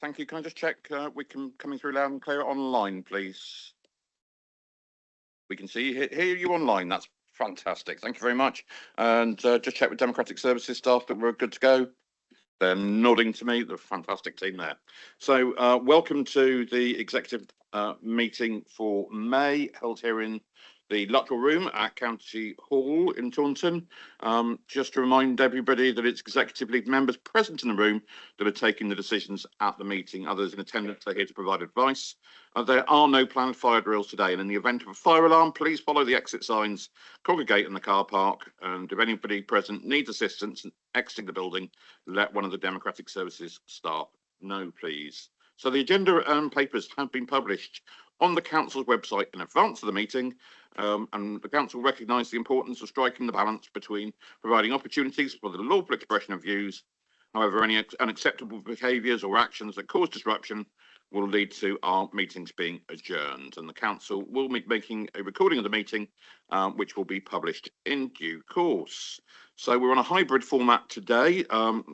Thank you. Can I just check we can coming through loud and clear online, please? We can see you, hear you online. That's fantastic. Thank you very much. And just check with Democratic Services staff that we're good to go. They're nodding to me. They're a fantastic team there. So welcome to the executive meeting for May, held here in the Luttrell Room at County Hall in Taunton. Just to remind everybody that it's executive lead members present in the room that are taking the decisions at the meeting. Others in attendance are here to provide advice. There are no planned fire drills today, and in the event of a fire alarm, please follow the exit signs, congregate in the car park, and if anybody present needs assistance exiting the building, let one of the Democratic Services staff know, please. So the agenda and papers have been published on the council's website in advance of the meeting, and the council recognised the importance of striking the balance between providing opportunities for the lawful expression of views. However, any unacceptable behaviours or actions that cause disruption will lead to our meetings being adjourned, and the council will be making a recording of the meeting, which will be published in due course. So we're on a hybrid format today.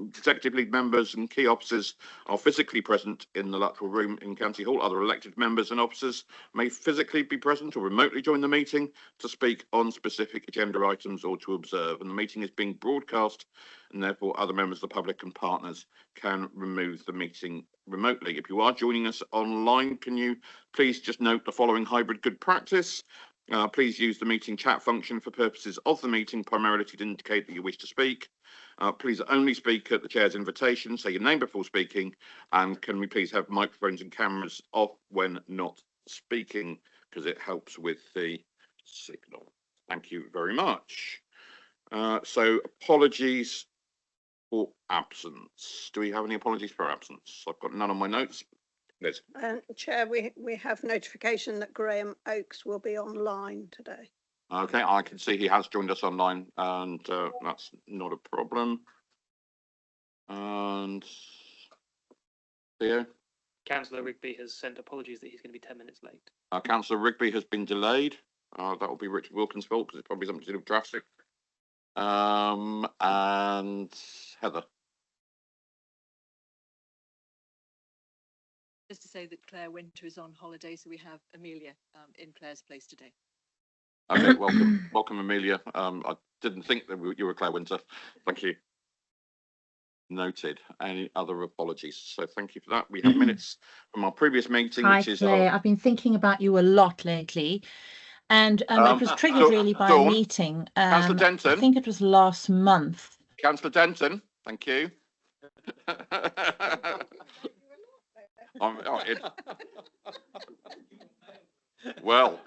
Executive lead members and key officers are physically present in the Luttrell Room in County Hall. Other elected members and officers may physically be present or remotely join the meeting to speak on specific agenda items or to observe. And the meeting is being broadcast, and therefore other members of the public and partners can remove the meeting remotely. If you are joining us online, can you please just note the following hybrid good practice? Please use the meeting chat function for purposes of the meeting, primarily to indicate that you wish to speak. Please only speak at the chair's invitation, say your name before speaking, and can we please have microphones and cameras off when not speaking, because it helps with the signal. Thank you very much. So apologies for absence. Do we have any apologies for absence? I've got none on my notes. Liz. Chair, we have notification that Graham Oakes will be online today. Okay, I can see he has joined us online, and that's not a problem. And Theo? Councillor Rigby has sent apologies that he's going to be 10 minutes late. Councillor Rigby has been delayed. That will be Richard Wilkins' fault because it's probably something to do with traffic. And Heather. Just to say that Claire Winter is on holiday, so we have Amelia in Claire's place today. Okay, welcome Amelia. I didn't think that you were Claire Winter. Thank you. Noted. Any other apologies? So thank you for that. We have minutes from our previous meeting. Hi, which is Claire. I've been thinking about you a lot lately, and it was triggered really by a meeting. Councillor Denton. I think it was last month. Councillor Denton, thank you. Well,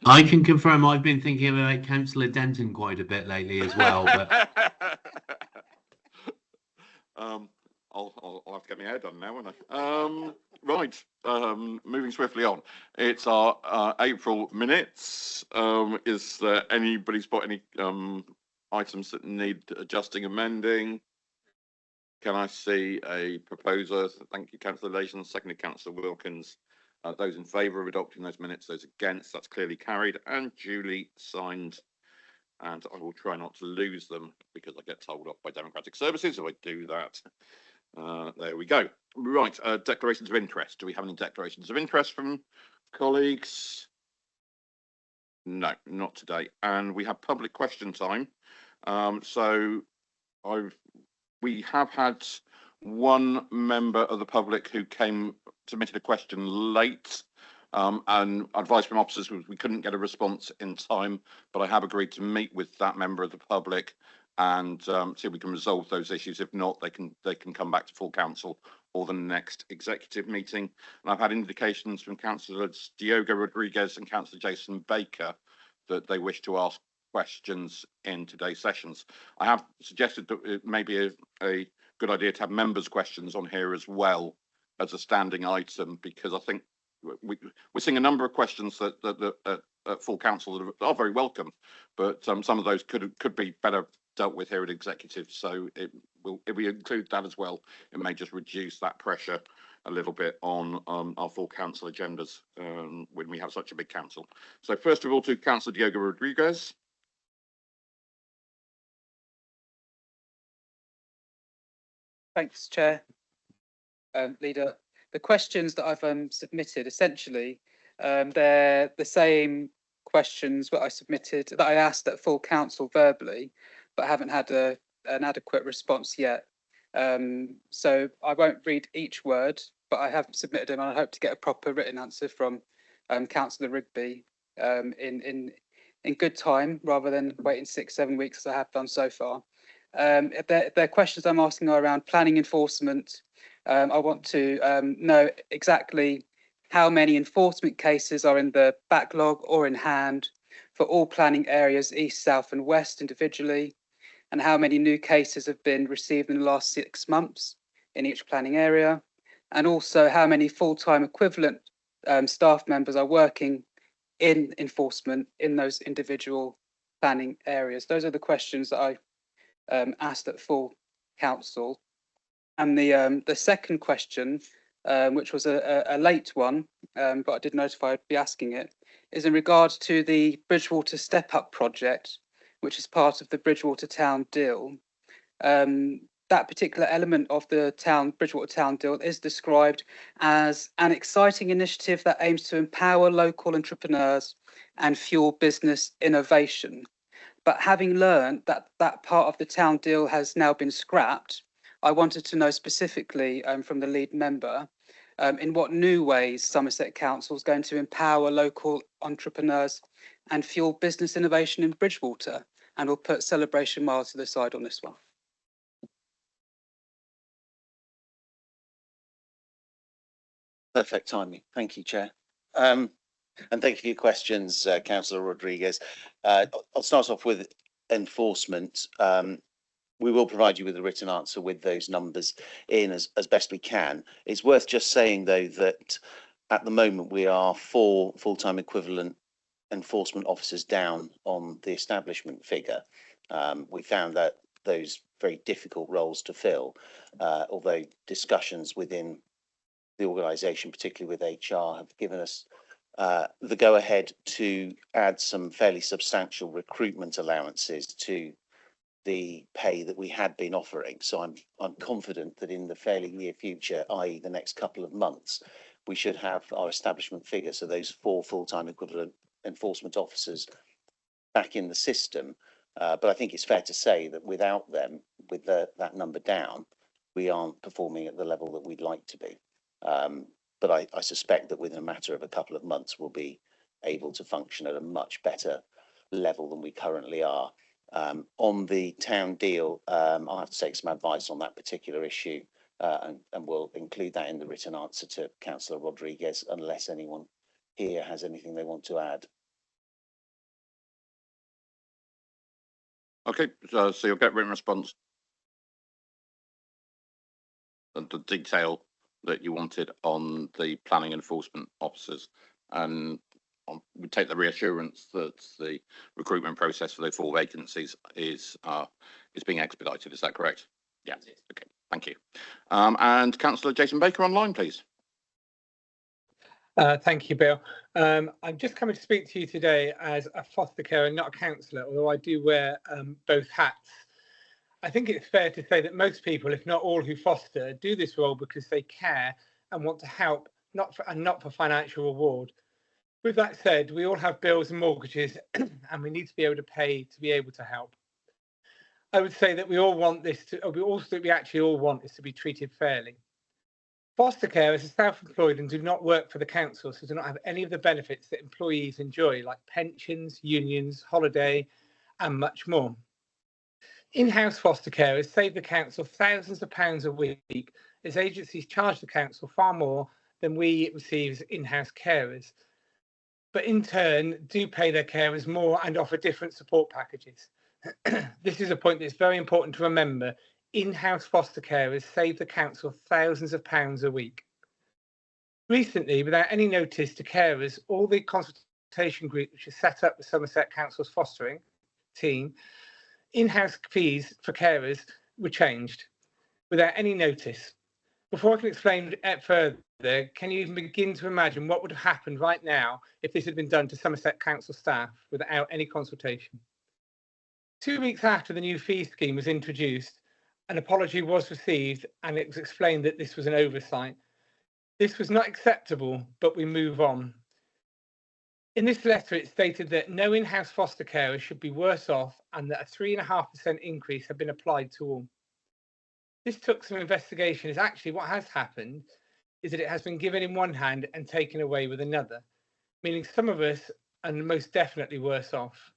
I can confirm I've been thinking about Councillor Denton quite a bit lately as well. But I'll have to get my hair done now, won't I? Right, moving swiftly on. It's our April minutes. Is there anybody spot any items that need adjusting, amending? Can I see a proposer? Thank you, Councillor Leishman. Seconded, Councillor Wilkins. Those in favour of adopting those minutes, those against, that's clearly carried and duly signed. And I will try not to lose them because I get told off by Democratic Services if I do that. There we go. Right, declarations of interest. Do we have any declarations of interest from colleagues? No, not today. And we have public question time. We have had one member of the public who submitted a question late, and advice from officers was we couldn't get a response in time, but I have agreed to meet with that member of the public and see if we can resolve those issues. If not, they can come back to full council or the next executive meeting. And I've had indications from Councillors Diogo Rodriguez and Councillor Jason Baker that they wish to ask questions in today's sessions. I have suggested that it may be a good idea to have members' questions on here as well as a standing item, because I think we're seeing a number of questions that at full council that are very welcome, but some of those could be better dealt with here at executive. So if we include that as well, it may just reduce that pressure a little bit on our full council agendas when we have such a big council. So first of all, to Councillor Diogo Rodriguez. Thanks, Chair. Leader. The questions that I've submitted, essentially, they're the same questions that I asked at full council verbally, but haven't had an adequate response yet. So I won't read each word, but I have submitted them, and I hope to get a proper written answer from Councillor Rigby in good time, rather than waiting 6-7 weeks as I have done so far. If their questions I'm asking are around planning enforcement, I want to know exactly how many enforcement cases are in the backlog or in hand for all planning areas, east, south and west individually, and how many new cases have been received in the last 6 months in each planning area, and also how many full-time equivalent staff members are working in enforcement in those individual planning areas. Those are the questions that I asked at full council. And the second question, which was a late one, but I did notify I'd be asking it, is in regards to the Bridgewater Step Up project, which is part of the Bridgewater Town Deal. That particular element of the Bridgewater Town Deal is described as an exciting initiative that aims to empower local entrepreneurs and fuel business innovation. But having learned that that part of the town deal has now been scrapped, I wanted to know specifically from the lead member in what new ways Somerset Council is going to empower local entrepreneurs and fuel business innovation in Bridgewater. And we'll put Celebration Miles to the side on this one. Perfect timing. Thank you, Chair. And thank you for your questions, Councillor Rodriguez. I'll start off with enforcement. We will provide you with a written answer with those numbers in as best we can. It's worth just saying, though, that at the moment we are 4 full-time equivalent enforcement officers down on the establishment figure. We found that those very difficult roles to fill, although discussions within the organisation, particularly with HR, have given us the go-ahead to add some fairly substantial recruitment allowances to the pay that we had been offering. So I'm confident that in the fairly near future, i.e. the next couple of months, we should have our establishment figure, so those 4 full-time equivalent enforcement officers back in the system. But I think it's fair to say that without them, with that number down, we aren't performing at the level that we'd like to be. But I suspect that within a matter of a couple of months, we'll be able to function at a much better level than we currently are. On the town deal, I'll have to take some advice on that particular issue, and we'll include that in the written answer to Councillor Rodriguez, unless anyone here has anything they want to add. Okay, so you'll get written response. And the detail that you wanted on the planning enforcement officers, and we take the reassurance that the recruitment process for those 4 vacancies is being expedited. Is that correct? Yeah. Okay. Thank you. And Councillor Jason Baker online, please. Thank you, Bill. I'm just coming to speak to you today as a foster carer, not a councillor, although I do wear both hats. I think it's fair to say that most people, if not all who foster, do this role because they care and want to help, not for financial reward. With that said, we all have bills and mortgages and we need to be able to pay to be able to help. I would say that we all want this to, we actually all want is to be treated fairly. Foster carers are self-employed and do not work for the council, so do not have any of the benefits that employees enjoy, like pensions, unions, holiday, and much more. In-house foster carers save the council thousands of pounds a week, as agencies charge the council far more than we receive as in-house carers, but in turn do pay their carers more and offer different support packages. This is a point that's very important to remember. In-house foster carers save the council thousands of pounds a week. Recently, without any notice to carers, all the consultation groups which are set up with Somerset Council's fostering team, in-house fees for carers were changed without any notice. Before I can explain further, can you even begin to imagine what would have happened right now if this had been done to Somerset Council staff without any consultation? 2 weeks after the new fee scheme was introduced, An apology was received and it was explained that this was an oversight. This was not acceptable, but we move on. In this letter, it stated that no in-house foster carers should be worse off and that a 3.5% increase had been applied to all. This took some investigation, as actually what has happened is that it has been given in one hand and taken away with another, meaning some of us are most definitely worse off.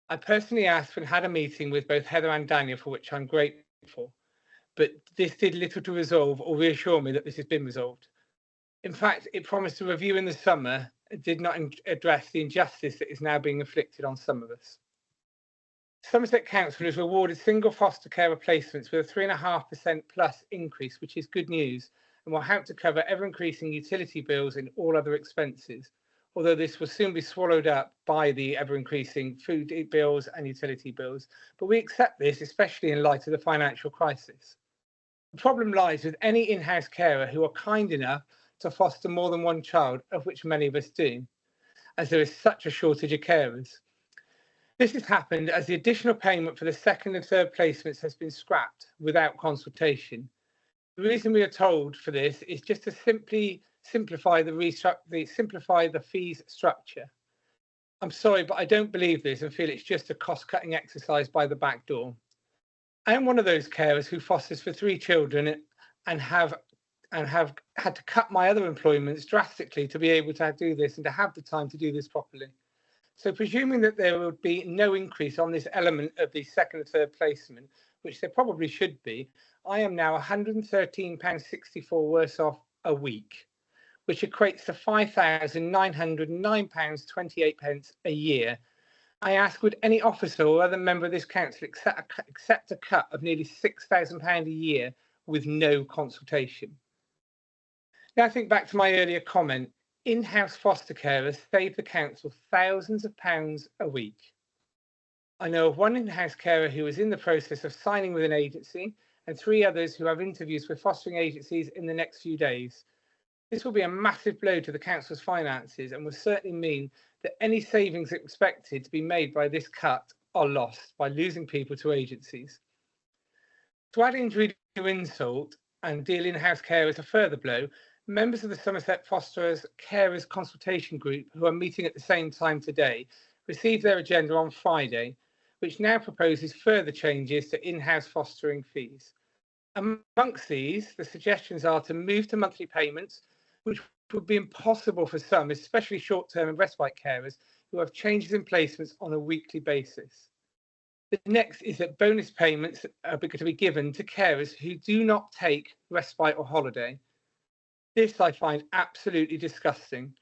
I personally asked and had a meeting with both Heather and Daniel, for which I'm grateful, but this did little to resolve or reassure me that this has been resolved. In fact, it promised a review in the summer and did not address the injustice that is now being inflicted on some of us. Somerset Council has rewarded single foster care replacements with a 3.5% plus increase, which is good news and will help to cover ever-increasing utility bills and all other expenses, although this will soon be swallowed up by the ever-increasing food bills and utility bills. But we accept this, especially in light of the financial crisis. The problem lies with any in-house carer who are kind enough to foster more than one child, of which many of us do, as there is such a shortage of carers. This has happened as the additional payment for the second and third placements has been scrapped without consultation. The reason we are told for this is just to simply simplify the fees structure. I'm sorry, but I don't believe this and feel it's just a cost-cutting exercise by the back door. I am one of those carers who fosters for 3 children and have had to cut my other employments drastically to be able to do this and to have the time to do this properly. So presuming that there would be no increase on this element of the second and third placement, which there probably should be, I am now £113.64 worse off a week, which equates to £5,909.28 a year. I ask, would any officer or other member of this council accept a cut of nearly £6,000 a year with no consultation? Now, I think back to my earlier comment, in-house foster carers save the council thousands of pounds a week. I know of one in-house carer who is in the process of signing with an agency and 3 others who have interviews with fostering agencies in the next few days. This will be a massive blow to the council's finances and will certainly mean that any savings expected to be made by this cut are lost by losing people to agencies. To add injury to insult and deal in-house carers a further blow, members of the Somerset Fosterers Carers Consultation Group, who are meeting at the same time today, received their agenda on Friday, which now proposes further changes to in-house fostering fees. Amongst these, the suggestions are to move to monthly payments, which would be impossible for some, especially short-term and respite carers, who have changes in placements on a weekly basis. The next is that bonus payments are going to be given to carers who do not take respite or holiday. This I find absolutely disgusting.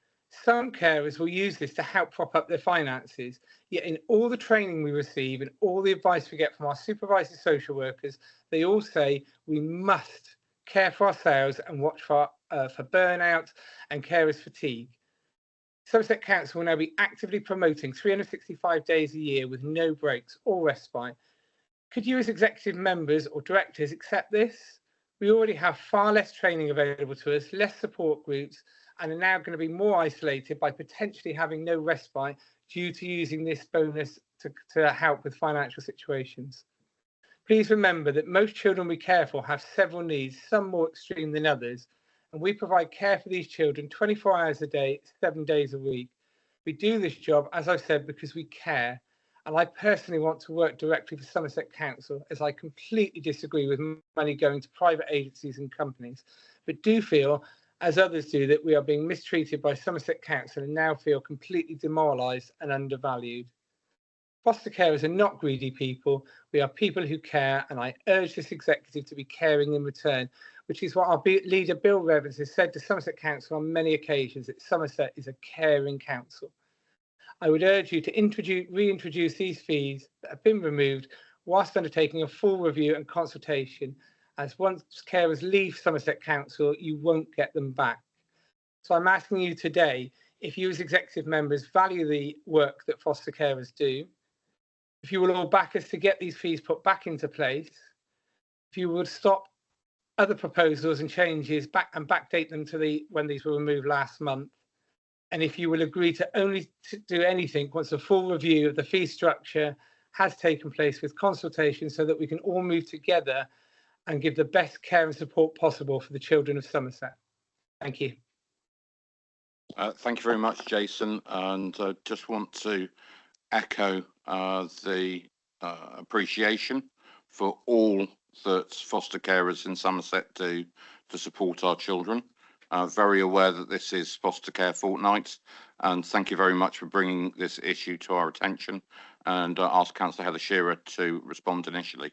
Some carers will use this to help prop up their finances, yet in all the training we receive and all the advice we get from our supervisors, social workers, they all say we must care for ourselves and watch for burnout and carers fatigue. Somerset Council will now be actively promoting 365 days a year with no breaks or respite. Could you as executive members or directors accept this? We already have far less training available to us, less support groups, and are now going to be more isolated by potentially having no respite due to using this bonus to help with financial situations. Please remember that most children we care for have several needs, some more extreme than others, and we provide care for these children 24 hours a day, 7 days a week. We do this job, as I've said, because we care. And I personally want to work directly for Somerset Council, as I completely disagree with money going to private agencies and companies, but do feel, as others do, that we are being mistreated by Somerset Council and now feel completely demoralised and undervalued. Foster carers are not greedy people. We are people who care, and I urge this executive to be caring in return, which is what our leader, Bill Revens, has said to Somerset Council on many occasions, that Somerset is a caring council. I would urge you to reintroduce these fees that have been removed whilst undertaking a full review and consultation, as once carers leave Somerset Council, you won't get them back. So I'm asking you today, if you as executive members value the work that foster carers do, if you will all back us to get these fees put back into place, if you would stop other proposals and changes backdate them to when these were removed last month, and if you will agree to only do anything once a full review of the fee structure has taken place with consultation, so that we can all move together and give the best care and support possible for the children of Somerset. Thank you. Thank you very much, Jason, and just want to echo the appreciation for all that foster carers in Somerset do to support our children. Very aware that this is Foster Care Fortnight, and thank you very much for bringing this issue to our attention, and ask Councillor Heather Shearer to respond initially.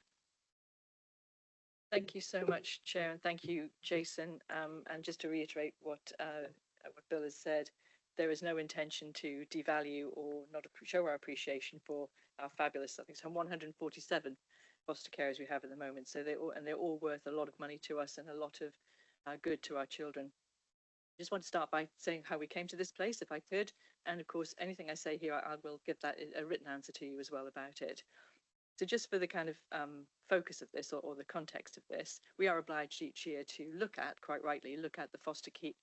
Thank you so much, Chair, and thank you, Jason. And just to reiterate what Bill has said, there is no intention to devalue or not show our appreciation for our fabulous, I think it's 147 foster carers we have at the moment. So they're all worth a lot of money to us and a lot of good to our children. I just want to start by saying how we came to this place, if I could. And of course, anything I say here, I will give that a written answer to you as well about it. So just for the kind of focus of this or the context of this, we are obliged each year to look at, quite rightly, look at the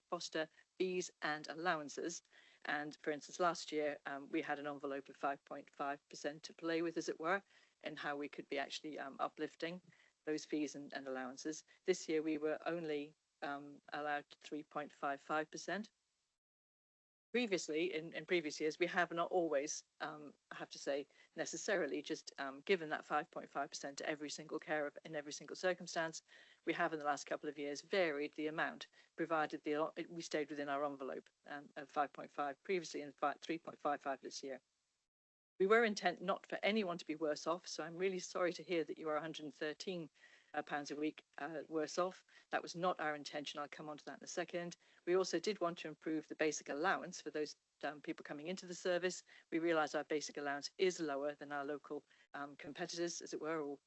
foster fees and allowances. And for instance, last year, we had an envelope of 5.5% to play with, as it were, and how we could be actually uplifting those fees and allowances. This year, we were only allowed 3.55%. Previously, in previous years, we have not always, I have to say, necessarily just given that 5.5% to every single carer in every single circumstance. We have in the last couple of years varied the amount, provided we stayed within our envelope of 5.5 previously and 3.55 this year. We were intent not for anyone to be worse off, so I'm really sorry to hear that you are £113 a week worse off. That was not our intention. I'll come on to that in a second. We also did want to improve the basic allowance for those people coming into the service. We realise our basic allowance is lower than our local competitors, as it were, or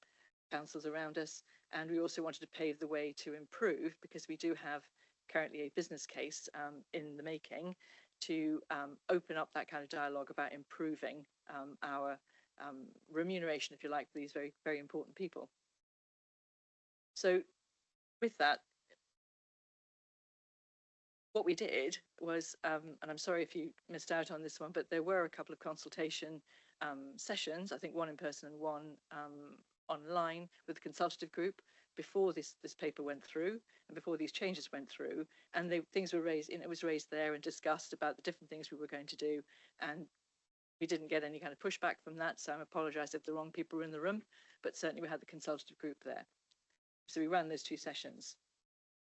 councils around us. And we also wanted to pave the way to improve, because we do have currently a business case in the making to open up that kind of dialogue about improving our remuneration, if you like, for these very, very important people. So with that, what we did was, and I'm sorry if you missed out on this one, but there were a couple of consultation sessions, I think one in person and one online with the consultative group before this paper went through and before these changes went through, and things were raised, it was raised there and discussed about the different things we were going to do, and we didn't get any kind of pushback from that, so I apologise if the wrong people were in the room, but certainly we had the consultative group there. So we ran those two sessions.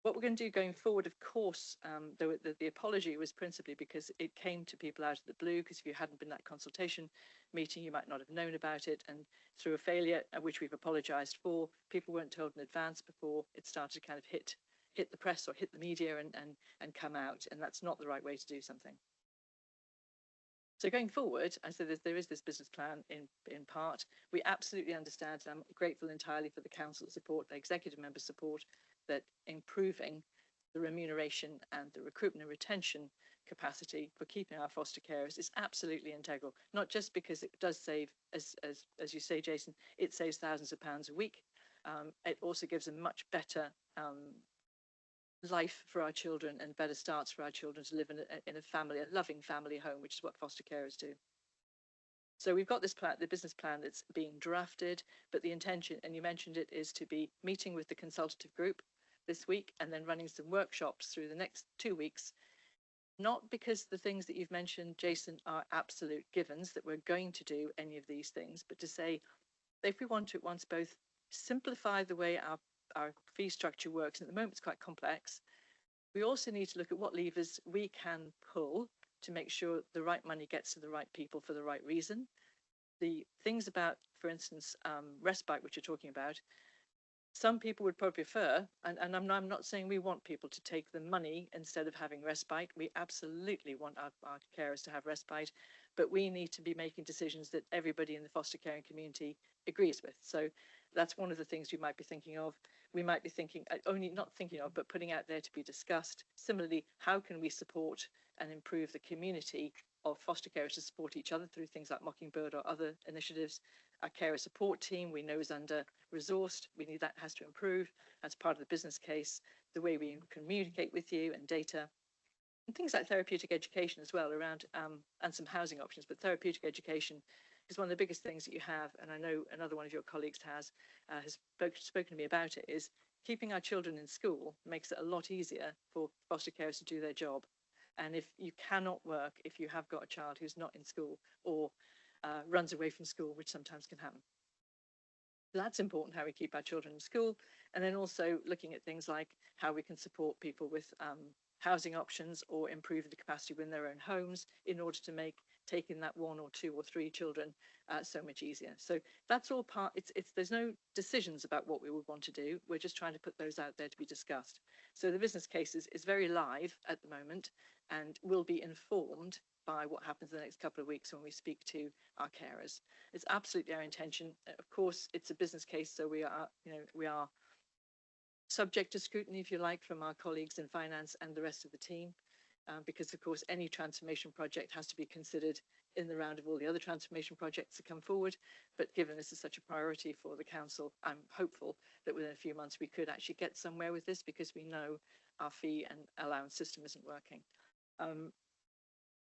What we're going to do going forward, of course, the apology was principally because it came to people out of the blue, because if you hadn't been at that consultation meeting, you might not have known about it. And through a failure, which we've apologised for, people weren't told in advance before it started to kind of hit the press or hit the media and come out. And that's not the right way to do something. So going forward, I said there is this business plan in part. We absolutely understand, and I'm grateful entirely for the council's support, the executive member support, that improving the remuneration and the recruitment and retention capacity for keeping our foster carers is absolutely integral, not just because it does save, as you say, Jason, it saves thousands of pounds a week. It also gives a much better life for our children and better starts for our children to live in a family, a loving family home, which is what foster carers do. So we've got this plan, the business plan that's being drafted, but the intention, and you mentioned it, is to be meeting with the consultative group this week and then running some workshops through the next 2 weeks. Not because the things that you've mentioned, Jason, are absolute givens that we're going to do any of these things, but to say if we want to at once both simplify the way our fee structure works, and at the moment it's quite complex, we also need to look at what levers we can pull to make sure the right money gets to the right people for the right reason. The things about, for instance, respite, which you're talking about, some people would probably prefer, and I'm not saying we want people to take the money instead of having respite. We absolutely want our carers to have respite, but we need to be making decisions that everybody in the foster caring community agrees with. So that's one of the things we might be thinking of. We might be thinking, not thinking of, but putting out there to be discussed. Similarly, how can we support and improve the community of foster carers to support each other through things like Mockingbird or other initiatives? Our carer support team, we know, is under-resourced. We need that has to improve as part of the business case, the way we communicate with you and data. And things like therapeutic education as well around, and some housing options, but therapeutic education is one of the biggest things that you have, and I know another one of your colleagues has spoken to me about it, is keeping our children in school makes it a lot easier for foster carers to do their job. And if you cannot work, if you have got a child who's not in school or runs away from school, which sometimes can happen. That's important, how we keep our children in school. And then also looking at things like how we can support people with housing options or improve the capacity within their own homes in order to make taking that 1 or 2 or 3 children so much easier. So that's all part, there's no decisions about what we would want to do. We're just trying to put those out there to be discussed. So the business case is very live at the moment and will be informed by what happens in the next couple of weeks when we speak to our carers. It's absolutely our intention. Of course, it's a business case, so we are subject to scrutiny, if you like, from our colleagues in finance and the rest of the team, because of course any transformation project has to be considered in the round of all the other transformation projects that come forward. But given this is such a priority for the council, I'm hopeful that within a few months we could actually get somewhere with this, because we know our fee and allowance system isn't working.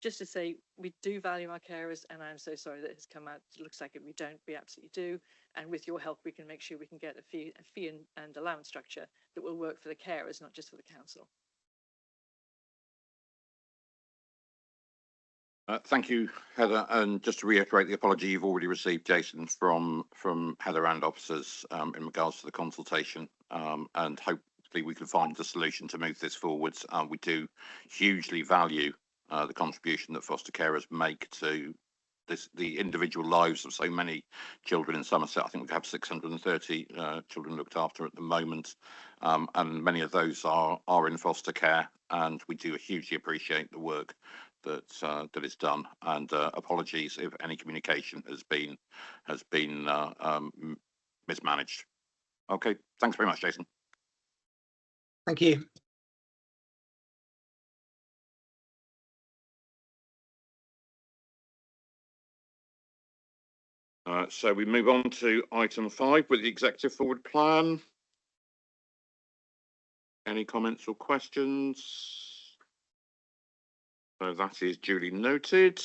Just to say, we do value our carers, and I'm so sorry that it's come out. It looks like we don't. We absolutely do. And with your help, we can make sure we can get a fee and allowance structure that will work for the carers, not just for the council. Thank you, Heather. And just to reiterate the apology you've already received, Jason, from Heather and officers in regards to the consultation, and hopefully we can find a solution to move this forwards. We do hugely value the contribution that foster carers make to the individual lives of so many children in Somerset. I think we have 630 children looked after at the moment, and many of those are in foster care, and we do hugely appreciate the work that is done. And apologies if any communication has been mismanaged. Okay, thanks very much, Jason. Thank you. So we move on to item 5 with the executive forward plan. Any comments or questions? So that is duly noted.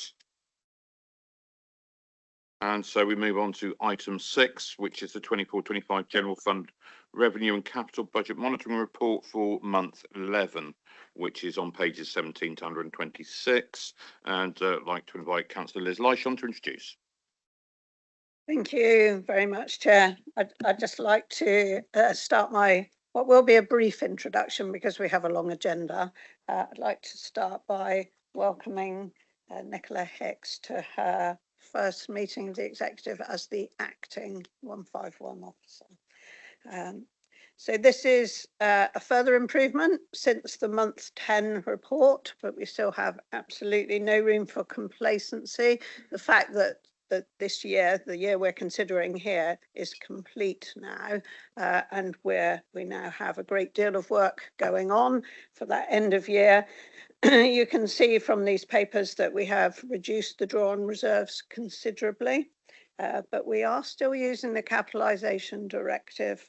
And so we move on to item 6, which is the 24-25 General Fund Revenue and Capital Budget Monitoring Report for month 11, which is on pages 17 to 126. And I'd like to invite Councillor Liz Lishon to introduce. Thank you very much, Chair. I'd just like to start what will be a brief introduction because we have a long agenda. I'd like to start by welcoming Nicola Hicks to her first meeting of the executive as the acting 151 officer. So this is a further improvement since the month 10 report, but we still have absolutely no room for complacency. The fact that this year, the year we're considering here, is complete now, and we now have a great deal of work going on for that end of year. You can see from these papers that we have reduced the draw on reserves considerably, but we are still using the capitalisation directive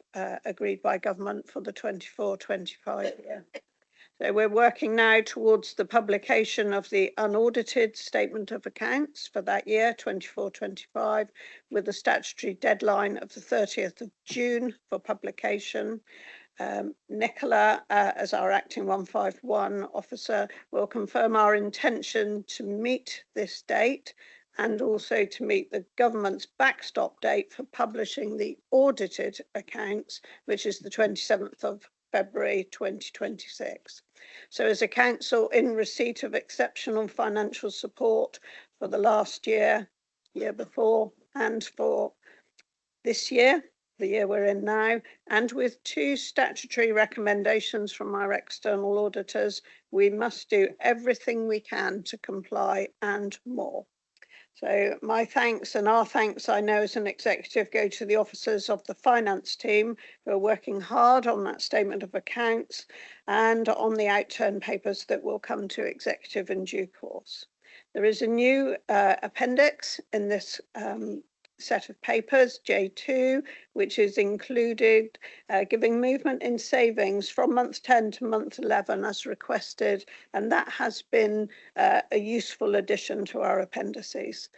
agreed by government for the 24-25 year. So we're working now towards the publication of the unaudited statement of accounts for that year, 24-25, with a statutory deadline of the 30th of June for publication. Nicola, as our acting 151 officer, will confirm our intention to meet this date and also to meet the government's backstop date for publishing the audited accounts, which is the 27th of February 2026. So as a council in receipt of exceptional financial support for the last year, year before, and for this year, the year we're in now, and with 2 statutory recommendations from our external auditors, we must do everything we can to comply and more. So my thanks and our thanks, I know as an executive, go to the officers of the finance team who are working hard on that statement of accounts and on the outturn papers that will come to executive in due course. There is a new appendix in this set of papers, J2, which is included, giving movement in savings from month 10 to month 11 as requested, and that has been a useful addition to our appendices.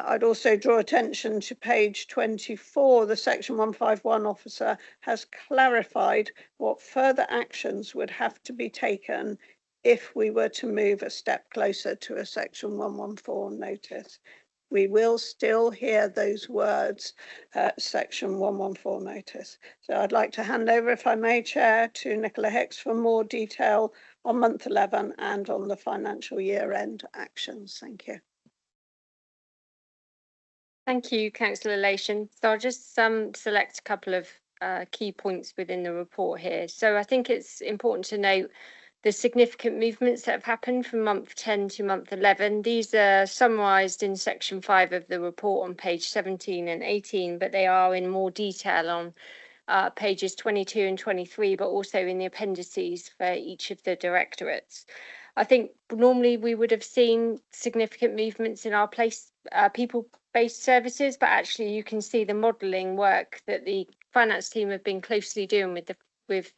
I'd also draw attention to page 24. The section 151 officer has clarified what further actions would have to be taken if we were to move a step closer to a section 114 notice. We will still hear those words, section 114 notice. So I'd like to hand over, if I may, Chair, to Nicola Hicks for more detail on month 11 and on the financial year end actions. Thank you. Thank you, Councillor Lation. So I'll just select a couple of key points within the report here. So I think it's important to note the significant movements that have happened from month 10 to month 11. These are summarised in section 5 of the report on page 17 and 18, but they are in more detail on pages 22 and 23, but also in the appendices for each of the directorates. I think normally we would have seen significant movements in our people-based services, but actually you can see the modelling work that the finance team have been closely doing with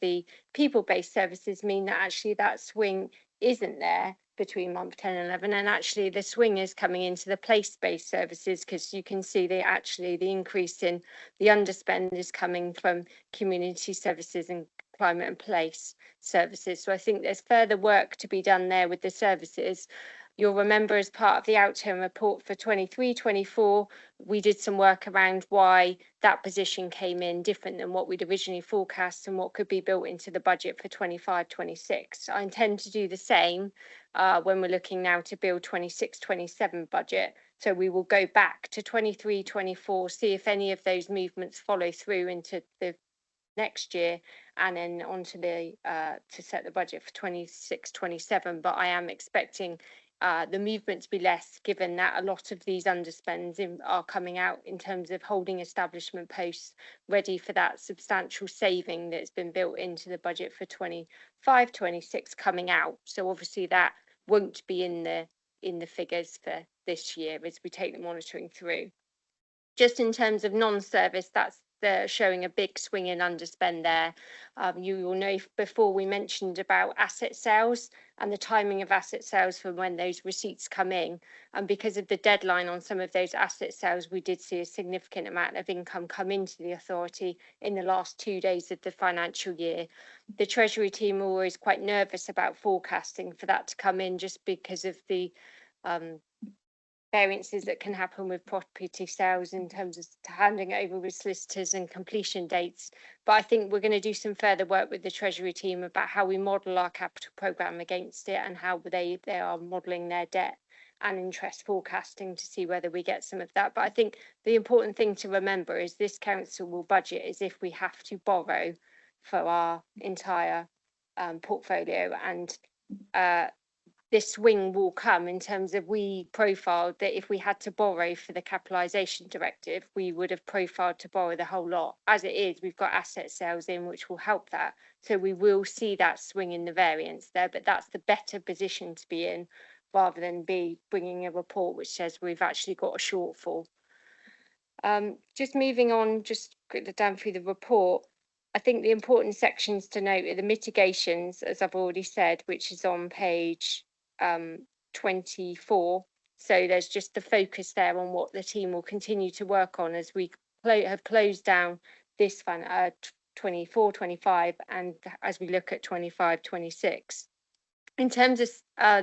the people-based services mean that actually that swing isn't there between month 10 and 11, and actually the swing is coming into the place-based services, because you can see the increase in the underspend is coming from community services and climate and place services. So I think there's further work to be done there with the services. You'll remember, as part of the outturn report for 23-24, we did some work around why that position came in different than what we'd originally forecast and what could be built into the budget for 25-26. I intend to do the same when we're looking now to build 26-27 budget. So we will go back to 23-24, see if any of those movements follow through into the next year, and then onto the to set the budget for 26-27. But I am expecting the movement to be less, given that a lot of these underspends are coming out in terms of holding establishment posts ready for that substantial saving that's been built into the budget for 25-26 coming out. So obviously that won't be in the figures for this year as we take the monitoring through. Just in terms of non-service, they're showing a big swing in underspend there. You will know before we mentioned about asset sales and the timing of asset sales from when those receipts come in. And because of the deadline on some of those asset sales, we did see a significant amount of income come into the authority in the last 2 days of the financial year. The Treasury team are always quite nervous about forecasting for that to come in, just because of the variances that can happen with property sales in terms of handing over with solicitors and completion dates. But I think we're going to do some further work with the Treasury team about how we model our capital programme against it, and how they are modelling their debt and interest forecasting to see whether we get some of that. But I think the important thing to remember is this council will budget as if we have to borrow for our entire portfolio, and this swing will come in terms of, we profiled that if we had to borrow for the capitalisation directive, we would have profiled to borrow the whole lot. As it is, we've got asset sales in which will help that. So we will see that swing in the variance there, but that's the better position to be in, rather than be bringing a report which says we've actually got a shortfall. Just moving on, just down through the report, I think the important sections to note are the mitigations, as I've already said, which is on page 24. So there's just the focus there on what the team will continue to work on as we have closed down this 24-25, and as we look at 25-26. In terms of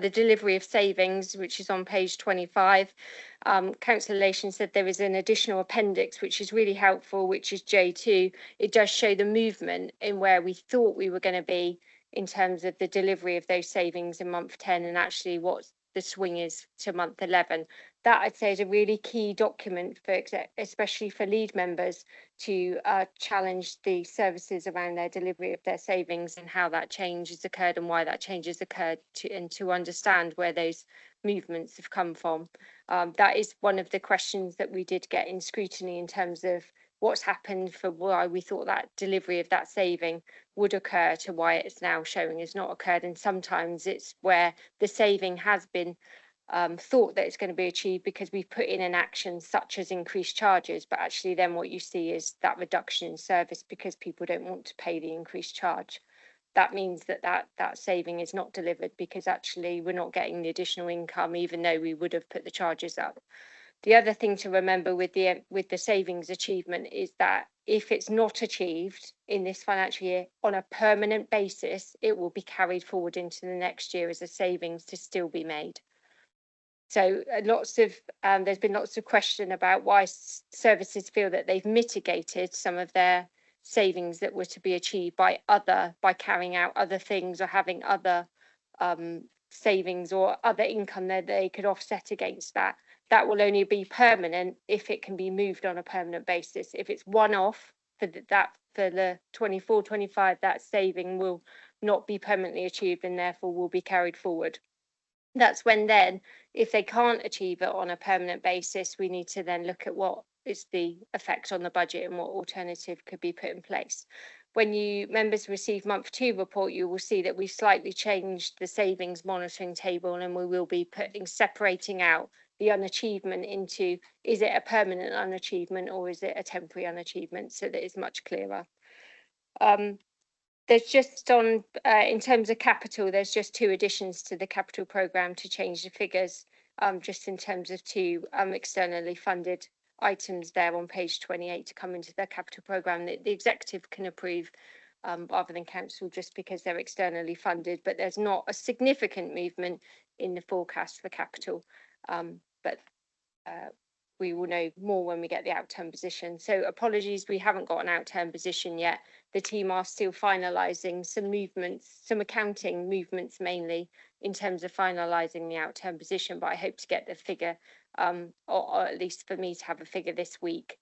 the delivery of savings, which is on page 25, Councillor Lation said there is an additional appendix which is really helpful, which is J2. It does show the movement in where we thought we were going to be in terms of the delivery of those savings in month 10, and actually what the swing is to month 11. That, I'd say, is a really key document for especially for lead members to challenge the services around their delivery of their savings and how that change has occurred and why that change has occurred, and to understand where those movements have come from. That is one of the questions that we did get in scrutiny in terms of what's happened for why we thought that delivery of that saving would occur to why it's now showing has not occurred. And sometimes it's where the saving has been thought that it's going to be achieved because we've put in an action such as increased charges, but actually then what you see is that reduction in service because people don't want to pay the increased charge. That means that saving is not delivered because actually we're not getting the additional income, even though we would have put the charges up. The other thing to remember with the savings achievement is that if it's not achieved in this financial year on a permanent basis, it will be carried forward into the next year as a savings to still be made. So there's been lots of question about why services feel that they've mitigated some of their savings that were to be achieved by carrying out other things or having other savings or other income that they could offset against that. That will only be permanent if it can be moved on a permanent basis. If it's one-off for the 24-25, that saving will not be permanently achieved and therefore will be carried forward. That's when then, if they can't achieve it on a permanent basis, we need to then look at what is the effect on the budget and what alternative could be put in place. When members receive month 2 report, you will see that we've slightly changed the savings monitoring table, and we will be separating out the unachievement into, is it a permanent unachievement or is it a temporary unachievement, so that it's much clearer. There's just in terms of capital, there's just 2 additions to the capital programme to change the figures, just in terms of 2 externally funded items there on page 28 to come into the capital programme that the executive can approve rather than council, just because they're externally funded, but there's not a significant movement in the forecast for capital. But we will know more when we get the outturn position. So apologies, we haven't got an outturn position yet. The team are still finalising some movements, some accounting movements mainly, in terms of finalising the outturn position, but I hope to get the figure, or at least for me to have a figure this week.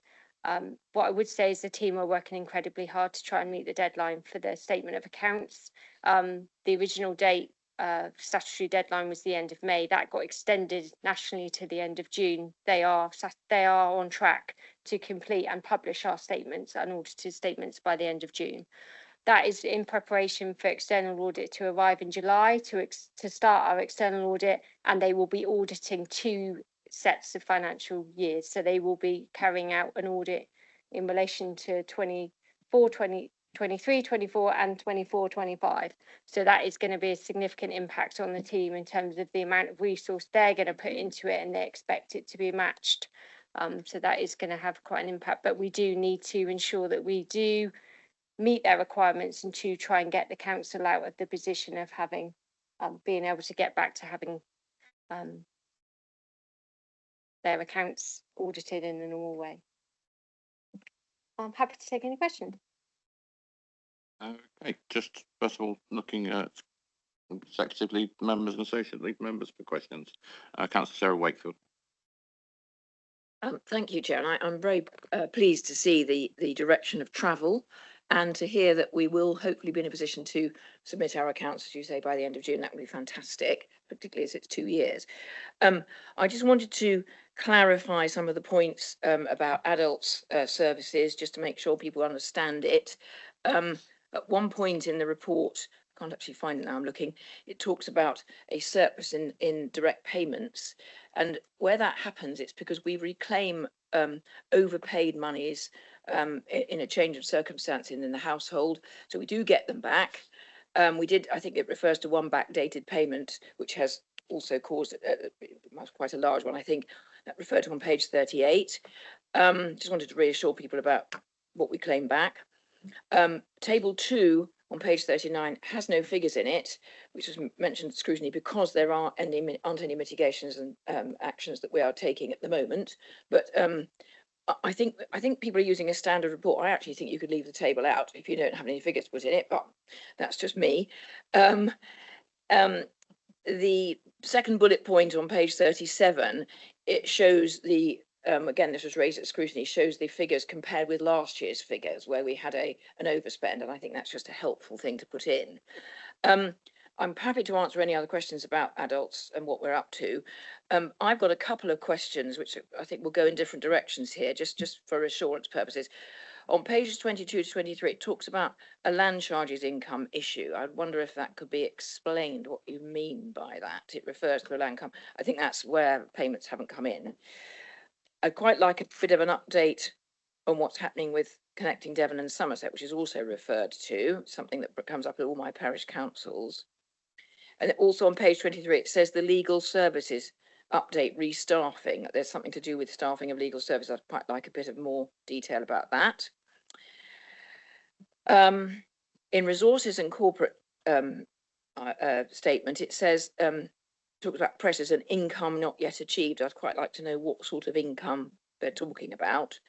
What I would say is the team are working incredibly hard to try and meet the deadline for the statement of accounts. The original date, statutory deadline, was the end of May. That got extended nationally to the end of June. They are on track to complete and publish our statements, unaudited statements, by the end of June. That is in preparation for external audit to arrive in July to start our external audit, and they will be auditing 2 sets of financial years. So they will be carrying out an audit in relation to 23, 24 and 24, 25. So that is going to be a significant impact on the team in terms of the amount of resource they're going to put into it, and they expect it to be matched. So that is going to have quite an impact, but we do need to ensure that we do meet their requirements and to try and get the council out of the position of having being able to get back to having their accounts audited in the normal way. I'm happy to take any questions. Okay, just first of all, looking at executive lead members and associate lead members for questions. Councillor Sarah Wakefield. Thank you, Chair. And I'm very pleased to see the direction of travel, and to hear that we will hopefully be in a position to submit our accounts, as you say, by the end of June. That would be fantastic, particularly as it's 2 years. I just wanted to clarify some of the points about adults services, just to make sure people understand it. At one point in the report, I can't actually find it now, I'm looking, it talks about a surplus in direct payments. And where that happens, it's because we reclaim overpaid monies in a change of circumstance in the household. So we do get them back. I think it refers to one backdated payment, which has also caused quite a large one, I think, that referred to on page 38. Just wanted to reassure people about what we claim back. Table 2 on page 39 has no figures in it, which was mentioned at scrutiny because there aren't any mitigations and actions that we are taking at the moment. But I think people are using a standard report. I actually think you could leave the table out if you don't have any figures put in it, but that's just me. The second bullet point on page 37, it shows the again, this was raised at scrutiny, shows the figures compared with last year's figures where we had an overspend, and I think that's just a helpful thing to put in. I'm happy to answer any other questions about adults and what we're up to. I've got a couple of questions which I think will go in different directions here, just for assurance purposes. On pages 22 to 23, it talks about a land charges income issue. I wonder if that could be explained, what you mean by that. It refers to the land income. I think that's where payments haven't come in. I'd quite like a bit of an update on what's happening with connecting Devon and Somerset, which is also referred to, something that comes up at all my parish councils. And also on page 23, it says the legal services update restaffing. There's something to do with staffing of legal service. I'd quite like a bit of more detail about that. In resources and corporate statement, it says, talks about pressures and income not yet achieved. I'd quite like to know what sort of income they're talking about.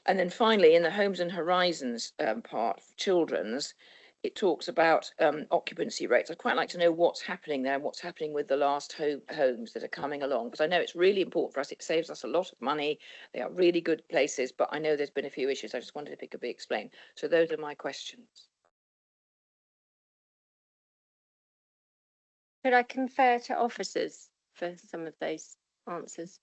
And then finally, in the Homes and Horizons part, children's, it talks about occupancy rates. I'd quite like to know what's happening there and what's happening with the last homes that are coming along, because I know it's really important for us. It saves us a lot of money. They are really good places, but I know there's been a few issues. I just wondered if it could be explained. So those are my questions. Could I confer to officers for some of those answers?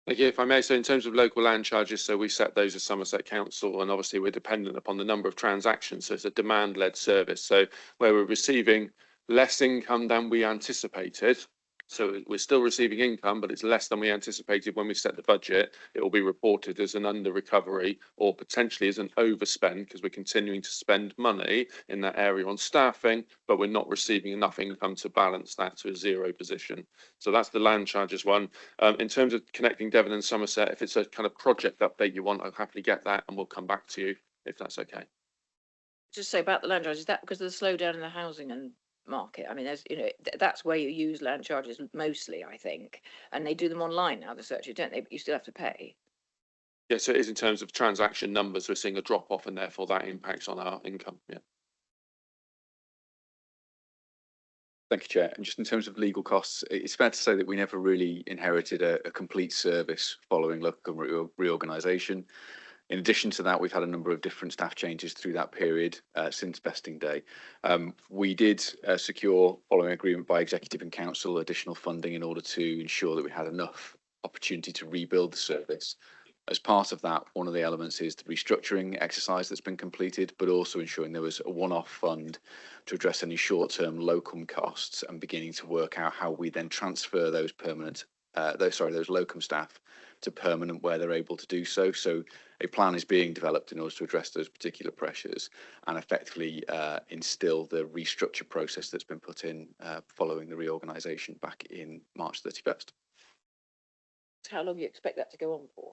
Thank you. If I may, so in terms of local land charges, so we set those as Somerset Council, and obviously we're dependent upon the number of transactions. So it's a demand-led service. So where we're receiving less income than we anticipated, so we're still receiving income, but it's less than we anticipated when we set the budget, it will be reported as an under recovery or potentially as an overspend, because we're continuing to spend money in that area on staffing, but we're not receiving enough income to balance that to a zero position. So that's the land charges one. In terms of connecting Devon and Somerset, if it's a kind of project update you want, I'll happily get that and we'll come back to you if that's okay. Just say about the land charges, is that because of the slowdown in the housing and market? I mean, there's, you know, that's where you use land charges mostly, I think, and they do them online now, the searches, don't they? But you still have to pay. Yeah, so it is in terms of transaction numbers, we're seeing a drop off and therefore that impacts on our income. Yeah. Thank you, Chair. And just in terms of legal costs, it's fair to say that we never really inherited a complete service following local reorganisation. In addition to that, we've had a number of different staff changes through that period since vesting day. We did secure, following agreement by Executive and Council, additional funding in order to ensure that we had enough opportunity to rebuild the service. As part of that, one of the elements is the restructuring exercise that's been completed, but also ensuring there was a one-off fund to address any short-term locum costs and beginning to work out how we then transfer those those locum staff to permanent where they're able to do so. So a plan is being developed in order to address those particular pressures and effectively instill the restructure process that's been put in following the reorganisation back in March 31st. How long do you expect that to go on for?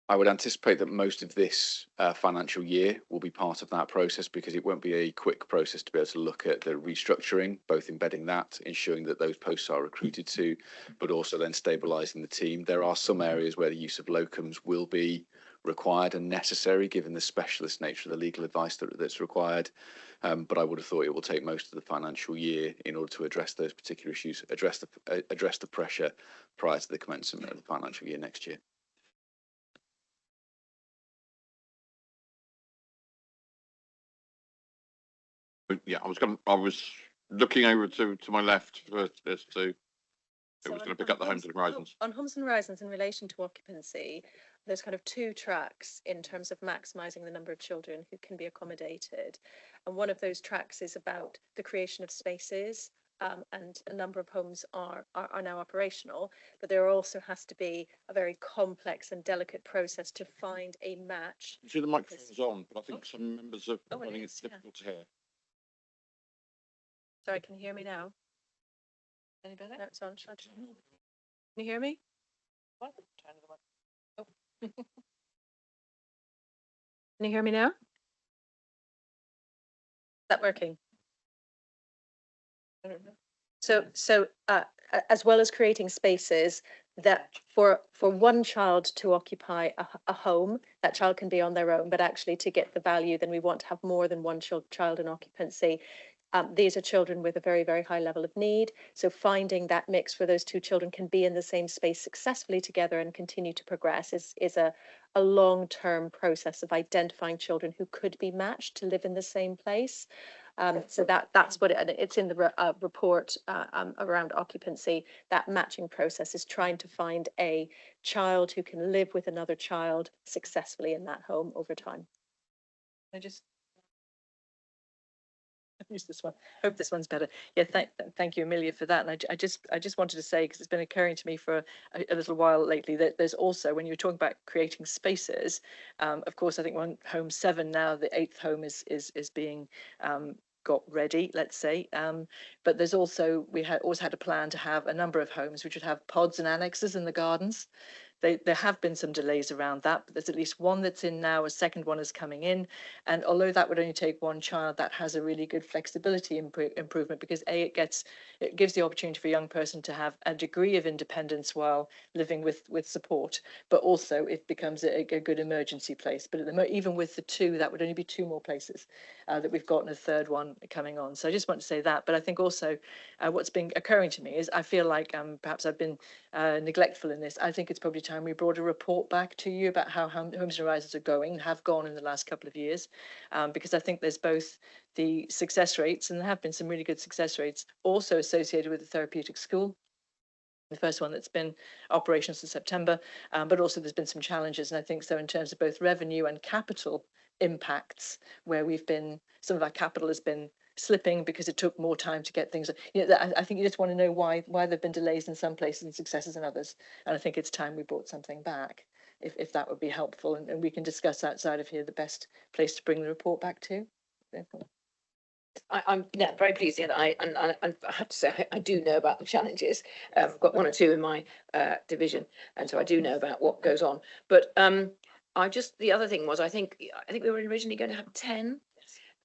I would anticipate that most of this financial year will be part of that process, because it won't be a quick process to be able to look at the restructuring, both embedding that, ensuring that those posts are recruited to, but also then stabilising the team. There are some areas where the use of locums will be required and necessary, given the specialist nature of the legal advice that's required. But I would have thought it will take most of the financial year in order to address those particular issues, address the pressure prior to the commencement of the financial year next year. Yeah, I was looking over to my left for this too. It was going to pick up the Homes and Horizons. On Homes and Horizons, in relation to occupancy, there's kind of two tracks in terms of maximising the number of children who can be accommodated. And one of those tracks is about the creation of spaces, and a number of homes are now operational, but there also has to be a very complex and delicate process to find a match. You see the microphone's on, but I think some members are finding it difficult to hear. Sorry, can you hear me now? Any better? No, it's on. Can you hear me? What? Oh. Can you hear me now? Is that working? I don't know. So as well as creating spaces that for one child to occupy a home, that child can be on their own, but actually to get the value, then we want to have more than one child in occupancy. These are children with a very, very high level of need. So finding that mix where those two children can be in the same space successfully together and continue to progress is a long-term process of identifying children who could be matched to live in the same place. So that's what it's in the report around occupancy. That matching process is trying to find a child who can live with another child successfully in that home over time. I just use this one. Hope this one's better. Yeah, thank you, Amelia, for that. And I just wanted to say, because it's been occurring to me for a little while lately, that there's also, when you're talking about creating spaces, of course, I think Home 7 now, the 8th home is being got ready, let's say. But there's also, always had a plan to have a number of homes which would have pods and annexes in the gardens. There have been some delays around that, but there's at least one that's in now, a second one is coming in. And although that would only take one child, that has a really good flexibility improvement, because it gives the opportunity for a young person to have a degree of independence while living with support, but also it becomes a good emergency place. But even with the two, that would only be two more places that we've got, and a third one coming on. So I just want to say that. But I think also what's been occurring to me is I feel like perhaps I've been neglectful in this. I think it's probably time we brought a report back to you about how Homes and Horizons are going, have gone in the last couple of years, because I think there's both the success rates, and there have been some really good success rates also associated with the therapeutic school, the first one that's been operational since September, but also there's been some challenges. And I think so in terms of both revenue and capital impacts, where some of our capital has been slipping because it took more time to get things. I think you just want to know why there've been delays in some places and successes in others. And I think it's time we brought something back, if that would be helpful. And we can discuss outside of here the best place to bring the report back to. I'm very pleased that I have to say I do know about the challenges. I've got one or two in my division, and so I do know about what goes on. But the other thing was I think we were originally going to have 10.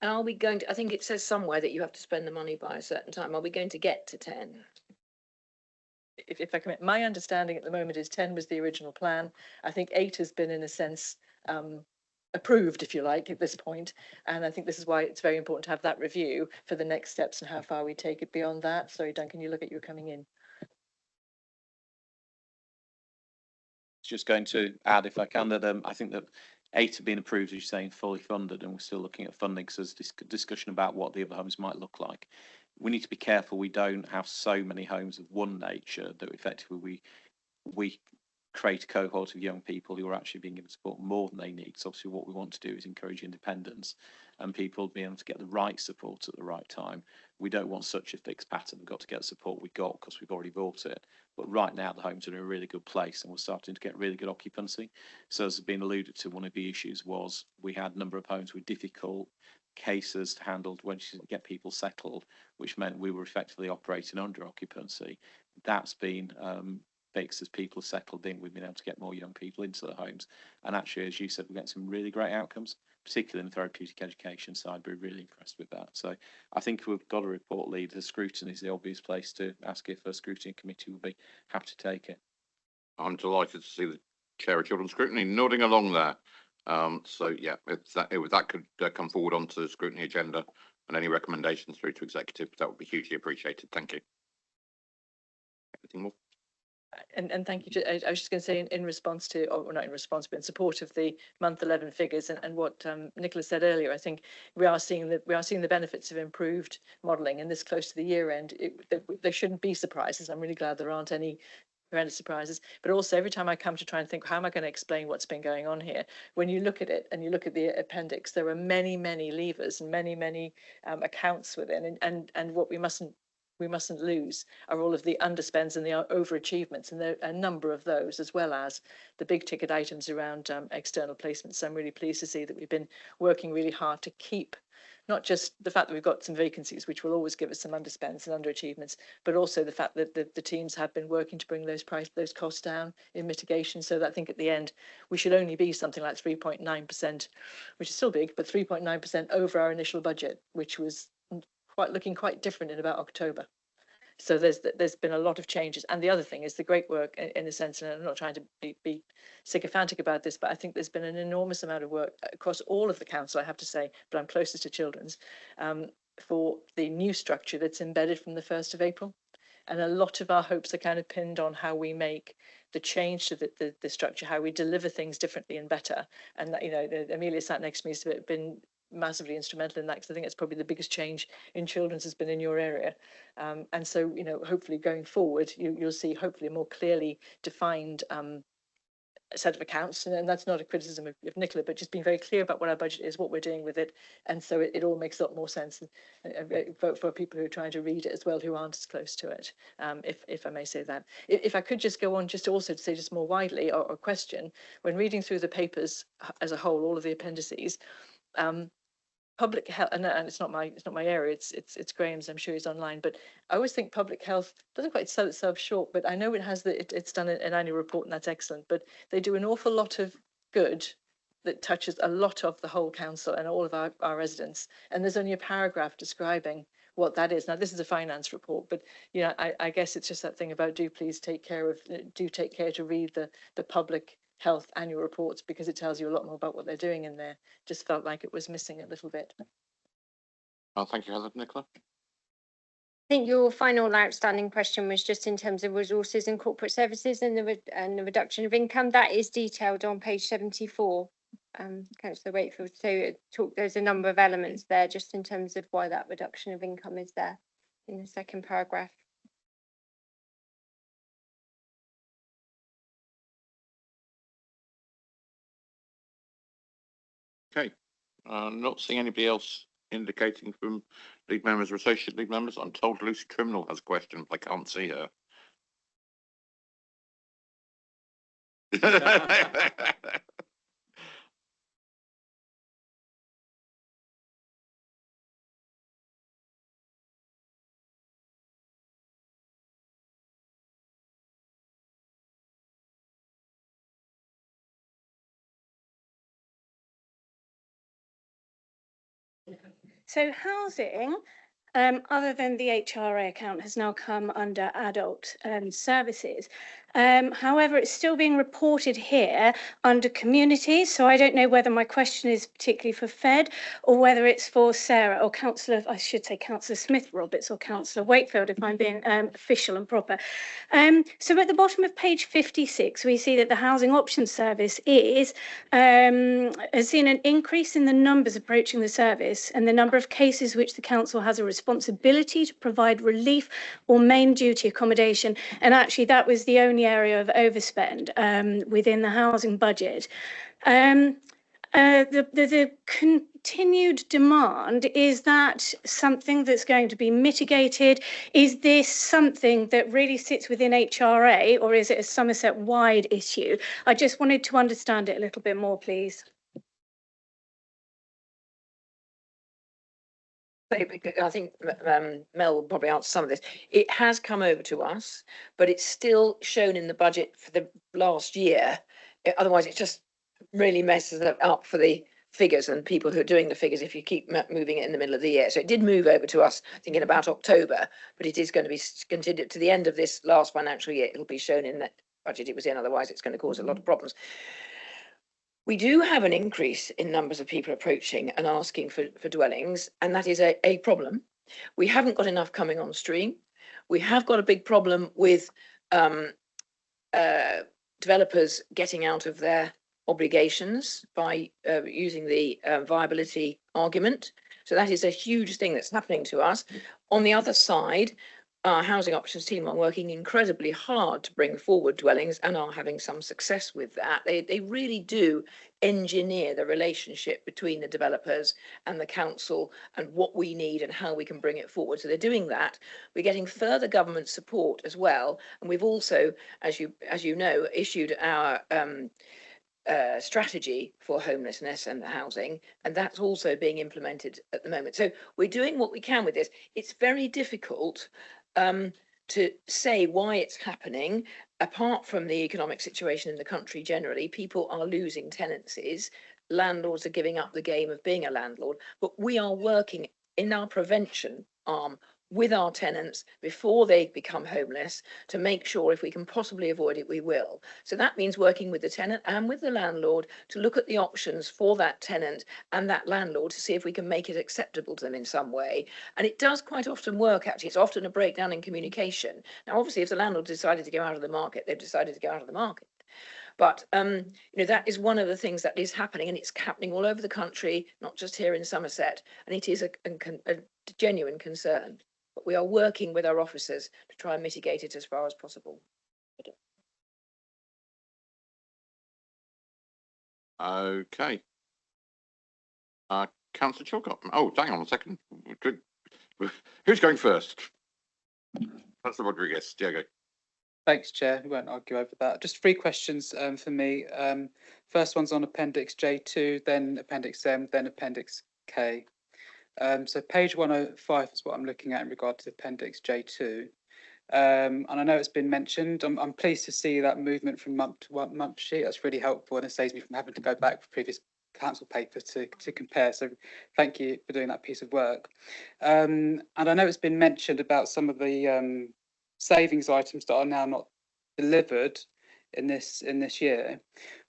And are we going to? I think it says somewhere that you have to spend the money by a certain time. Are we going to get to 10? If I commit, my understanding at the moment is 10 was the original plan. I think 8 has been in a sense approved, if you like, at this point. And I think this is why it's very important to have that review for the next steps and how far we take it beyond that. Sorry, Duncan, you were coming in. Just going to add, if I can, that I think that 8 have been approved, as you're saying, fully funded, and we're still looking at funding. So there's discussion about what the other homes might look like. We need to be careful we don't have so many homes of one nature that effectively we create a cohort of young people who are actually being given support more than they need. So obviously what we want to do is encourage independence and people being able to get the right support at the right time. We don't want such a fixed pattern. We've got to get the support we got because we've already bought it. But right now the homes are in a really good place and we're starting to get really good occupancy. So as has been alluded to, one of the issues was we had a number of homes with difficult cases to handle when you get people settled, which meant we were effectively operating under occupancy. That's been fixed as people have settled in. We've been able to get more young people into the homes. And actually, as you said, we're getting some really great outcomes, particularly in the therapeutic education side. We're really impressed with that. So I think we've got a report lead. The scrutiny is the obvious place to ask if a scrutiny committee will be happy to take it. I'm delighted to see the Chair of Children's Scrutiny nodding along there. So yeah, if that could come forward onto the scrutiny agenda and any recommendations through to executive, that would be hugely appreciated. Thank you. Anything more? And thank you. I was just going to say in response to, or not in response, but in support of the month 11 figures and what Nicola said earlier, I think we are seeing the benefits of improved modelling, and this close to the year end, there shouldn't be surprises. I'm really glad there aren't any horrendous surprises. But also every time I come to try and think, how am I going to explain what's been going on here? When you look at it and you look at the appendix, there are many levers and many accounts within, and what we mustn't lose are all of the underspends and the overachievements, and there are a number of those, as well as the big ticket items around external placements. So I'm really pleased to see that we've been working really hard to keep not just the fact that we've got some vacancies, which will always give us some underspends and underachievements, but also the fact that the teams have been working to bring those costs down in mitigation. So that I think at the end we should only be something like 3.9%, which is still big, but 3.9% over our initial budget, which was looking quite different in about October. So there's been a lot of changes. And the other thing is the great work, in a sense, and I'm not trying to be sycophantic about this, but I think there's been an enormous amount of work across all of the council, I have to say, but I'm closest to Children's, for the new structure that's embedded from the 1st of April. And a lot of our hopes are kind of pinned on how we make the change to the structure, how we deliver things differently and better. And that, Amelia sat next to me, has been massively instrumental in that, because I think it's probably the biggest change in Children's has been in your area. And so, hopefully going forward, you'll see hopefully a more clearly defined set of accounts. And that's not a criticism of Nicola, but just being very clear about what our budget is, what we're doing with it. And so it all makes a lot more sense for people who are trying to read it as well, who aren't as close to it, if I may say that. If I could just go on just also to say just more widely, or question, when reading through the papers as a whole, all of the appendices, public health, and it's not my area. It's Graham's. I'm sure he's online. But I always think public health doesn't quite sell itself short. But I know it has it's done an annual report, and that's excellent. But they do an awful lot of good that touches a lot of the whole council and all of our residents. And there's only a paragraph describing what that is. Now, this is a finance report, but you know, I guess it's just that thing about do take care to read the public health annual reports, because it tells you a lot more about what they're doing in there. Just felt like it was missing a little bit. Oh, thank you, Heather. Nicola? I think your final outstanding question was just in terms of resources and corporate services and the reduction of income. That is detailed on page 74, Councillor Wakefield. So there's a number of elements there just in terms of why that reduction of income is there in the second paragraph. Okay, not seeing anybody else indicating from league members or associate league members. I'm told Lucy Criminal has a question, but I can't see her. So housing, other than the HRA account, has now come under adult services. However, it's still being reported here under community. So I don't know whether my question is particularly for Fed or whether it's for Sarah or Councillor, I should say Councillor Smith-Roberts or Councillor Wakefield, if I'm being official and proper. So at the bottom of page 56, we see that the Housing Options Service has seen an increase in the numbers approaching the service and the number of cases which the council has a responsibility to provide relief or main duty accommodation. And actually that was the only area of overspend within the housing budget. The continued demand, is that something that's going to be mitigated? Is this something that really sits within HRA, or is it a Somerset-wide issue? I just wanted to understand it a little bit more, please. I think Mel will probably answer some of this. It has come over to us, but it's still shown in the budget for the last year. Otherwise, it just really messes it up for the figures and people who are doing the figures if you keep moving it in the middle of the year. So it did move over to us, I think, in about October, but it is going to be continued to the end of this last financial year. It'll be shown in that budget it was in. Otherwise, it's going to cause a lot of problems. We do have an increase in numbers of people approaching and asking for dwellings, and that is a problem. We haven't got enough coming on stream. We have got a big problem with developers getting out of their obligations by using the viability argument. So that is a huge thing that's happening to us. On the other side, our housing options team are working incredibly hard to bring forward dwellings and are having some success with that. They really do engineer the relationship between the developers and the council and what we need and how we can bring it forward. So they're doing that. We're getting further government support as well. And we've also, as you know, issued our strategy for homelessness and housing, and that's also being implemented at the moment. So we're doing what we can with this. It's very difficult to say why it's happening. Apart from the economic situation in the country generally, people are losing tenancies. Landlords are giving up the game of being a landlord, but we are working in our prevention arm with our tenants before they become homeless to make sure if we can possibly avoid it, we will. So that means working with the tenant and with the landlord to look at the options for that tenant and that landlord to see if we can make it acceptable to them in some way. And it does quite often work, actually. It's often a breakdown in communication. Now, obviously, if the landlord decided to go out of the market, they've decided to go out of the market. But you know, that is one of the things that is happening, and it's happening all over the country, not just here in Somerset. And it is a genuine concern. But we are working with our officers to try and mitigate it as far as possible. Okay. Councillor Chilcott. Oh, hang on a second. Good. Who's going first? Councillor Rodriguez. Diego. Thanks, Chair. We won't argue over that. Just 3 questions for me. First one's on Appendix J2, then Appendix M, then Appendix K. So page 105 is what I'm looking at in regard to Appendix J2. And I know it's been mentioned. I'm pleased to see that movement from month to month sheet. That's really helpful, and it saves me from having to go back for previous council papers to compare. So thank you for doing that piece of work. And I know it's been mentioned about some of the savings items that are now not delivered in this year.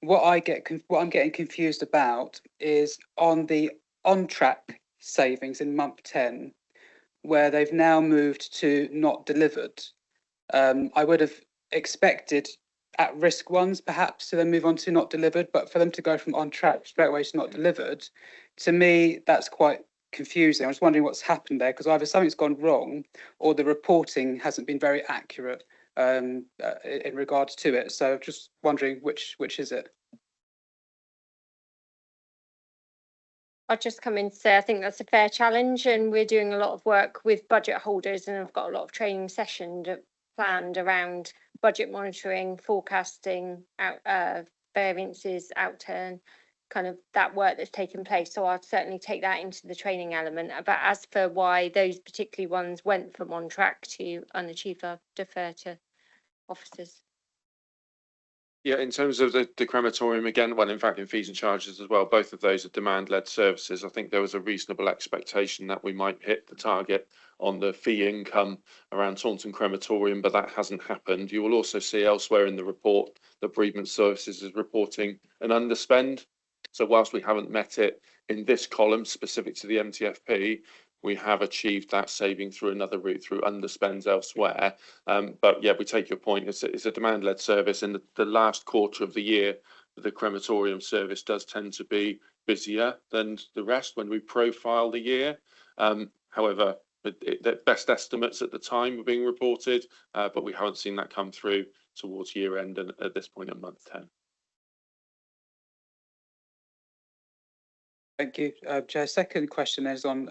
What I'm getting confused about is on the on track savings in month 10, where they've now moved to not delivered. I would have expected at-risk ones perhaps to then move on to not delivered, but for them to go from on track straight away to not delivered, to me, that's quite confusing. I was wondering what's happened there, because either something's gone wrong or the reporting hasn't been very accurate in regards to it. So just wondering which is it? I'll just come in to say I think that's a fair challenge, and we're doing a lot of work with budget holders, and I've got a lot of training sessions planned around budget monitoring, forecasting, variances, outturn, kind of that work that's taken place. So I'll certainly take that into the training element. But as for why those particular ones went from on track to unachieved, I'll defer to officers. Yeah, in terms of the crematorium, again, well, in fact, in fees and charges as well, both of those are demand-led services. I think there was a reasonable expectation that we might hit the target on the fee income around Taunton Crematorium, but that hasn't happened. You will also see elsewhere in the report that Bereavement Services is reporting an underspend. So whilst we haven't met it in this column specific to the MTFP, we have achieved that saving through another route, through underspends elsewhere. But yeah, we take your point. It's a demand-led service. In the last quarter of the year, the crematorium service does tend to be busier than the rest when we profile the year. However, the best estimates at the time were being reported, but we haven't seen that come through towards year end and at this point in month 10. Thank you, Chair. Second question is on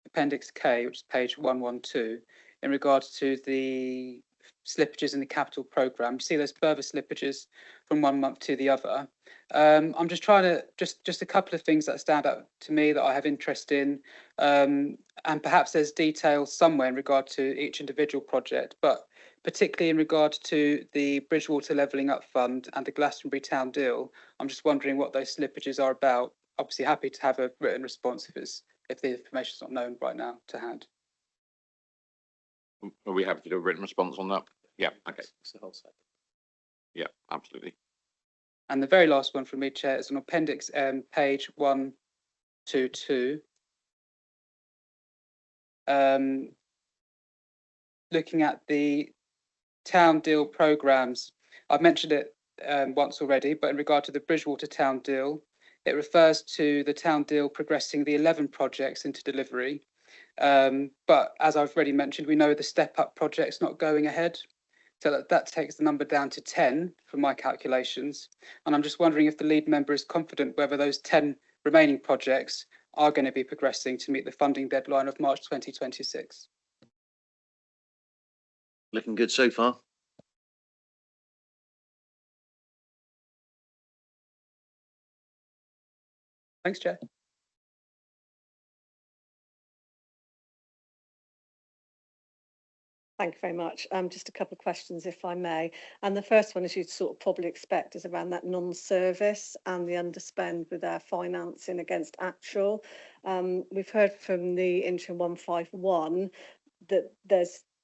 Appendix K, which is page 112, in regards to the slippages in the capital programme. You see there's further slippages from one month to the other. I'm just trying to, just a couple of things that stand out to me that I have interest in, and perhaps there's details somewhere in regard to each individual project, but particularly in regard to the Bridgewater Levelling Up Fund and the Glastonbury Town Deal. I'm just wondering what those slippages are about. Obviously happy to have a written response if the information is not known right now to hand. Are we happy to do a written response on that? Yeah, okay. It's the whole set. Yeah, absolutely. And the very last one from me, Chair, is on Appendix page 122. Looking at the town deal programmes, I've mentioned it once already, but in regard to the Bridgewater Town Deal, it refers to the town deal progressing the 11 projects into delivery. But as I've already mentioned, we know the step up project's not going ahead. So that takes the number down to 10 from my calculations. And I'm just wondering if the lead member is confident whether those 10 remaining projects are going to be progressing to meet the funding deadline of March 2026. Looking good so far. Thanks, Chair. Thank you very much. Just a couple of questions, if I may. And the first one, as you'd sort of probably expect, is around that non-service and the underspend with our financing against actual. We've heard from the interim 151 that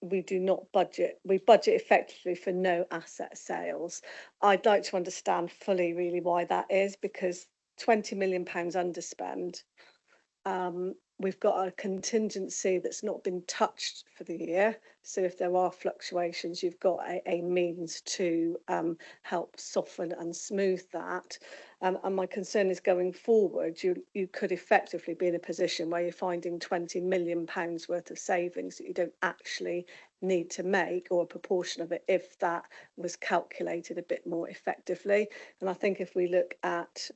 we do not budget. We budget effectively for no asset sales. I'd like to understand fully really why that is, because £20 million underspend. We've got a contingency that's not been touched for the year. So if there are fluctuations, you've got a means to help soften and smooth that. And my concern is going forward, you could effectively be in a position where you're finding £20 million worth of savings that you don't actually need to make, or a proportion of it, if that was calculated a bit more effectively. And I think if we look at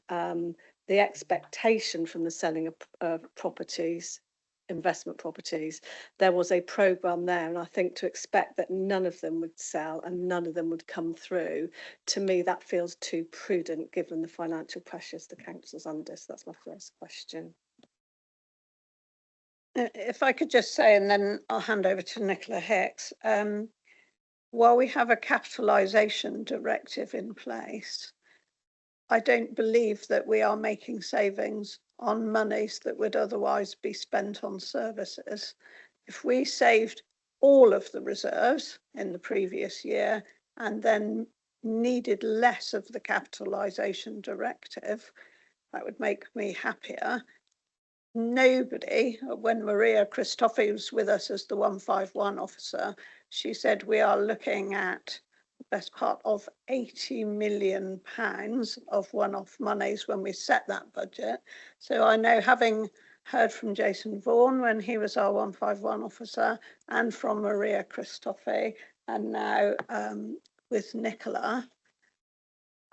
the expectation from the selling of properties, investment properties, there was a programme there, and I think to expect that none of them would sell and none of them would come through, to me that feels too prudent given the financial pressures the council's under. So that's my first question. If I could just say, and then I'll hand over to Nicola Hicks. While we have a capitalisation directive in place, I don't believe that we are making savings on monies that would otherwise be spent on services. If we saved all of the reserves in the previous year and then needed less of the capitalisation directive, that would make me happier. Nobody, when Maria Christofi was with us as the 151 officer, she said we are looking at the best part of £80 million of one-off monies when we set that budget. So I know, having heard from Jason Vaughan when he was our 151 officer, and from Maria Christofi, and now with Nicola,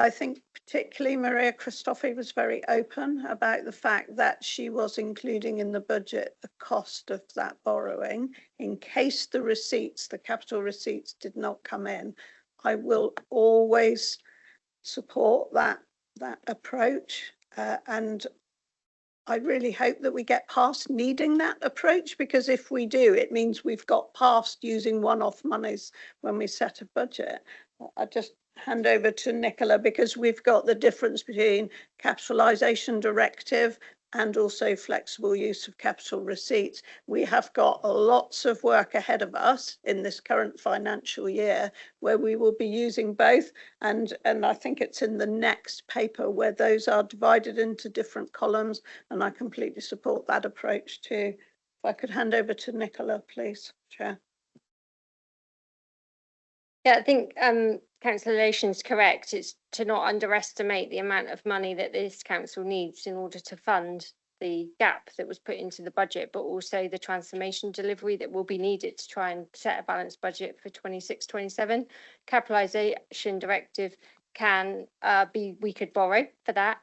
I think particularly Maria Christofi was very open about the fact that she was including in the budget the cost of that borrowing in case the receipts, the capital receipts, did not come in. I will always support that approach, and I really hope that we get past needing that approach, because if we do, it means we've got past using one-off monies when we set a budget. I just hand over to Nicola, because we've got the difference between capitalisation directive and also flexible use of capital receipts. We have got lots of work ahead of us in this current financial year where we will be using both, and I think it's in the next paper where those are divided into different columns, and I completely support that approach too. If I could hand over to Nicola, please, Chair. Yeah, I think Councillor Lation's correct. It's to not underestimate the amount of money that this council needs in order to fund the gap that was put into the budget, but also the transformation delivery that will be needed to try and set a balanced budget for 26-27. Capitalisation directive can be, we could borrow for that.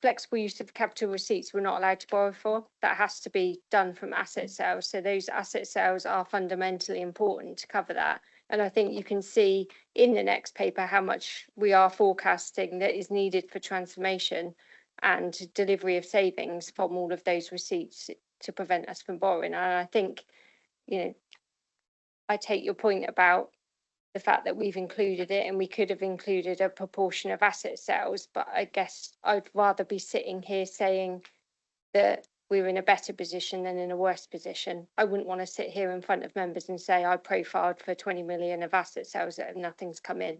Flexible use of capital receipts we're not allowed to borrow for. That has to be done from asset sales. So those asset sales are fundamentally important to cover that. And I think you can see in the next paper how much we are forecasting that is needed for transformation and delivery of savings from all of those receipts to prevent us from borrowing. And I think, you know, I take your point about the fact that we've included it, and we could have included a proportion of asset sales, but I guess I'd rather be sitting here saying that we're in a better position than in a worse position. I wouldn't want to sit here in front of members and say I profiled for 20 million of asset sales that nothing's come in.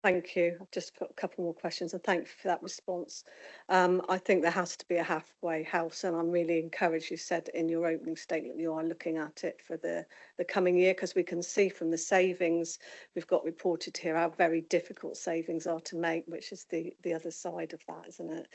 Thank you. I've just got a couple more questions, and thank you for that response. I think there has to be a halfway house, and I'm really encouraged you said in your opening statement you are looking at it for the coming year, because we can see from the savings we've got reported here how very difficult savings are to make, which is the other side of that, isn't it?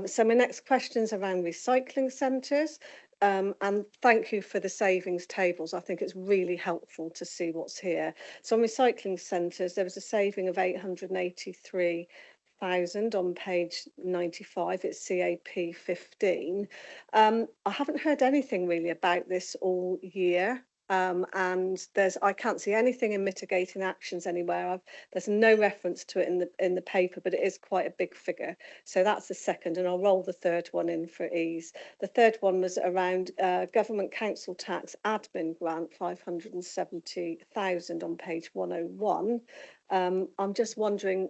So my next question is around recycling centres. And thank you for the savings tables. I think it's really helpful to see what's here. So on recycling centres, there was a saving of 883,000 on page 95. It's CAP 15. I haven't heard anything really about this all year. And I can't see anything in mitigating actions anywhere. There's no reference to it in the paper, but it is quite a big figure. So that's the second, and I'll roll the third one in for ease. The third one was around government council tax admin grant, 570,000 on page 101. I'm just wondering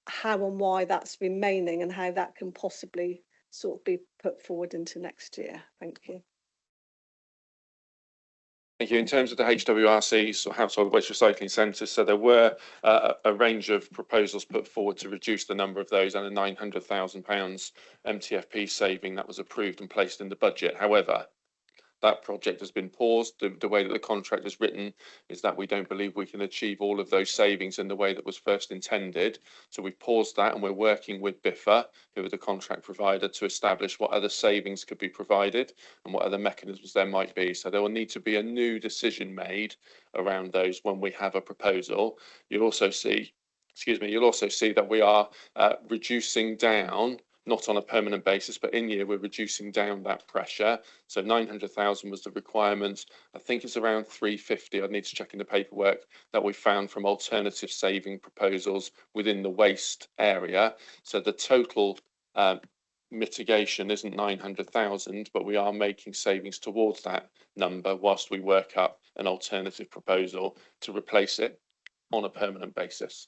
how and why that's remaining and how that can possibly sort of be put forward into next year. Thank you. Thank you. In terms of the HWRCs, or household waste recycling centres, so there were a range of proposals put forward to reduce the number of those, and a £900,000 MTFP saving that was approved and placed in the budget. However, that project has been paused. The way that the contract is written is that we don't believe we can achieve all of those savings in the way that was first intended. So we've paused that, and we're working with BIFA, who are the contract provider, to establish what other savings could be provided and what other mechanisms there might be. So there will need to be a new decision made around those when we have a proposal. You'll also see that we are reducing down, not on a permanent basis, but in year we're reducing down that pressure. So 900,000 was the requirement. I think it's around 350. I'd need to check in the paperwork that we found from alternative saving proposals within the waste area. So the total mitigation isn't 900,000, but we are making savings towards that number whilst we work up an alternative proposal to replace it on a permanent basis.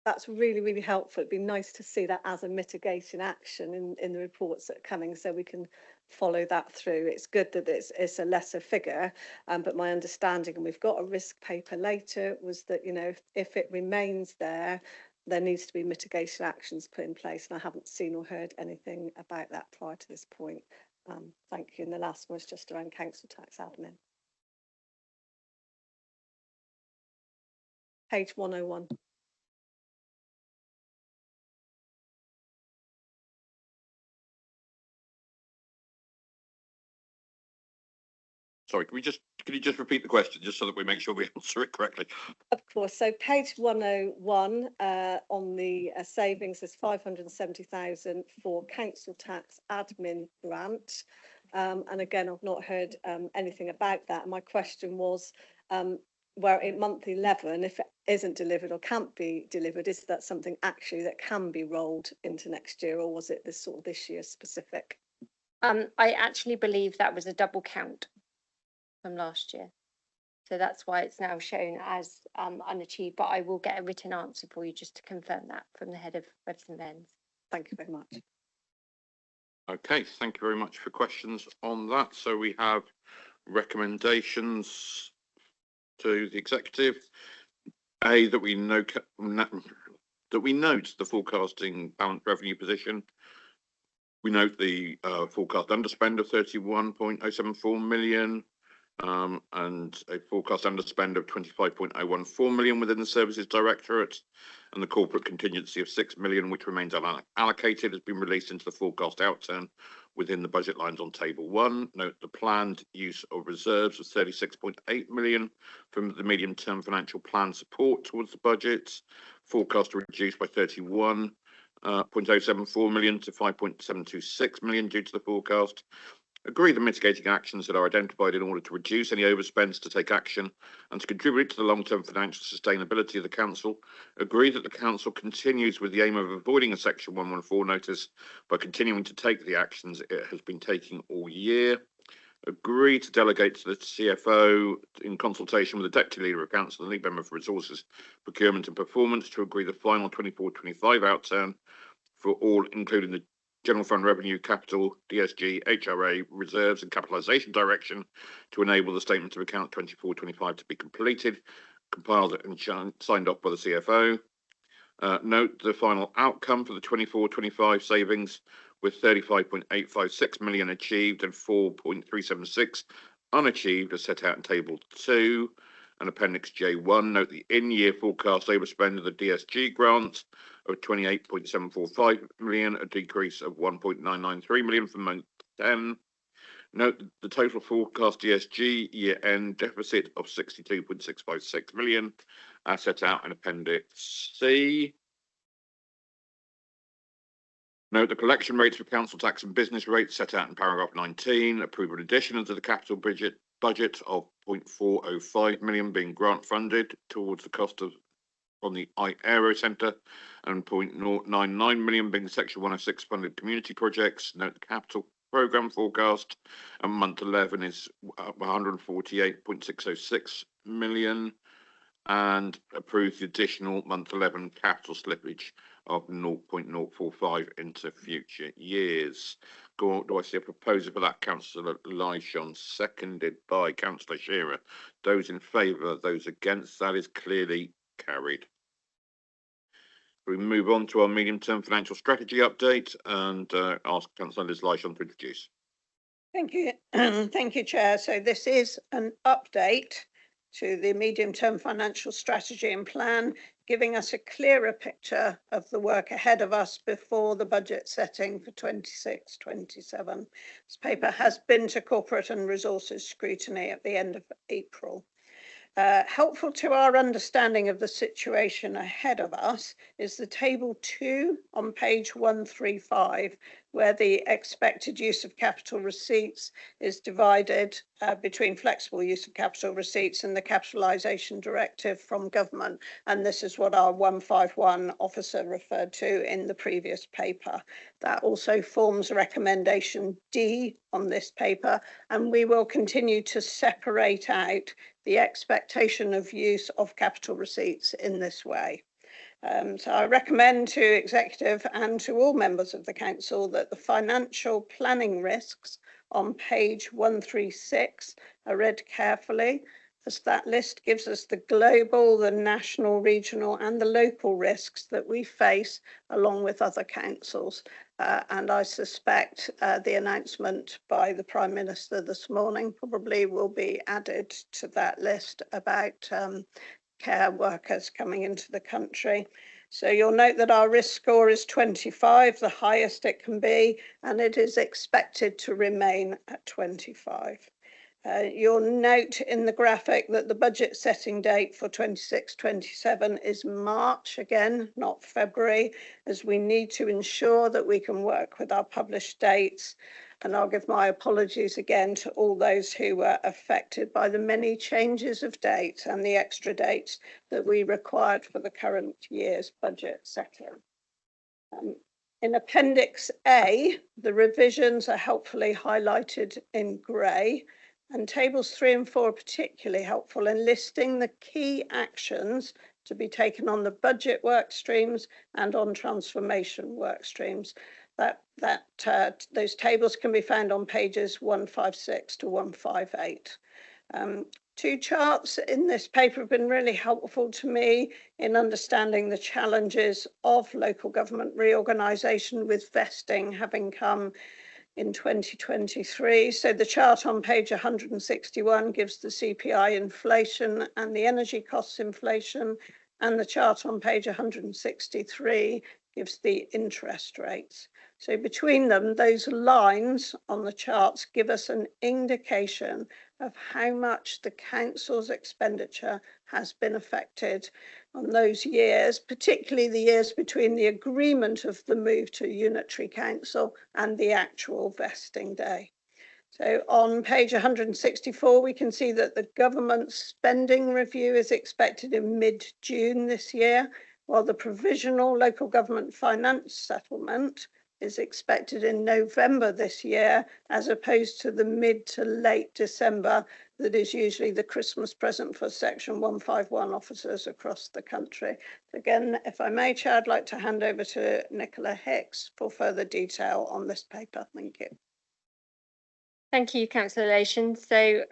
That's really, really helpful. It'd be nice to see that as a mitigation action in the reports that are coming, so we can follow that through. It's good that it's a lesser figure, but my understanding, and we've got a risk paper later, was that, you know, if it remains there, there needs to be mitigation actions put in place, and I haven't seen or heard anything about that prior to this point. Thank you. And the last one was just around council tax admin. Page 101. Sorry, can you just repeat the question just so that we make sure we answer it correctly? Of course. So page 101 on the savings, there's 570,000 for council tax admin grant. And again, I've not heard anything about that. My question was, where in month 11, if it isn't delivered or can't be delivered, is that something actually that can be rolled into next year, or was it this year specific? I actually believe that was a double count from last year. So that's why it's now shown as unachieved, but I will get a written answer for you just to confirm that from the head of Webs and Vens. Thank you very much. Okay, thank you very much for questions on that. So we have recommendations to the executive. A, that we note the forecasting balance revenue position. We note the forecast underspend of 31.074 million. And a forecast underspend of 25.014 million within the Services Directorate, and the corporate contingency of 6 million, which remains unallocated, has been released into the forecast outturn within the budget lines on table 1. Note the planned use of reserves of 36.8 million from the medium-term financial plan support towards the budget, forecast reduced by 31.074 million to 5.726 million due to the forecast. Agree the mitigating actions that are identified in order to reduce any overspends to take action and to contribute to the long-term financial sustainability of the council. Agree that the council continues with the aim of avoiding a section 114 notice by continuing to take the actions it has been taking all year. Agree to delegate to the CFO in consultation with the Deputy Leader of Council and Lead Member for Resources, Procurement and Performance to agree the final 24-25 outturn for all, including the General Fund Revenue, Capital, DSG, HRA, Reserves and Capitalisation Direction to enable the Statement of Account 24-25 to be completed, compiled and signed off by the CFO. Note the final outcome for the 24-25 savings with 35.856 million achieved and 4.376 unachieved as set out in Table 2. And Appendix J1, note the in-year forecast overspend of the DSG grant of 28.745 million, a decrease of 1.993 million from month 10. Note the total forecast DSG year-end deficit of 62.656 million, as set out in Appendix C. Note the collection rates for council tax and business rates set out in paragraph 19. Approve an addition to the capital budget of 0.405 million being grant funded towards the cost of on the Aero Centre and 0.099 million being Section 106 funded community projects. Note the capital programme forecast and month 11 is 148.606 million, and approve the additional month 11 capital slippage of 0.045 into future years. Do I see a proposal for that, Councillor Lyshawn, seconded by Councillor Shearer? Those in favour, those against, that is clearly carried. We move on to our medium-term financial strategy update and ask Councillor Liz Lyshawn to introduce. Thank you. Thank you, Chair. So this is an update to the medium-term financial strategy and plan, giving us a clearer picture of the work ahead of us before the budget setting for 26-27. This paper has been to corporate and resources scrutiny at the end of April. Helpful to our understanding of the situation ahead of us is the table 2 on page 135, where the expected use of capital receipts is divided between flexible use of capital receipts and the capitalisation directive from government. And this is what our 151 officer referred to in the previous paper. That also forms recommendation D on this paper, and we will continue to separate out the expectation of use of capital receipts in this way. So I recommend to Executive and to all members of the Council that the financial planning risks on page 136 are read carefully, as that list gives us the global, the national, regional and the local risks that we face along with other councils. And I suspect the announcement by the Prime Minister this morning probably will be added to that list about care workers coming into the country. So you'll note that our risk score is 25, the highest it can be, and it is expected to remain at 25. You'll note in the graphic that the budget setting date for 26-27 is March, again, not February, as we need to ensure that we can work with our published dates. And I'll give my apologies again to all those who were affected by the many changes of dates and the extra dates that we required for the current year's budget setting. In Appendix A, the revisions are helpfully highlighted in grey, and tables 3 and 4 are particularly helpful in listing the key actions to be taken on the budget work streams and on transformation work streams. Those tables can be found on pages 156 to 158. Two charts in this paper have been really helpful to me in understanding the challenges of local government reorganisation, with vesting having come in 2023. So the chart on page 161 gives the CPI inflation and the energy costs inflation, and the chart on page 163 gives the interest rates. So between them, those lines on the charts give us an indication of how much the council's expenditure has been affected on those years, particularly the years between the agreement of the move to unitary council and the actual vesting day. So on page 164, we can see that the government spending review is expected in mid-June this year, while the provisional local government finance settlement is expected in November this year, as opposed to the mid to late December that is usually the Christmas present for Section 151 officers across the country. Again, if I may, Chair, I'd like to hand over to Nicola Hicks for further detail on this paper. Thank you. Thank you, Councillor Lation. So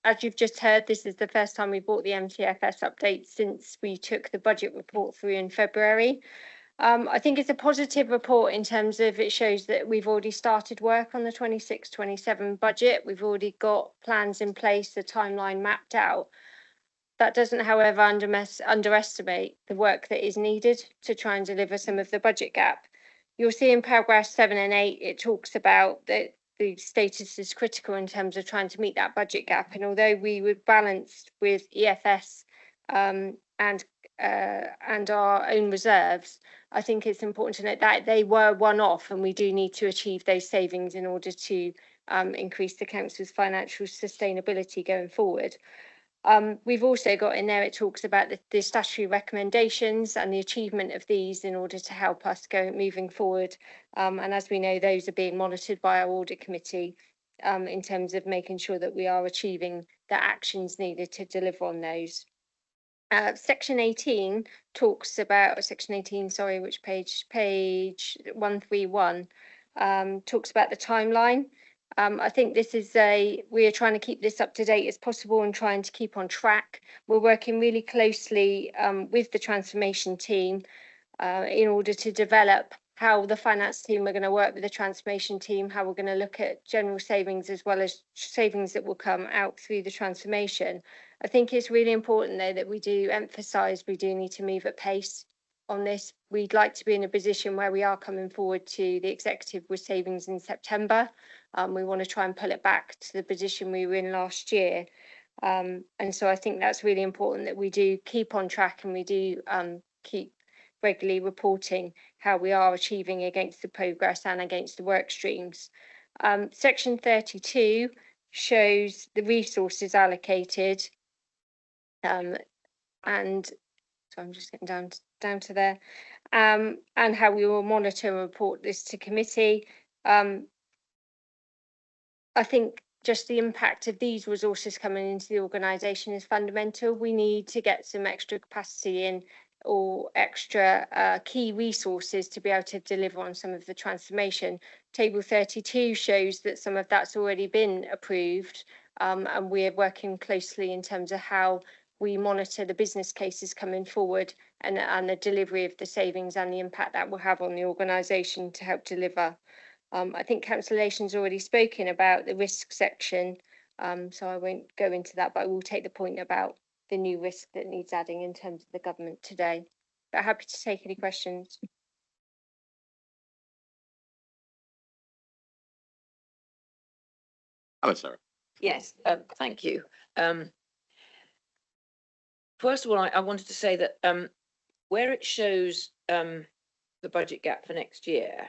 as you've just heard, this is the first time we brought the MTFS update since we took the budget report through in February. I think it's a positive report in terms of it shows that we've already started work on the 26-27 budget. We've already got plans in place, the timeline mapped out. That doesn't, however, underestimate the work that is needed to try and deliver some of the budget gap. You'll see in paragraphs 7 and 8, it talks about that the status is critical in terms of trying to meet that budget gap. And although we were balanced with EFS and our own reserves, I think it's important to note that they were one-off, and we do need to achieve those savings in order to increase the council's financial sustainability going forward. We've also got in there, it talks about the statutory recommendations and the achievement of these in order to help us moving forward. And as we know, those are being monitored by our audit committee in terms of making sure that we are achieving the actions needed to deliver on those. Section 18 talks about, section 18, sorry, which page? Page 131, talks about the timeline. I think this is we are trying to keep this up to date as possible and trying to keep on track. We're working really closely with the transformation team in order to develop how the finance team are going to work with the transformation team, how we're going to look at general savings as well as savings that will come out through the transformation. I think it's really important, though, that we do emphasise we do need to move at pace on this. We'd like to be in a position where we are coming forward to the executive with savings in September. We want to try and pull it back to the position we were in last year. And so I think that's really important that we do keep on track and we do keep regularly reporting how we are achieving against the progress and against the work streams. Section 32 shows the resources allocated, and so I'm just getting down to there, and how we will monitor and report this to committee. I think just the impact of these resources coming into the organisation is fundamental. We need to get some extra capacity in, or extra key resources to be able to deliver on some of the transformation. Table 32 shows that some of that's already been approved, and we're working closely in terms of how we monitor the business cases coming forward and the delivery of the savings and the impact that will have on the organisation to help deliver. I think Councillor Lation's already spoken about the risk section, so I won't go into that, but I will take the point about the new risk that needs adding in terms of the government today. But happy to take any questions. Hello, Sarah. Yes, thank you. First of all, I wanted to say that where it shows the budget gap for next year,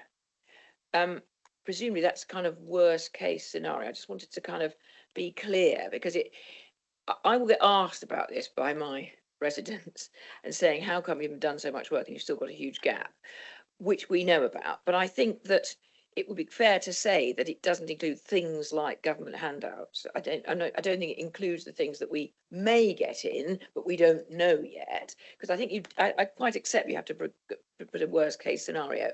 presumably that's kind of worst case scenario. I just wanted to kind of be clear, because I will get asked about this by my residents and saying, how come you haven't done so much work and you've still got a huge gap, which we know about. But I think that it would be fair to say that it doesn't include things like government handouts. I don't think it includes the things that we may get in, but we don't know yet. Because I think I quite accept you have to put a worst case scenario.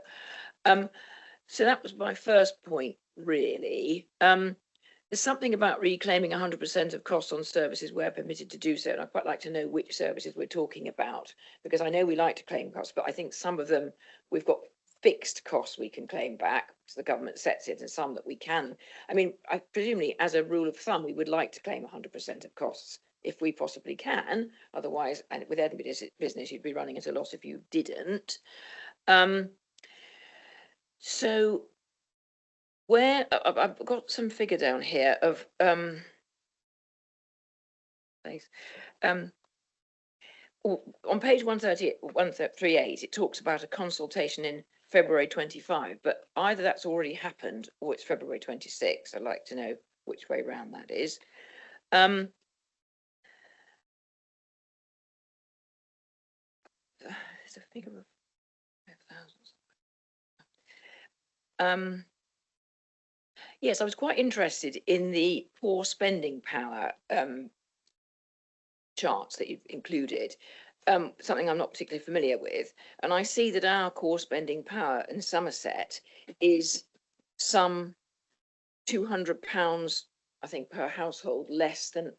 So that was my first point, really. There's something about reclaiming 100% of costs on services where permitted to do so, and I'd quite like to know which services we're talking about, because I know we like to claim costs, but I think some of them we've got fixed costs we can claim back, so the government sets it, and some that we can. I mean, presumably, as a rule of thumb, we would like to claim 100% of costs if we possibly can. Otherwise, and with any business, you'd be running at a loss if you didn't. So where I've got some figure down here of thanks. On page 138, it talks about a consultation in February 25, but either that's already happened or it's February 26. I'd like to know which way round that is. There's a figure of 5,000. Yes, I was quite interested in the poor spending power charts that you've included, something I'm not particularly familiar with. And I see that our core spending power in Somerset is some £200, I think, per household less than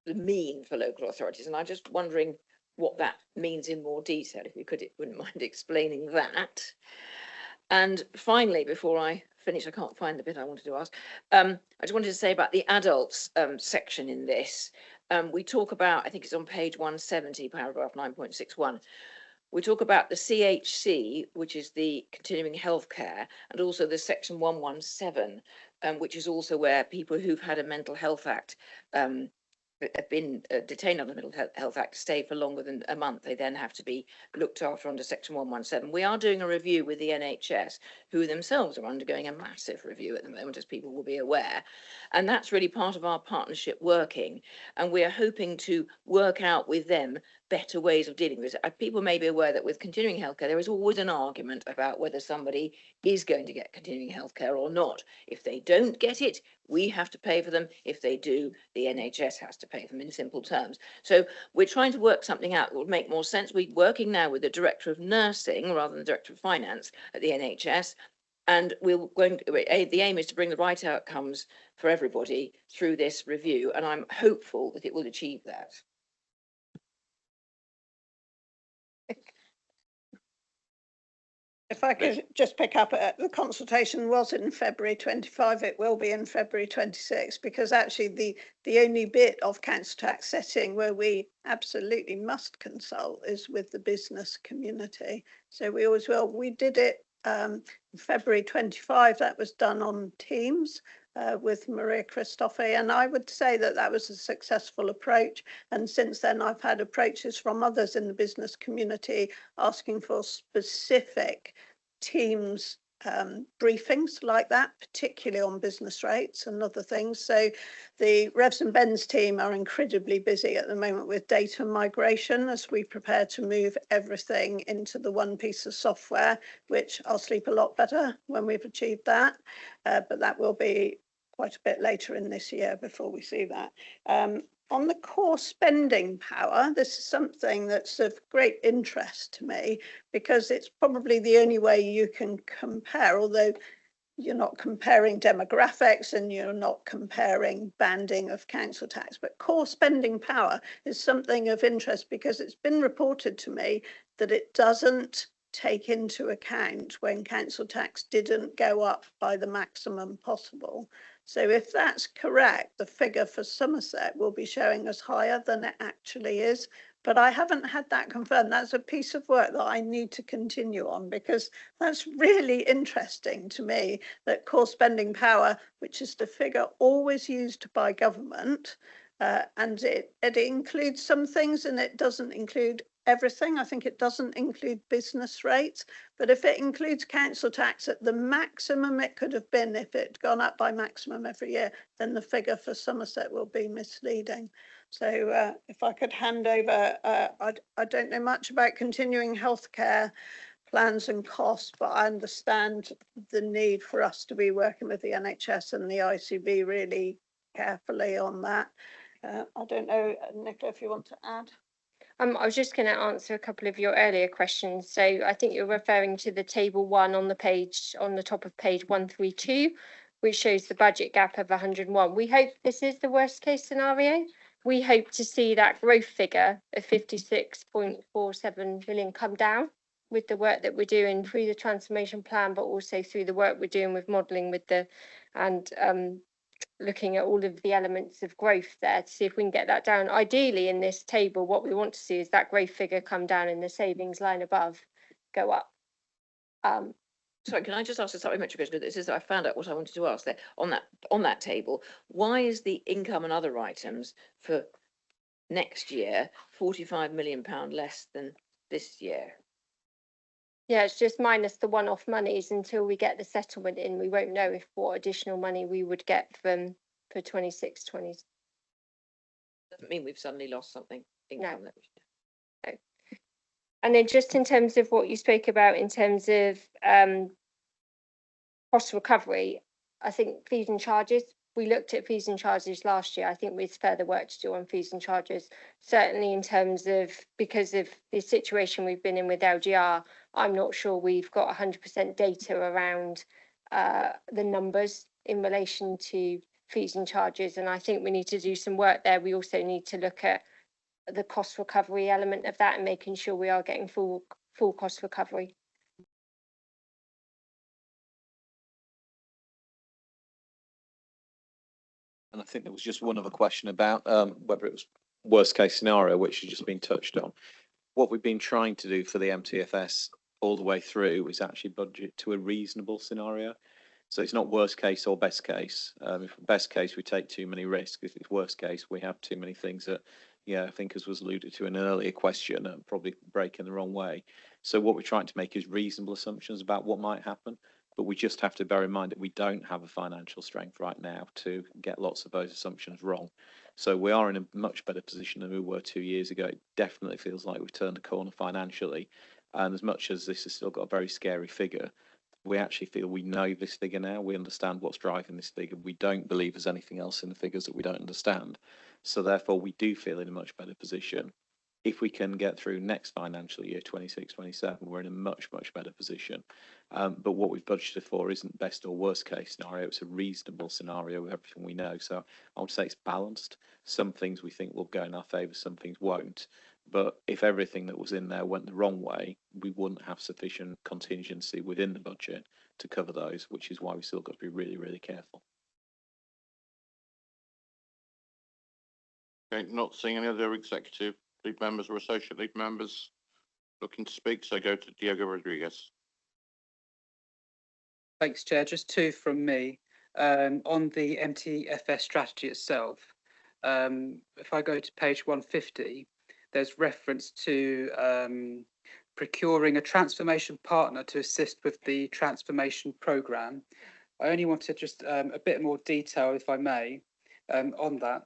the mean for local authorities. And I'm just wondering what that means in more detail. If you wouldn't mind explaining that. And finally, before I finish, I can't find the bit I wanted to ask. I just wanted to say about the adults section in this. We talk about, I think it's on page 170, paragraph 9.61. We talk about the CHC, which is the continuing healthcare, and also the section 117, which is also where people who've had a mental health act have been detained under the Mental Health Act stay for longer than a month. They then have to be looked after under section 117. We are doing a review with the NHS, who themselves are undergoing a massive review at the moment, as people will be aware. And that's really part of our partnership working. And we are hoping to work out with them better ways of dealing with it. People may be aware that with continuing healthcare, there is always an argument about whether somebody is going to get continuing healthcare or not. If they don't get it, we have to pay for them. If they do, the NHS has to pay for them, in simple terms. So we're trying to work something out that would make more sense. We're working now with the Director of Nursing rather than the Director of Finance at the NHS. And the aim is to bring the right outcomes for everybody through this review. And I'm hopeful that it will achieve that. If I could just pick up, the consultation was in February 25, it will be in February 26, because actually the only bit of council tax setting where we absolutely must consult is with the business community. So we always will. We did it in February 25, that was done on Teams. with Maria Christofi, and I would say that that was a successful approach. And since then, I've had approaches from others in the business community asking for specific teams briefings like that, particularly on business rates and other things. So the Revs and Bens team are incredibly busy at the moment with data migration as we prepare to move everything into the one piece of software, which I'll sleep a lot better when we've achieved that. But that will be quite a bit later in this year before we see that. On the core spending power, this is something that's of great interest to me because it's probably the only way you can compare, although you're not comparing demographics and you're not comparing banding of council tax, but core spending power is something of interest because it's been reported to me that it doesn't take into account when council tax didn't go up by the maximum possible. So if that's correct, the figure for Somerset will be showing us higher than it actually is. But I haven't had that confirmed. That's a piece of work that I need to continue on because that's really interesting to me that core spending power, which is the figure always used by government, and it includes some things and it doesn't include everything. I think it doesn't include business rates, but if it includes council tax at the maximum it could have been if it had gone up by maximum every year, then the figure for Somerset will be misleading. So if I could hand over, I don't know much about continuing healthcare plans and costs, but I understand the need for us to be working with the NHS and the ICB really carefully on that. I don't know, Nicola, if you want to add. I was just going to answer a couple of your earlier questions. So I think you're referring to the table 1 on the page, on the top of page 132, which shows the budget gap of 101. We hope this is the worst case scenario. We hope to see that growth figure of 56.47 billion come down with the work that we're doing through the transformation plan, but also through the work we're doing with modelling with the looking at all of the elements of growth there to see if we can get that down. Ideally, in this table, what we want to see is that growth figure come down and the savings line above go up. Sorry, can I just ask a supplementary question? This is I found out what I wanted to ask there on that table. Why is the income and other items for next year £45 million less than this year? Yeah, it's just minus the one-off monies until we get the settlement in. We won't know if what additional money we would get from for 26, 20. Doesn't mean we've suddenly lost something. Income. No. And then just in terms of what you spoke about in terms of cost recovery, I think fees and charges, we looked at fees and charges last year. I think there's further work to do on fees and charges, certainly in terms of, because of the situation we've been in with LGR, I'm not sure we've got 100% data around the numbers in relation to fees and charges. And I think we need to do some work there. We also need to look at the cost recovery element of that and making sure we are getting full cost recovery. And I think there was just one other question about whether it was worst case scenario, which has just been touched on. What we've been trying to do for the MTFS all the way through is actually budget to a reasonable scenario. So it's not worst case or best case. If best case, we take too many risks. If it's worst case, we have too many things that, I think as was alluded to in an earlier question, probably break in the wrong way. So what we're trying to make is reasonable assumptions about what might happen. But we just have to bear in mind that we don't have a financial strength right now to get lots of those assumptions wrong. So we are in a much better position than we were 2 years ago. It definitely feels like we've turned a corner financially. And as much as this has still got a very scary figure, we actually feel we know this figure now. We understand what's driving this figure. We don't believe there's anything else in the figures that we don't understand. So therefore, we do feel in a much better position. If we can get through next financial year, 26, 27, we're in a much, much better position. But what we've budgeted for isn't best or worst case scenario. It's a reasonable scenario with everything we know. So I would say it's balanced. Some things we think will go in our favour, some things won't. But if everything that was in there went the wrong way, we wouldn't have sufficient contingency within the budget to cover those, which is why we still got to be really, really careful. Okay, not seeing any other executive lead members or associate lead members looking to speak, so go to Diego Rodriguez. Thanks, Chair. Just two from me. on the MTFS strategy itself. If I go to page 150, there's reference to procuring a transformation partner to assist with the transformation programme. I only wanted just a bit more detail, if I may, on that.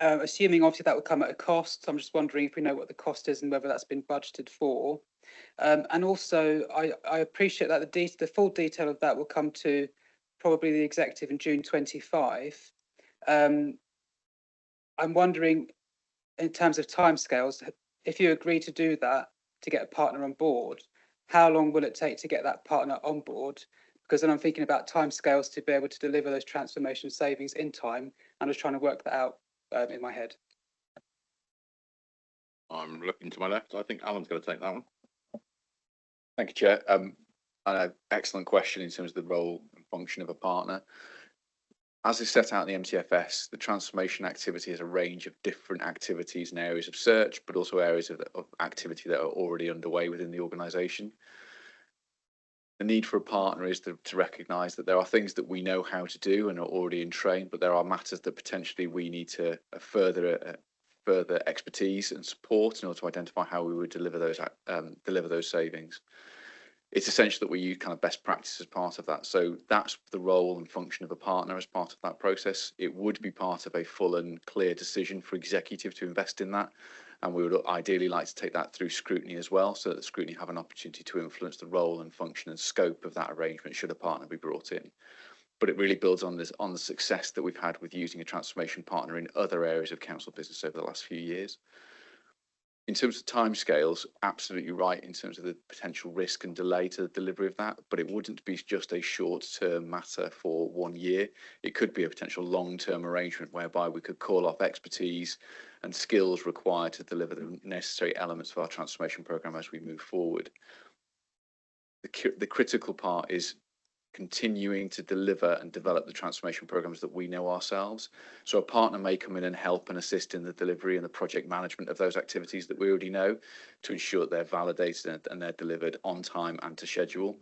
Assuming obviously that would come at a cost, I'm just wondering if we know what the cost is and whether that's been budgeted for. And also, I appreciate that the full detail of that will come to probably the executive in June 25. I'm wondering, in terms of timescales, if you agree to do that, to get a partner on board, how long will it take to get that partner on board? Because then I'm thinking about timescales to be able to deliver those transformation savings in time. I'm just trying to work that out in my head. I'm looking to my left. I think Alan's going to take that one. Thank you, Chair. An excellent question in terms of the role and function of a partner. As is set out in the MTFS, the transformation activity is a range of different activities and areas of search, but also areas of activity that are already underway within the organisation. The need for a partner is to recognise that there are things that we know how to do and are already in train, but there are matters that potentially we need to further expertise and support in order to identify how we would deliver those savings. It's essential that we use kind of best practice as part of that. So that's the role and function of a partner as part of that process. It would be part of a full and clear decision for executive to invest in that. And we would ideally like to take that through scrutiny as well, so that the scrutiny have an opportunity to influence the role and function and scope of that arrangement should a partner be brought in. But it really builds on the success that we've had with using a transformation partner in other areas of council business over the last few years. In terms of timescales, absolutely right in terms of the potential risk and delay to the delivery of that, but it wouldn't be just a short-term matter for 1 year. It could be a potential long-term arrangement whereby we could call off expertise and skills required to deliver the necessary elements of our transformation programme as we move forward. The critical part is continuing to deliver and develop the transformation programs that we know ourselves. So a partner may come in and help and assist in the delivery and the project management of those activities that we already know to ensure that they're validated and they're delivered on time and to schedule.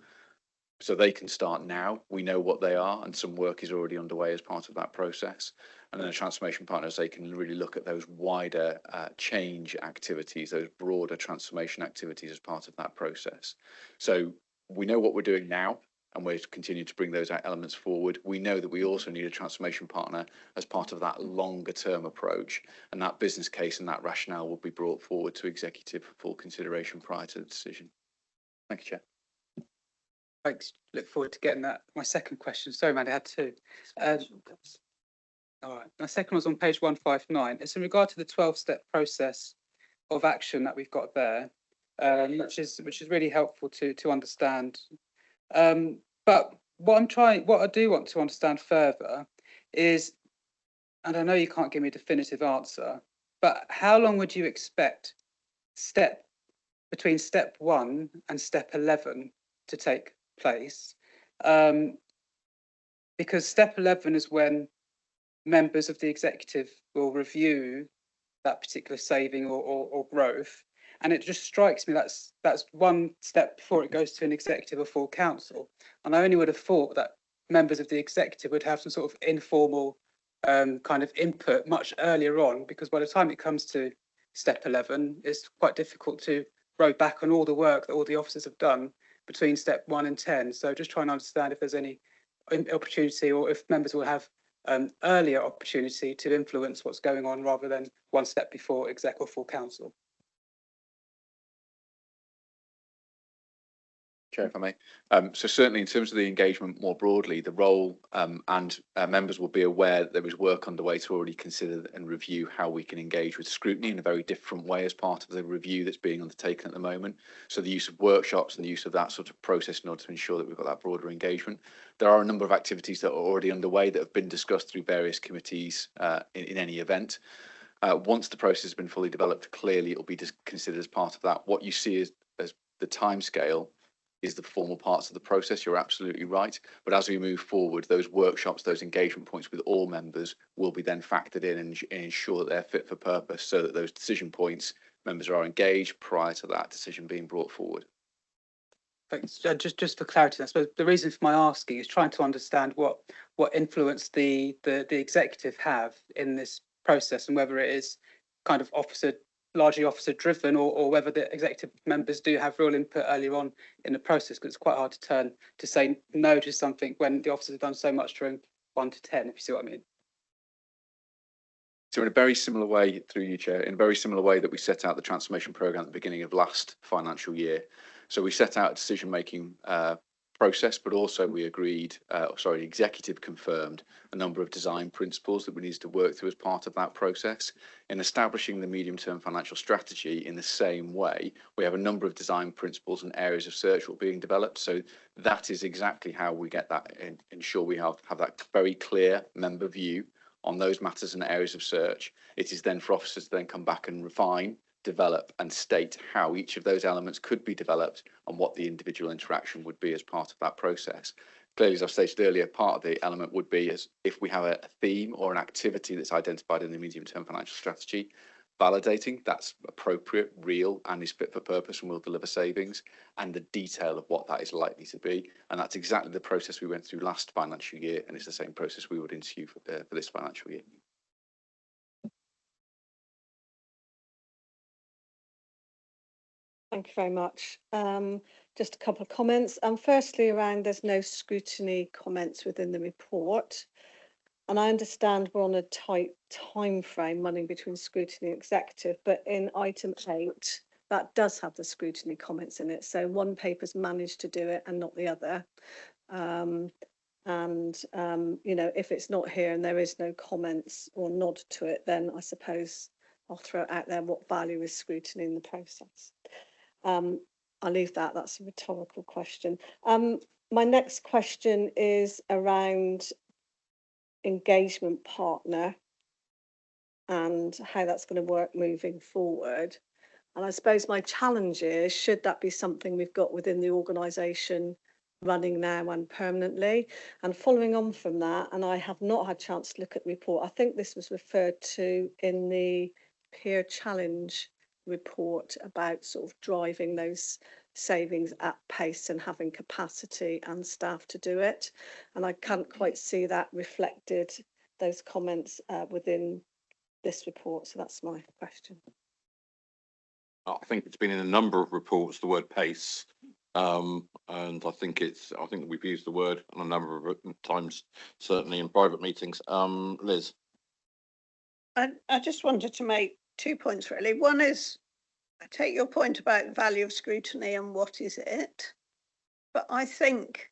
So they can start now. We know what they are and some work is already underway as part of that process. And then the transformation partners, they can really look at those wider change activities, those broader transformation activities as part of that process. So we know what we're doing now, and we're continuing to bring those elements forward. We know that we also need a transformation partner as part of that longer term approach, and that business case and that rationale will be brought forward to executive for full consideration prior to the decision. Thank you, Chair. Thanks. Look forward to getting that. My second question, sorry, Mandy, I had two. All right, my second was on page 159. It's in regard to the 12-step process of action that we've got there, which is really helpful to understand. But what I do want to understand further is, and I know you can't give me a definitive answer, but how long would you expect between step 1 and step 11 to take place? Because step 11 is when members of the executive will review that particular saving or growth. And it just strikes me that's one step before it goes to an executive or full council. And I only would have thought that members of the executive would have some sort of informal kind of input much earlier on, because by the time it comes to step 11, it's quite difficult to row back on all the work that all the officers have done between step 1 and 10. So just trying to understand if there's any opportunity or if members will have earlier opportunity to influence what's going on rather than one step before exec or full council. Chair, if I may. So certainly in terms of the engagement more broadly, the role and members will be aware that there is work underway to already consider and review how we can engage with scrutiny in a very different way as part of the review that's being undertaken at the moment. So the use of workshops and the use of that sort of process in order to ensure that we've got that broader engagement. There are a number of activities that are already underway that have been discussed through various committees in any event. Once the process has been fully developed, clearly it will be considered as part of that. What you see as the timescale is the formal parts of the process. You're absolutely right. But as we move forward, those workshops, those engagement points with all members will be then factored in and ensure that they're fit for purpose so that those decision points, members are engaged prior to that decision being brought forward. Thanks. Just for clarity, I suppose the reason for my asking is trying to understand what influence the executive have in this process, and whether it is kind of largely officer driven, or whether the executive members do have real input earlier on in the process, because it's quite hard to say no to something when the officers have done so much during 1 to 10, if you see what I mean. So in a very similar way, through you, Chair, in a very similar way that we set out the transformation programme at the beginning of last financial year. So we set out a decision-making process, but also we agreed, the executive confirmed a number of design principles that we needed to work through as part of that process. In establishing the medium-term financial strategy in the same way, we have a number of design principles and areas of search being developed. So that is exactly how we get that, ensure we have that very clear member view on those matters and areas of search. It is then for officers to then come back and refine, develop and state how each of those elements could be developed and what the individual interaction would be as part of that process. Clearly, as I've stated earlier, part of the element would be as if we have a theme or an activity that's identified in the medium-term financial strategy, validating that's appropriate, real and is fit for purpose and will deliver savings, and the detail of what that is likely to be. And that's exactly the process we went through last financial year, and it's the same process we would ensue for this financial year. Thank you very much. Just a couple of comments. Firstly, around there's no scrutiny comments within the report. And I understand we're on a tight time frame running between scrutiny and executive, but in item 8, that does have the scrutiny comments in it. So one paper's managed to do it and not the other. You know, if it's not here and there is no comments or nod to it, then I suppose I'll throw it out there, what value is scrutiny in the process? I'll leave that, that's a rhetorical question. My next question is around engagement partner and how that's going to work moving forward. And I suppose my challenge is, should that be something we've got within the organisation running now and permanently? And following on from that, and I have not had a chance to look at the report, I think this was referred to in the peer challenge report about sort of driving those savings at pace and having capacity and staff to do it. And I can't quite see that reflected, those comments within this report. So that's my question. I think it's been in a number of reports, the word pace. And I think we've used the word on a number of times, certainly in private meetings. Liz. I just wanted to make 2 points really. One is, I take your point about the value of scrutiny and what is it, but I think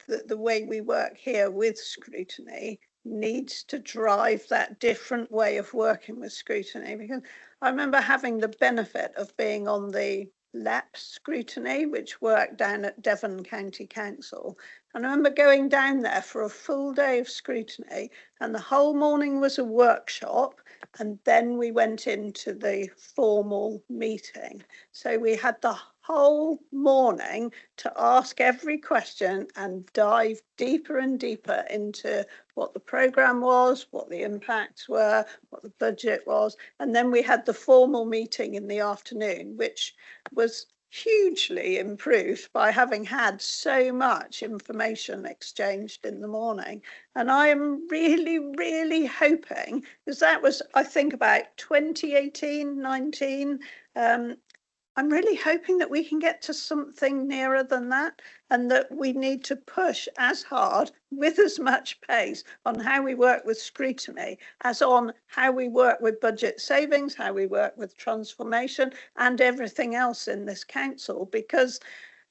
that the way we work here with scrutiny needs to drive that different way of working with scrutiny, because I remember having the benefit of being on the LAPS scrutiny, which worked down at Devon County Council. And I remember going down there for a full day of scrutiny, and the whole morning was a workshop, and then we went into the formal meeting. So we had the whole morning to ask every question and dive deeper and deeper into what the programme was, what the impacts were, what the budget was. And then we had the formal meeting in the afternoon, which was hugely improved by having had so much information exchanged in the morning. And I am really, really hoping, because that was, I think, about 2018, 19, I'm really hoping that we can get to something nearer than that, and that we need to push as hard with as much pace on how we work with scrutiny as on how we work with budget savings, how we work with transformation and everything else in this council. Because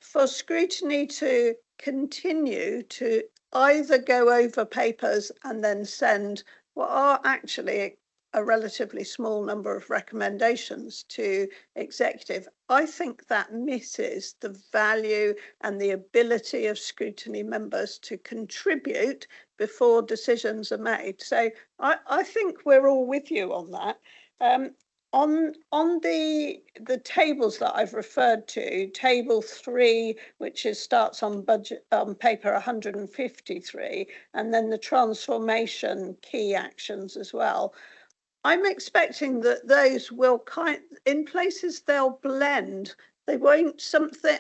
for scrutiny to continue to either go over papers and then send what are actually a relatively small number of recommendations to executive, I think that misses the value and the ability of scrutiny members to contribute before decisions are made. So I think we're all with you on that. On the tables that I've referred to, table 3, which starts on budget on paper 153, and then the transformation key actions as well. I'm expecting that those will in places they'll blend They won't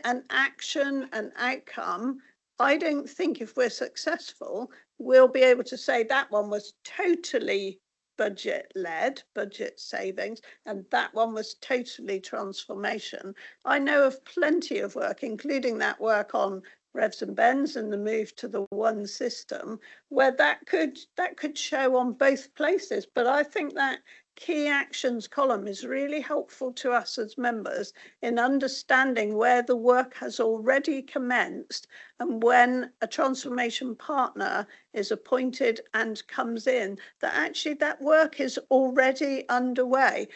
an action, an outcome. I don't think if we're successful, we'll be able to say that one was totally budget-led, budget savings, and that one was totally transformation. I know of plenty of work, including that work on Revs and Bends and the move to the one system, where that could show on both places. But I think that key actions column is really helpful to us as members in understanding where the work has already commenced, and when a transformation partner is appointed and comes in, that actually that work is already underway.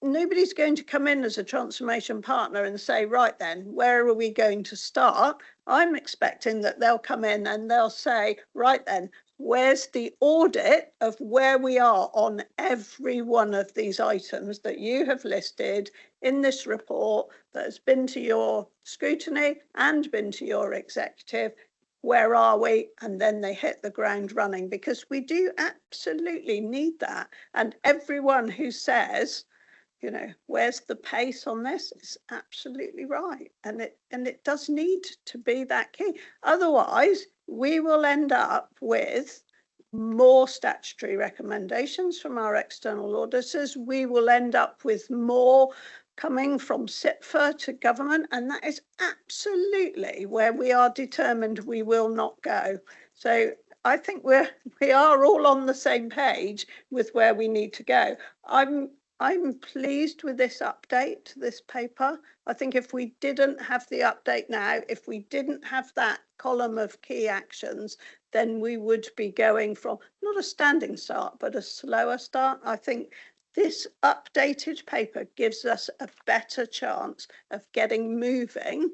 Nobody's going to come in as a transformation partner and say, right then, where are we going to start? I'm expecting that they'll come in and they'll say, right then, where's the audit of where we are on every one of these items that you have listed in this report that has been to your scrutiny and been to your executive? Where are we? And then they hit the ground running, because we do absolutely need that. And everyone who says, you know, where's the pace on this? It's absolutely right. And it does need to be that key. Otherwise, we will end up with more statutory recommendations from our external auditors. We will end up with more coming from CIPFA to government, and that is absolutely where we are determined we will not go. So I think we are all on the same page with where we need to go. I'm pleased with this update to this paper. I think if we didn't have the update now, if we didn't have that column of key actions, then we would be going from not a standing start, but a slower start. I think this updated paper gives us a better chance of getting moving,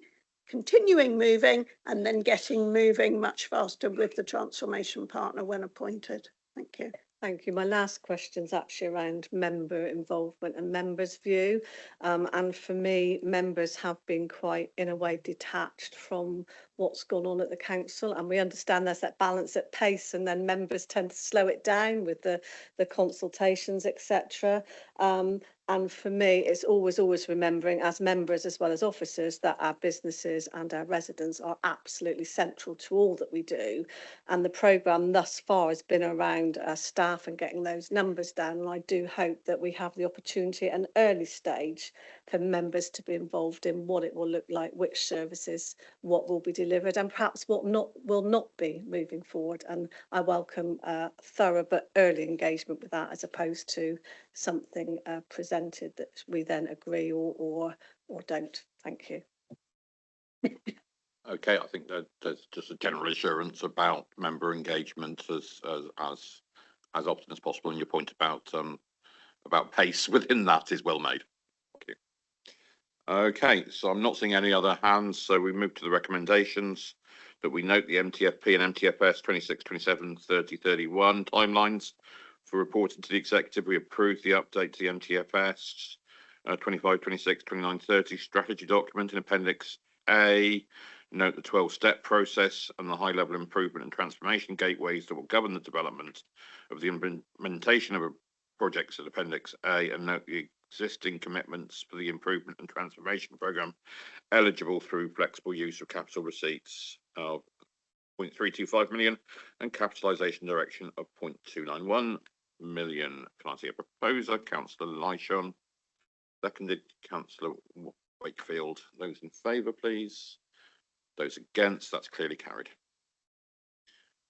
continuing moving, and then getting moving much faster with the transformation partner when appointed. Thank you. Thank you. My last question is actually around member involvement and members' view. And for me, members have been quite, in a way, detached from what's gone on at the council. And we understand there's that balance at pace, and then members tend to slow it down with the consultations, etc. And for me, it's always remembering, as members as well as officers, that our businesses and our residents are absolutely central to all that we do. And the programme thus far has been around staff and getting those numbers down. And I do hope that we have the opportunity at an early stage for members to be involved in what it will look like, which services, what will be delivered, and perhaps what will not be moving forward. And I welcome thorough but early engagement with that, as opposed to something presented that we then agree or don't. Thank you. Okay, I think that there's just a general assurance about member engagement as often as possible, and your point about pace within that is well made. Thank you. Okay, so I'm not seeing any other hands, so we move to the recommendations. That we note the MTFP and MTFS 26, 27, 30, 31 timelines for reporting to the executive. We approve the update to the MTFS 25, 26, 29, 30 strategy document in Appendix A. Note the 12-step process and the high-level improvement and transformation gateways that will govern the development of the implementation of projects at Appendix A, and note the existing commitments for the improvement and transformation programme eligible through flexible use of capital receipts of 0.325 million and capitalisation direction of 0.291 million. Can I see a proposer? Councillor Lyshon. Seconded, Councillor Wakefield. Those in favour, please. Those against, that's clearly carried.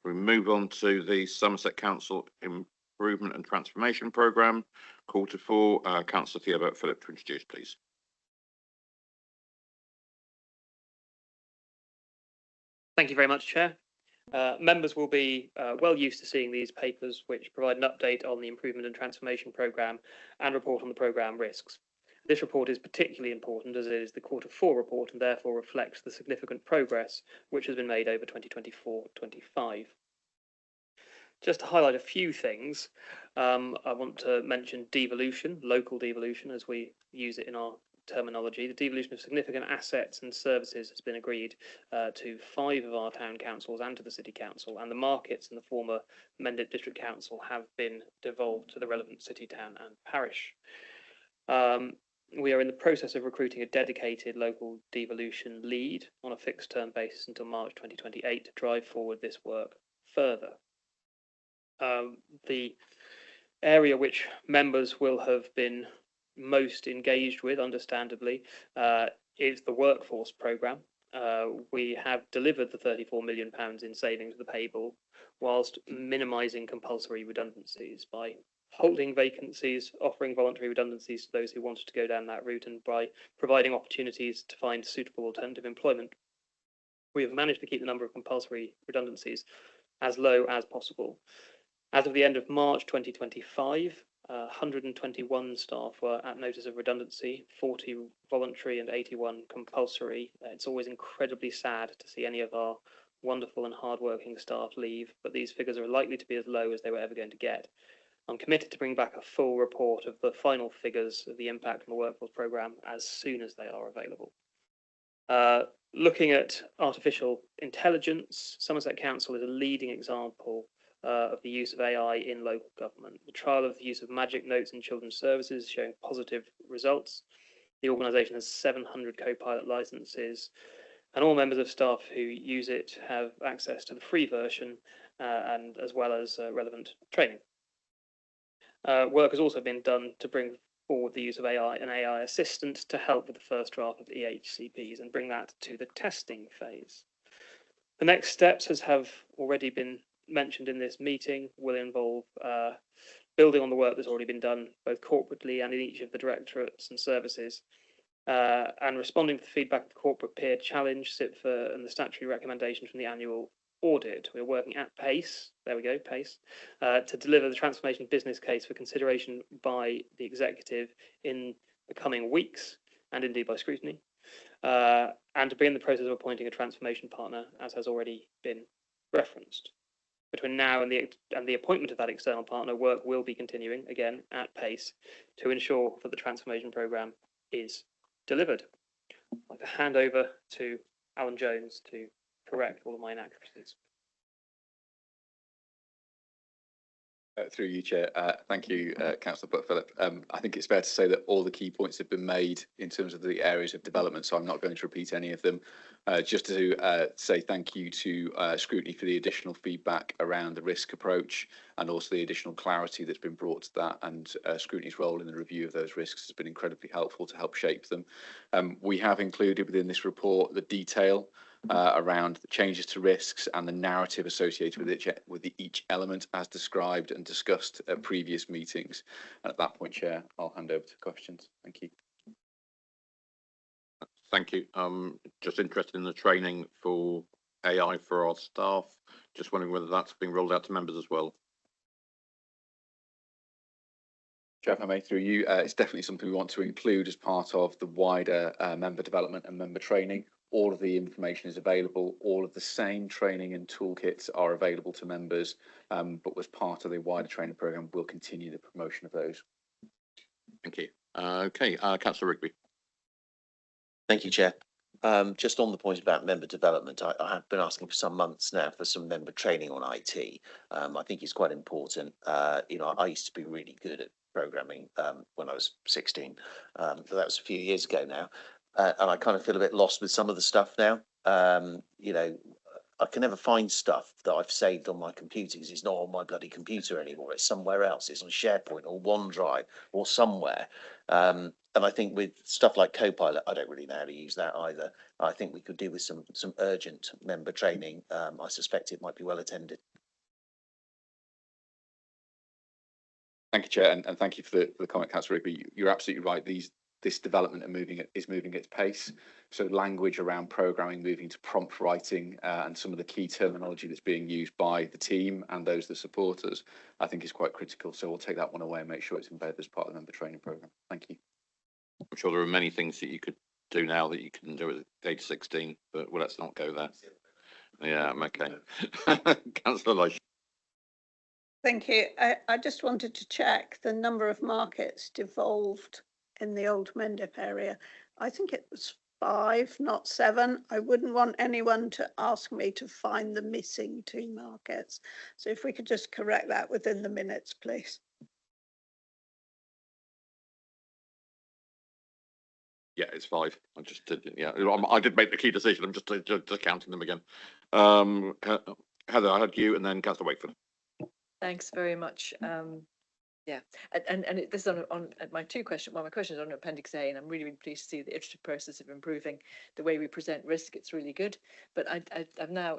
We move on to the Somerset Council Improvement and Transformation Programme. Call to 4. Councillor Theobert Philip to introduce, please. Thank you very much, Chair. Members will be well used to seeing these papers, which provide an update on the Improvement and Transformation Programme and report on the programme risks. This report is particularly important as it is the Q4 report and therefore reflects the significant progress which has been made over 2024-25. Just to highlight a few things, I want to mention devolution, local devolution as we use it in our terminology. The devolution of significant assets and services has been agreed to 5 of our town councils and to the city council, and the markets in the former Mendip District Council have been devolved to the relevant city, town and parish. we are in the process of recruiting a dedicated local devolution lead on a fixed term basis until March 2028 to drive forward this work further. The area which members will have been most engaged with, understandably, is the workforce programme. We have delivered the £34 million in savings to the pay bill, whilst minimising compulsory redundancies by holding vacancies, offering voluntary redundancies to those who wanted to go down that route, and by providing opportunities to find suitable alternative employment. We have managed to keep the number of compulsory redundancies as low as possible. As of the end of March 2025, 121 staff were at notice of redundancy, 40 voluntary and 81 compulsory. It's always incredibly sad to see any of our wonderful and hardworking staff leave, but these figures are likely to be as low as they were ever going to get. I'm committed to bring back a full report of the final figures of the impact on the workforce programme as soon as they are available. Looking at artificial intelligence, Somerset Council is a leading example of the use of AI in local government. The trial of the use of magic notes in children's services is showing positive results. The organisation has 700 co-pilot licences, and all members of staff who use it have access to the free version and as well as relevant training. Work has also been done to bring forward the use of AI and AI assistant to help with the first draft of EHCPs and bring that to the testing phase. The next steps, as have already been mentioned in this meeting, will involve building on the work that's already been done, both corporately and in each of the directorates and services, and responding to the feedback of the Corporate Peer Challenge, CIPFA, and the statutory recommendations from the annual audit. We're working at pace, there we go, pace, to deliver the transformation business case for consideration by the executive in the coming weeks, and indeed by scrutiny, and to begin the process of appointing a transformation partner, as has already been referenced. Between now and the appointment of that external partner, work will be continuing, again, at pace, to ensure that the transformation programme is delivered. I'd like to hand over to Alan Jones to correct all of my inaccuracies. Through you, Chair. Thank you, Councillor Butt-Philip. I think it's fair to say that all the key points have been made in terms of the areas of development, so I'm not going to repeat any of them. Just to say thank you to Scrutiny for the additional feedback around the risk approach and also the additional clarity that's been brought to that, and Scrutiny's role in the review of those risks has been incredibly helpful to help shape them. We have included within this report the detail around the changes to risks and the narrative associated with each element as described and discussed at previous meetings. And at that point, Chair, I'll hand over to questions. Thank you. Thank you. Just interested in the training for AI for our staff. Just wondering whether that's being rolled out to members as well. Chair, if I may, through you, it's definitely something we want to include as part of the wider member development and member training. All of the information is available. All of the same training and toolkits are available to members, but as part of the wider training programme, we'll continue the promotion of those. Thank you. Okay, Councillor Rigby. Thank you, Chair. Just on the point about member development, I have been asking for some months now for some member training on IT. I think it's quite important. You know, I used to be really good at programming when I was 16, so that was a few years ago now. And I kind of feel a bit lost with some of the stuff now. You know, I can never find stuff that I've saved on my computer because it's not on my bloody computer anymore. It's somewhere else. It's on SharePoint or OneDrive or somewhere. And I think with stuff like Copilot, I don't really know how to use that either. I think we could do with some urgent member training. I suspect it might be well attended. Thank you, Chair, and thank you for the comment, Councillor Rigby. You're absolutely right. This development is moving at pace. So language around programming, moving to prompt writing, and some of the key terminology that's being used by the team and those that support us, I think is quite critical. So we'll take that one away and make sure it's embedded as part of the member training programme. Thank you. I'm sure there are many things that you could do now that you can do at age 16, but well, let's not go there. Yeah, okay. Councillor Loach. Thank you. I just wanted to check the number of markets devolved in the old Mendip area. I think it was 5, not 7. I wouldn't want anyone to ask me to find the missing 2 markets. So if we could just correct that within the minutes, please. Yeah, it's 5. I just did, yeah, I did make the key decision. I'm just counting them again. Heather, I had you and then Councillor Wakeford. Thanks very much. Yeah, this is on my my question is on Appendix A, and I'm really pleased to see the iterative process of improving the way we present risk. It's really good. But I've now,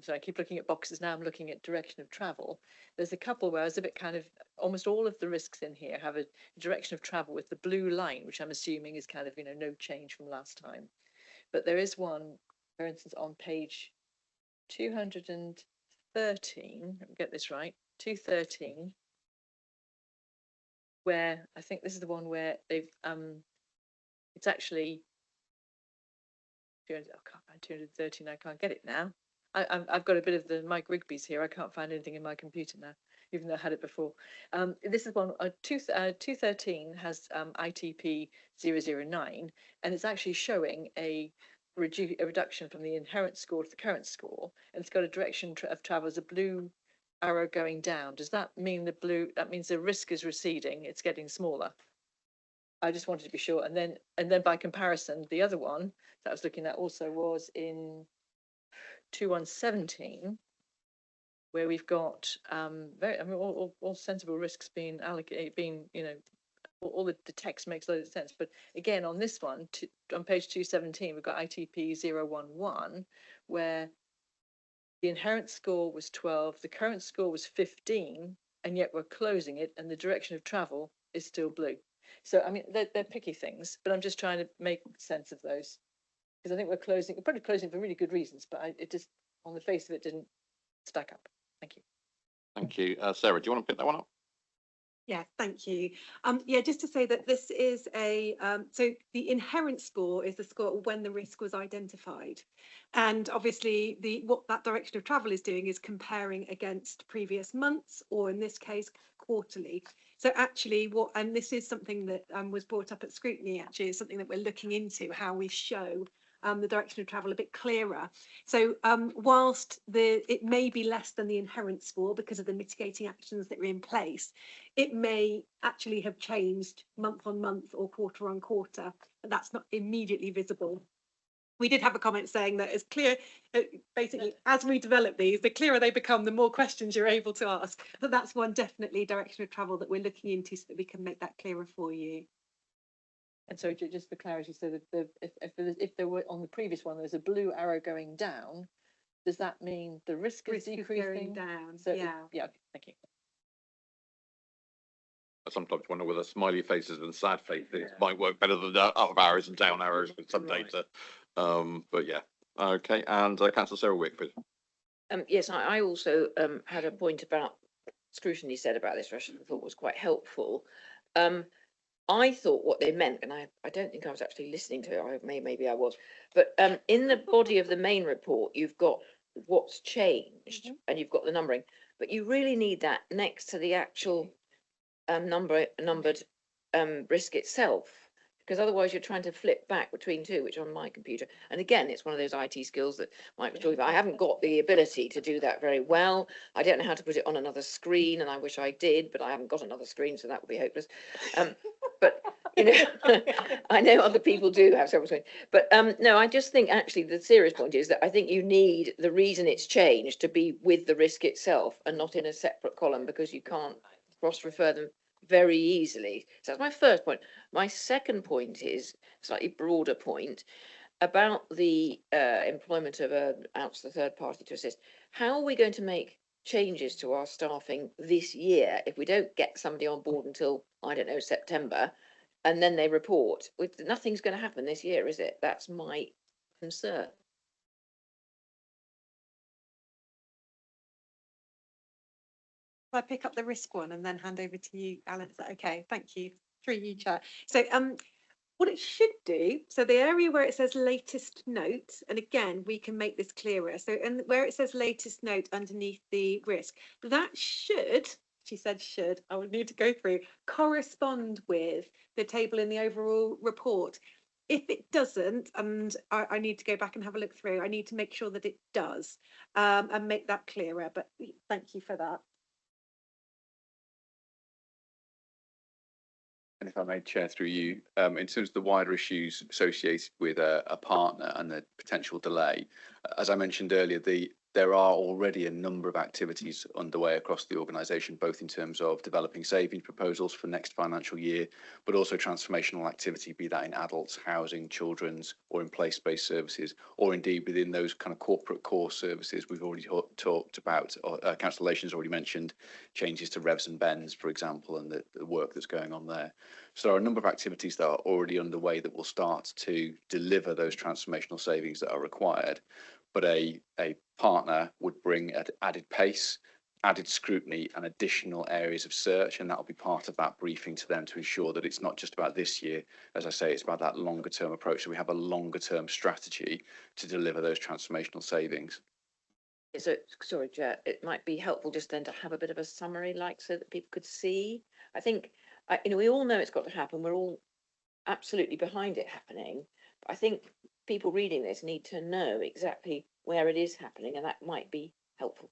so I keep looking at boxes now. I'm looking at direction of travel. There's a couple where I was a bit kind of, almost all of the risks in here have a direction of travel with the blue line, which I'm assuming is kind of, no change from last time. But there is one, for instance, on page 213. Let me get this right. 213. Where I think this is the one where they've it's actually 200, I can't find 213. I can't get it now. I've got a bit of the Mike Rigby's here. I can't find anything in my computer now, even though I had it before. This is one. 213 has ITP 009, and it's actually showing a reduction from the inherent score to the current score, and it's got a direction of travel as a blue arrow going down. Does that mean that means the risk is receding, it's getting smaller? I just wanted to be sure. And then by comparison, the other one that I was looking at also was in 2117, where we've got all sensible risks being allocated, all the text makes loads of sense. But again, on this one, on page 217, we've got ITP 011, where the inherent score was 12, the current score was 15, and yet we're closing it, and the direction of travel is still blue. So, I mean, they're picky things, but I'm just trying to make sense of those. Because I think we're probably closing for really good reasons, but it just, on the face of it, didn't stack up. Thank you. Thank you. Sarah, do you want to pick that one up? Yeah, thank you. Yeah, just to say that this is so the inherent score is the score when the risk was identified. And obviously what that direction of travel is doing is comparing against previous months, or in this case, quarterly. So actually and this is something that was brought up at scrutiny, actually, is something that we're looking into, how we show the direction of travel a bit clearer. So whilst it may be less than the inherent score because of the mitigating actions that are in place, it may actually have changed month on month or quarter on quarter, and that's not immediately visible. We did have a comment saying that it's clear, basically, as we develop these, the clearer they become, the more questions you're able to ask. But that's one definitely direction of travel that we're looking into so that we can make that clearer for you. And so just for clarity, so that if there were on the previous one, there's a blue arrow going down, does that mean the risk is decreasing? Going down, so yeah. Yeah, thank you. I sometimes wonder whether smiley faces and sad faces might work better than up arrows and down arrows with some data. But yeah, okay. And Councillor Sarah Wickford. Yes, I also had a point about scrutiny said about this, which I thought was quite helpful. I thought what they meant, and I don't think I was actually listening to it, maybe I was, but in the body of the main report, you've got what's changed and you've got the numbering, but you really need that next to the actual numbered risk itself, because otherwise you're trying to flip back between two, which on my computer, and again, it's one of those IT skills that Mike was talking about. I haven't got the ability to do that very well. I don't know how to put it on another screen, and I wish I did, but I haven't got another screen, so that would be hopeless. But I know other people do have several screens. But no, I just think actually the serious point is that I think you need the reason it's changed to be with the risk itself and not in a separate column, because you can't cross-refer them very easily. So that's my first point. My second point is a slightly broader point about the employment of out to the third party to assist. How are we going to make changes to our staffing this year if we don't get somebody on board until, I don't know, September, and then they report? Nothing's going to happen this year, is it? That's my concern. I pick up the risk one and then hand over to you, Alan. Is that okay? Thank you. Through you, Chair. So what it should do, so the area where it says latest note, and again, we can make this clearer. So and where it says latest note underneath the risk, that should, she said should, I would need to go through, correspond with the table in the overall report. If it doesn't, and I need to go back and have a look through, I need to make sure that it does and make that clearer. But thank you for that. And if I may, Chair, through you, in terms of the wider issues associated with a partner and the potential delay, as I mentioned earlier, there are already a number of activities underway across the organisation, both in terms of developing savings proposals for next financial year, but also transformational activity, be that in adults, housing, children's, or in place-based services, or indeed within those kind of corporate core services we've already talked about. Councillor Lation's already mentioned changes to Revs and Bends, for example, and the work that's going on there. So there are a number of activities that are already underway that will start to deliver those transformational savings that are required. But a partner would bring added pace, added scrutiny and additional areas of search, and that will be part of that briefing to them to ensure that it's not just about this year. As I say, it's about that longer term approach, so we have a longer term strategy to deliver those transformational savings. So, sorry, Chair, it might be helpful just then to have a bit of a summary, like, so that people could see. I think, we all know it's got to happen. We're all absolutely behind it happening. But I think people reading this need to know exactly where it is happening, and that might be helpful.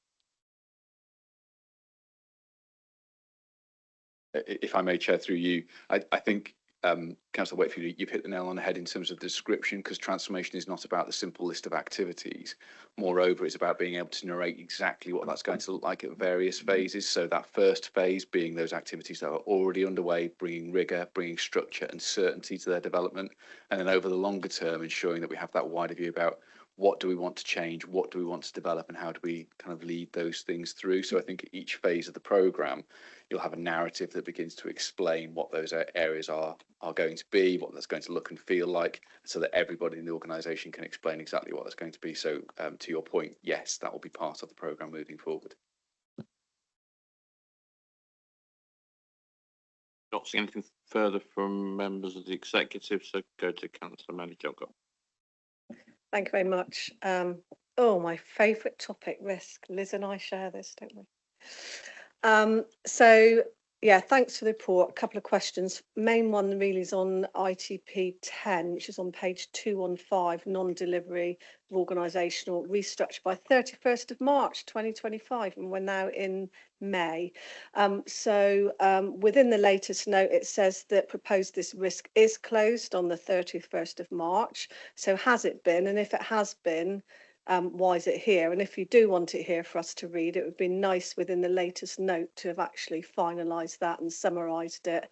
If I may, Chair, through you, I think, Councillor Wakefield, you've hit the nail on the head in terms of the description, because transformation is not about the simple list of activities. Moreover, it's about being able to narrate exactly what that's going to look like at various phases. So that first phase being those activities that are already underway, bringing rigour, bringing structure and certainty to their development. And then over the longer term, ensuring that we have that wider view about what do we want to change, what do we want to develop, and how do we kind of lead those things through. So I think at each phase of the programme, you'll have a narrative that begins to explain what those areas are going to be, what that's going to look and feel like, so that everybody in the organisation can explain exactly what that's going to be. So to your point, yes, that will be part of the programme moving forward. Not seeing anything further from members of the executive, so go to Councillor Manny Jogger. Thank you very much. Oh, my favourite topic, risk. Liz and I share this, don't we? So, yeah, thanks for the report. A couple of questions. Main one really is on ITP 10, which is on page 215, non-delivery of organisational restructure by 31st of March 2025, and we're now in May. Within the latest note, it says that proposed this risk is closed on the 31st of March. So has it been? And if it has been, why is it here? And if you do want it here for us to read, it would be nice within the latest note to have actually finalised that and summarised it,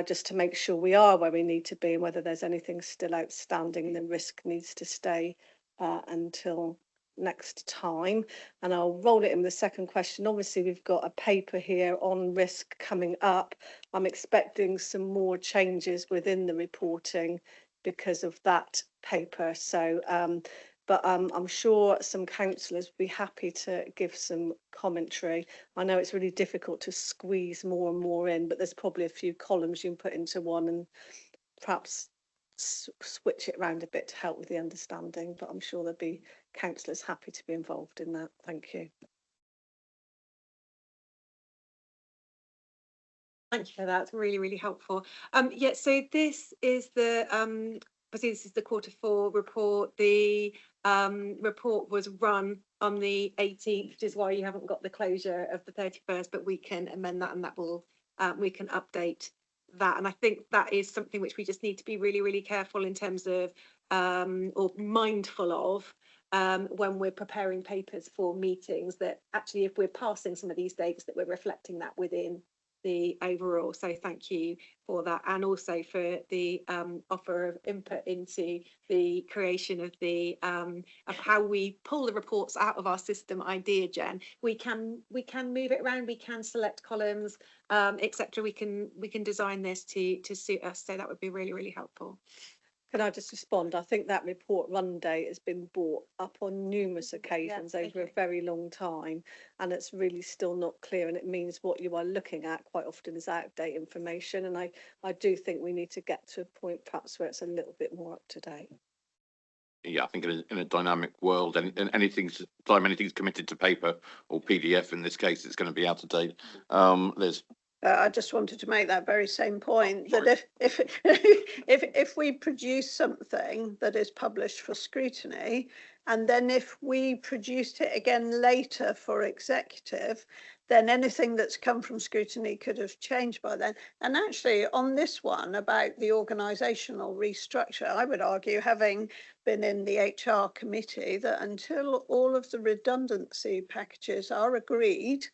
just to make sure we are where we need to be, and whether there's anything still outstanding, the risk needs to stay until next time. And I'll roll it in the second question. Obviously, we've got a paper here on risk coming up. I'm expecting some more changes within the reporting because of that paper. So, but I'm sure some councillors would be happy to give some commentary. I know it's really difficult to squeeze more and more in, but there's probably a few columns you can put into one and perhaps switch it around a bit to help with the understanding. But I'm sure there'll be councillors happy to be involved in that. Thank you. Thank you for that. It's really, really helpful. Yeah, so this is the obviously this is the Q4 report. The report was run on the 18th, which is why you haven't got the closure of the 31st, but we can amend that, and that will we can update that. And I think that is something which we just need to be really, really careful in terms of or mindful of when we're preparing papers for meetings, that actually if we're passing some of these dates, that we're reflecting that within the overall. So thank you for that, and also for the offer of input into the creation of the of how we pull the reports out of our system idea, Jen. We can move it around, we can select columns, etc. We can design this to suit us, so that would be really, really helpful. Can I just respond? I think that report run date has been brought up on numerous occasions over a very long time, and it's really still not clear, and it means what you are looking at quite often is out-of-date information, and I do think we need to get to a point perhaps where it's a little bit more up to date. Yeah, I think in a dynamic world, and anything's committed to paper or PDF in this case, it's going to be out of date. Liz. I just wanted to make that very same point, that if we produce something that is published for scrutiny, and then if we produced it again later for executive, then anything that's come from scrutiny could have changed by then. And actually, on this one about the organisational restructure, I would argue, having been in the HR committee, that until all of the redundancy packages are agreed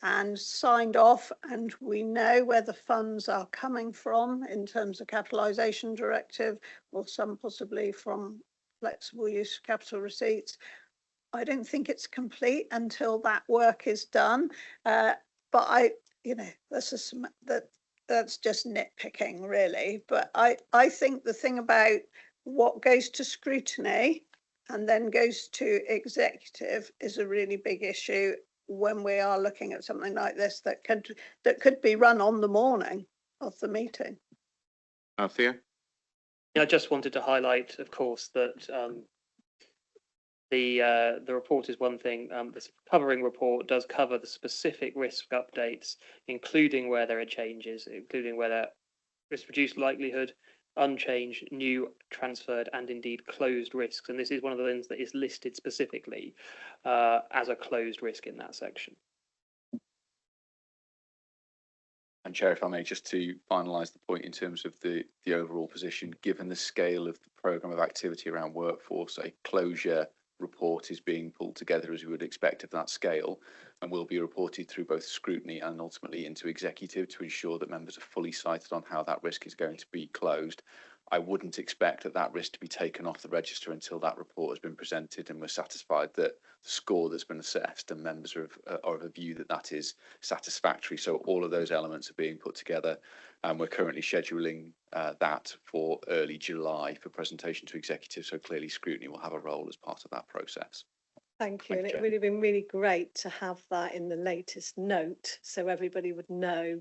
and signed off, and we know where the funds are coming from in terms of capitalisation directive, or some possibly from flexible use capital receipts, I don't think it's complete until that work is done. But that's just nitpicking, really. But I think the thing about what goes to scrutiny and then goes to executive is a really big issue when we are looking at something like this that could be run on the morning of the meeting. Theo? I just wanted to highlight, of course, that the report is one thing. This covering report does cover the specific risk updates, including where there are changes, including where there is reduced likelihood, unchanged, new, transferred, and indeed closed risks. And this is one of the things that is listed specifically as a closed risk in that section. And Chair, if I may, just to finalise the point in terms of the overall position, given the scale of the programme of activity around workforce, a closure report is being pulled together as we would expect of that scale, and will be reported through both scrutiny and ultimately into executive to ensure that members are fully sighted on how that risk is going to be closed. I wouldn't expect that risk to be taken off the register until that report has been presented and we're satisfied that the score that's been assessed and members are of a view that that is satisfactory. So all of those elements are being put together, and we're currently scheduling that for early July for presentation to executive. So clearly scrutiny will have a role as part of that process. Thank you. And it would have been really great to have that in the latest note so everybody would know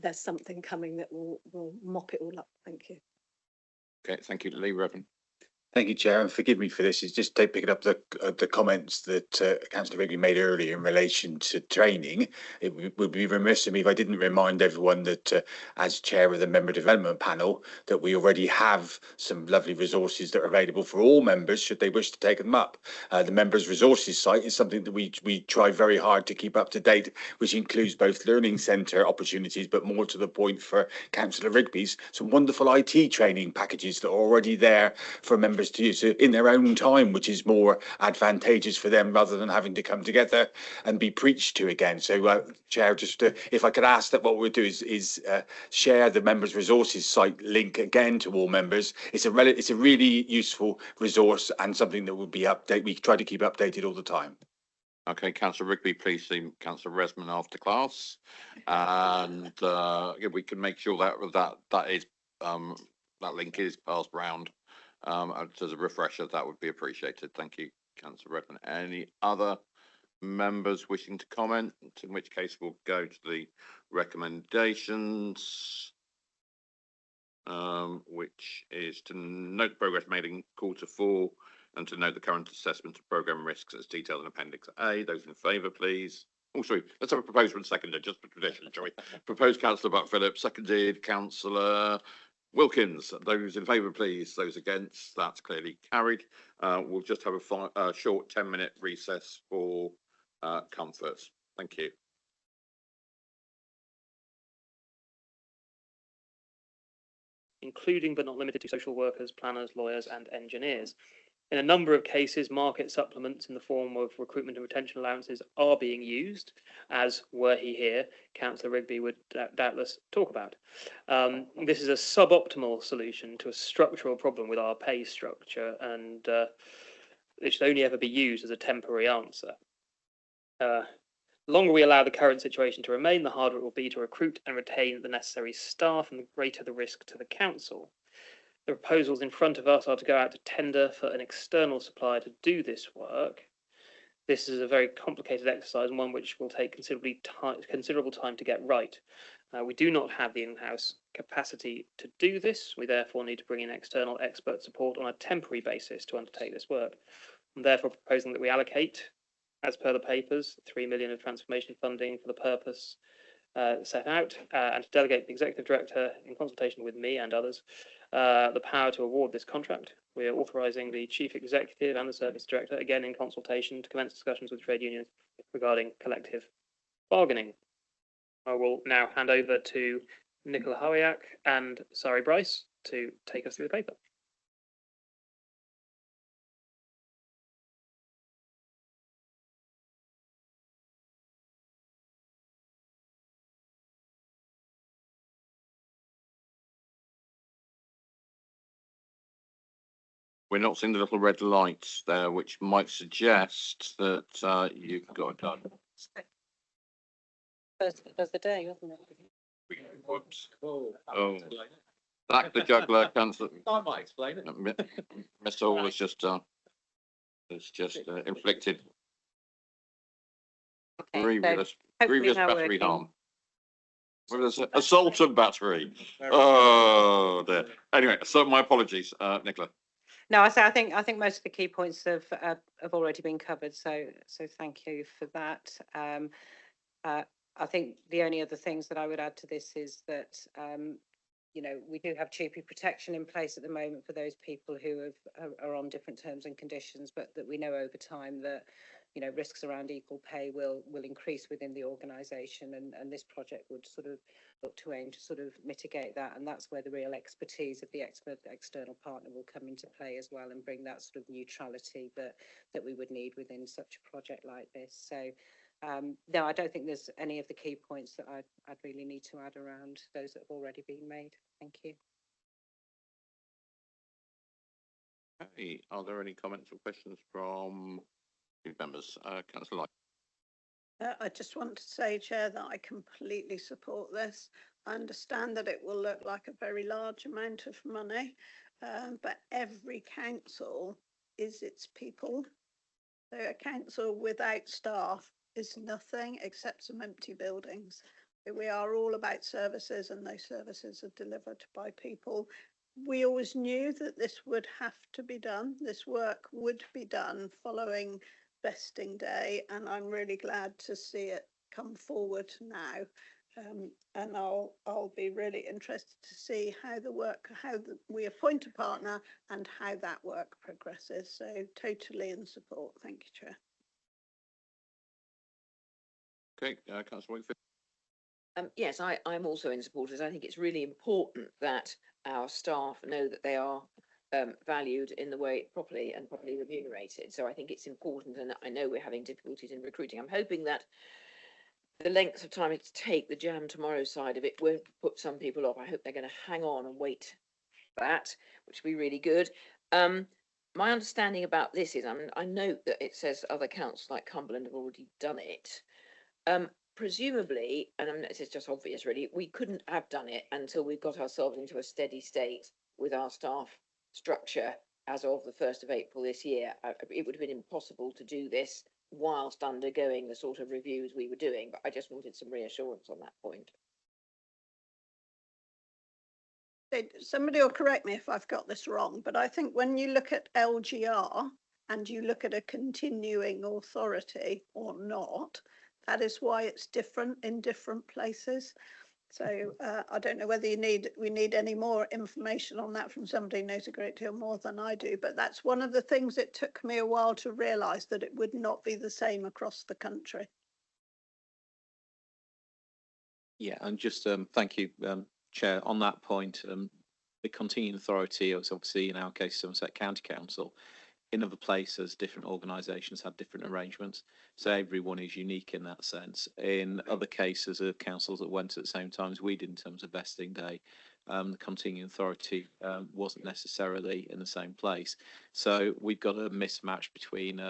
there's something coming that will mop it all up. Thank you. Okay, thank you, Lee Revan. Thank you, Chair, and forgive me for this. It's just picking up the comments that Councillor Wrigley made earlier in relation to training. It would be remiss of me if I didn't remind everyone that, as Chair of the Member Development Panel, that we already have some lovely resources that are available for all members should they wish to take them up. The Members' Resources site is something that we try very hard to keep up to date, which includes both learning centre opportunities, but more to the point for Councillor Rigby's, some wonderful IT training packages that are already there for members to use in their own time, which is more advantageous for them rather than having to come together and be preached to again. So, Chair, just if I could ask that what we'll do is share the Members' Resources site link again to all members. It's a really useful resource and something that will be we try to keep updated all the time. Okay, Councillor Rigby, please see Councillor Resman after class, and we can make sure that is that link is passed round. As a refresher, that would be appreciated. Thank you, Councillor Redmond. Any other members wishing to comment? In which case, we'll go to the recommendations, which is to note progress made in Q4 and to note the current assessment of programme risks as detailed in Appendix A. Those in favour, please. Oh, sorry, let's have a proposal and seconded, just for tradition, shall we? Proposed Councillor Buck-Phillips, seconded Councillor Wilkins. Those in favour, please. Those against, that's clearly carried. We'll just have a short 10-minute recess for comfort. Thank you. Including but not limited to social workers, planners, lawyers, and engineers. In a number of cases, market supplements in the form of recruitment and retention allowances are being used, as were he here, Councillor Rigby would doubtless talk about. This is a suboptimal solution to a structural problem with our pay structure, and it should only ever be used as a temporary answer. The longer we allow the current situation to remain, the harder it will be to recruit and retain the necessary staff, and the greater the risk to the council. The proposals in front of us are to go out to tender for an external supplier to do this work. This is a very complicated exercise and one which will take considerable time to get right. We do not have the in-house capacity to do this. We therefore need to bring in external expert support on a temporary basis to undertake this work. I'm therefore proposing that we allocate, as per the papers, 3 million of transformation funding for the purpose set out, and to delegate the Executive Director, in consultation with me and others, the power to award this contract. We are authorising the Chief Executive and the Service Director, again in consultation, to commence discussions with trade unions regarding collective bargaining. I will now hand over to Nicola Howiak and Sari Bryce to take us through the paper. We're not seeing the little red lights there, which might suggest that you've got it done. First of the day, wasn't it? Whoops. Oh, Zach the juggler, councillor. I might explain it. Miss Hall has just inflicted grievous battery harm. With an assault and battery. Oh dear. Anyway, so my apologies, Nicola. No, I think most of the key points have already been covered. So thank you for that. I think the only other things that I would add to this is that we do have TUPE protection in place at the moment for those people who are on different terms and conditions, but that we know over time that risks around equal pay will increase within the organisation, and this project would sort of look to aim to sort of mitigate that, and that's where the real expertise of the external partner will come into play as well, and bring that sort of neutrality that we would need within such a project like this. So no, I don't think there's any of the key points that I'd really need to add around those that have already been made. Thank you. Okay, are there any comments or questions from members? Councillor Light. I just want to say, Chair, that I completely support this. I understand that it will look like a very large amount of money, but every council is its people. So a council without staff is nothing except some empty buildings. We are all about services, and those services are delivered by people. We always knew that this would have to be done. This work would be done following vesting day, and I'm really glad to see it come forward now. And I'll be really interested to see how we appoint a partner and how that work progresses. So totally in support. Thank you, Chair. Okay, Councillor Wingfield. Yes, I'm also in support of this. I think it's really important that our staff know that they are valued in the way properly remunerated. So I think it's important, and I know we're having difficulties in recruiting. I'm hoping that the length of time it's take, the jam tomorrow side of it, won't put some people off. I hope they're going to hang on and wait for that, which would be really good. My understanding about this is, I note that it says other councils like Cumberland have already done it. Presumably, and this is just obvious really, we couldn't have done it until we've got ourselves into a steady state with our staff structure as of the 1st of April this year. It would have been impossible to do this whilst undergoing the sort of reviews we were doing, but I just wanted some reassurance on that point. Somebody will correct me if I've got this wrong, but I think when you look at LGR and you look at a continuing authority or not, that is why it's different in different places. So I don't know whether we need any more information on that from somebody who knows a great deal more than I do, but that's one of the things it took me a while to realise, that it would not be the same across the country. Yeah, and just thank you, Chair, on that point. The continuing authority is obviously, in our case, Somerset County Council. In other places, different organisations have different arrangements, so everyone is unique in that sense. In other cases of councils that went at the same time as we did in terms of vesting day, the continuing authority wasn't necessarily in the same place. So we've got a mismatch between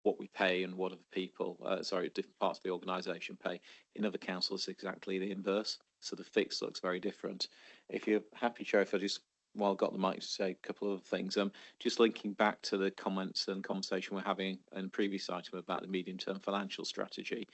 what we pay and what other people, different parts of the organisation pay. In other councils, exactly the inverse. So the fix looks very different. If you're happy, Chair, if I just, while I've got the mic, to say a couple of things. Just linking back to the comments and conversation we're having in the previous item about the medium-term financial strategy,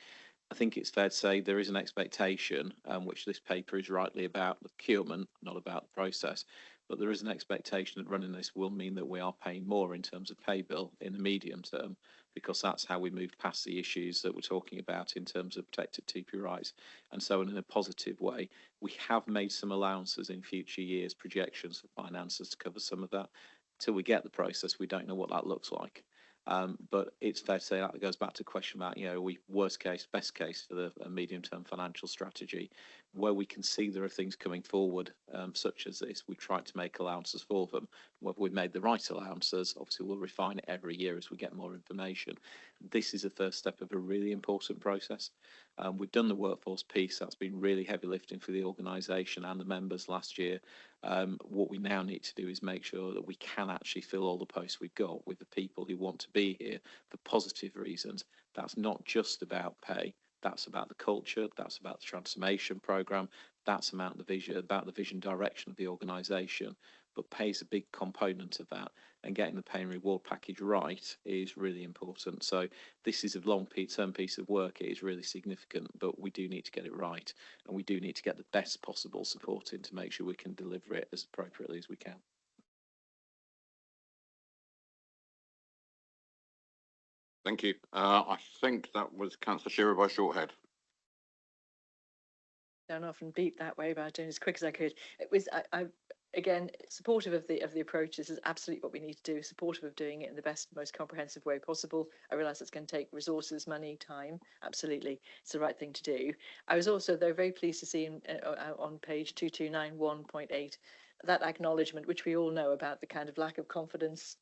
I think it's fair to say there is an expectation, which this paper is rightly about the procurement, not about the process, but there is an expectation that running this will mean that we are paying more in terms of pay bill in the medium term, because that's how we move past the issues that we're talking about in terms of protected TP rights. And so in a positive way, we have made some allowances in future years, projections for finances to cover some of that. Till we get the process, we don't know what that looks like. But it's fair to say that goes back to the question about, you know, we worst case, best case for the medium-term financial strategy, where we can see there are things coming forward, such as this. We've tried to make allowances for them. Whether we've made the right allowances, obviously we'll refine it every year as we get more information. This is the first step of a really important process. We've done the workforce piece. That's been really heavy lifting for the organisation and the members last year. What we now need to do is make sure that we can actually fill all the posts we've got with the people who want to be here for positive reasons. That's not just about pay. That's about the culture. That's about the transformation programme. That's about the vision direction of the organisation. But pay is a big component of that, and getting the pay and reward package right is really important. So this is a long-term piece of work. It is really significant, but we do need to get it right, and we do need to get the best possible support in to make sure we can deliver it as appropriately as we can. Thank you. I think that was Councillor Shearer by Shorthead. Don't often beat that way, but I was doing as quick as I could. It was I again supportive of the approach. This is absolutely what we need to do. Supportive of doing it in the best, most comprehensive way possible. I realise it's going to take resources, money, time. Absolutely, it's the right thing to do. I was also though very pleased to see on page 2291.8 that acknowledgement, which we all know about the kind of lack of confidence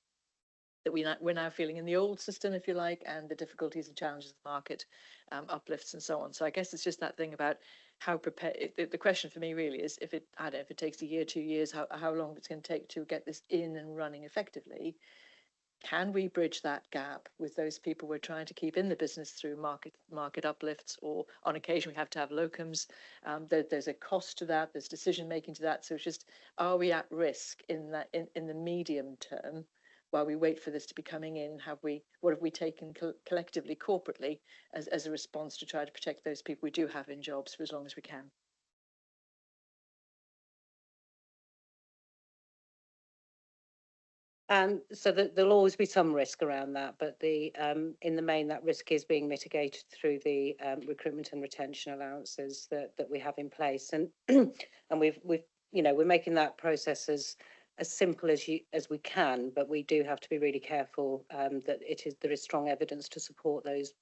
that we're now feeling in the old system, if you like, and the difficulties and challenges of the market, uplifts and so on. So I guess it's just that thing about how prepared. The question for me really is if it takes a year, 2 years, how long it's going to take to get this in and running effectively. Can we bridge that gap with those people we're trying to keep in the business through market uplifts, or on occasion we have to have locums? There's a cost to that. There's decision making to that. So it's just, are we at risk in that in the medium term? While we wait for this to be coming in, what have we taken collectively, corporately, as a response to try to protect those people we do have in jobs for as long as we can? So there'll always be some risk around that, but in the main, that risk is being mitigated through the recruitment and retention allowances that we have in place, and and we're making that process as simple as we can, but we do have to be really careful that there is strong evidence to support those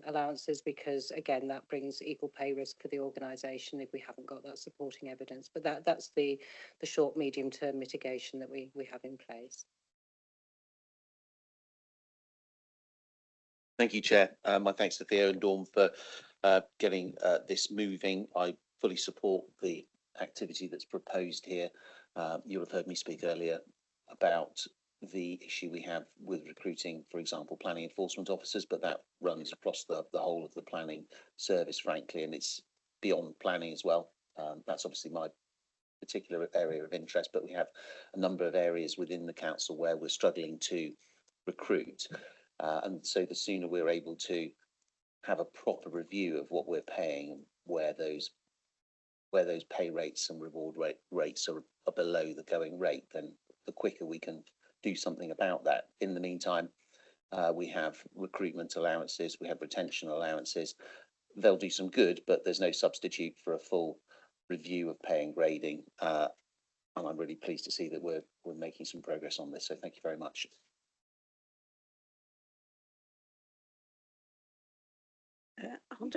allowances, because again that brings equal pay risk for the organisation if we haven't got that supporting evidence. But that's the short medium term mitigation that we have in place. Thank you, Chair. My thanks to Theo and Dawn for getting this moving. I fully support the activity that's proposed here. You'll have heard me speak earlier about the issue we have with recruiting, for example, planning enforcement officers, but that runs across the whole of the planning service, frankly, and it's beyond planning as well. That's obviously my particular area of interest, but we have a number of areas within the council where we're struggling to recruit. And so the sooner we're able to have a proper review of what we're paying, where those pay rates and reward rates are below the going rate, then the quicker we can do something about that. In the meantime, we have recruitment allowances, we have retention allowances. They'll do some good, but there's no substitute for a full review of pay and grading. And I'm really pleased to see that we're making some progress on this. So thank you very much. I'll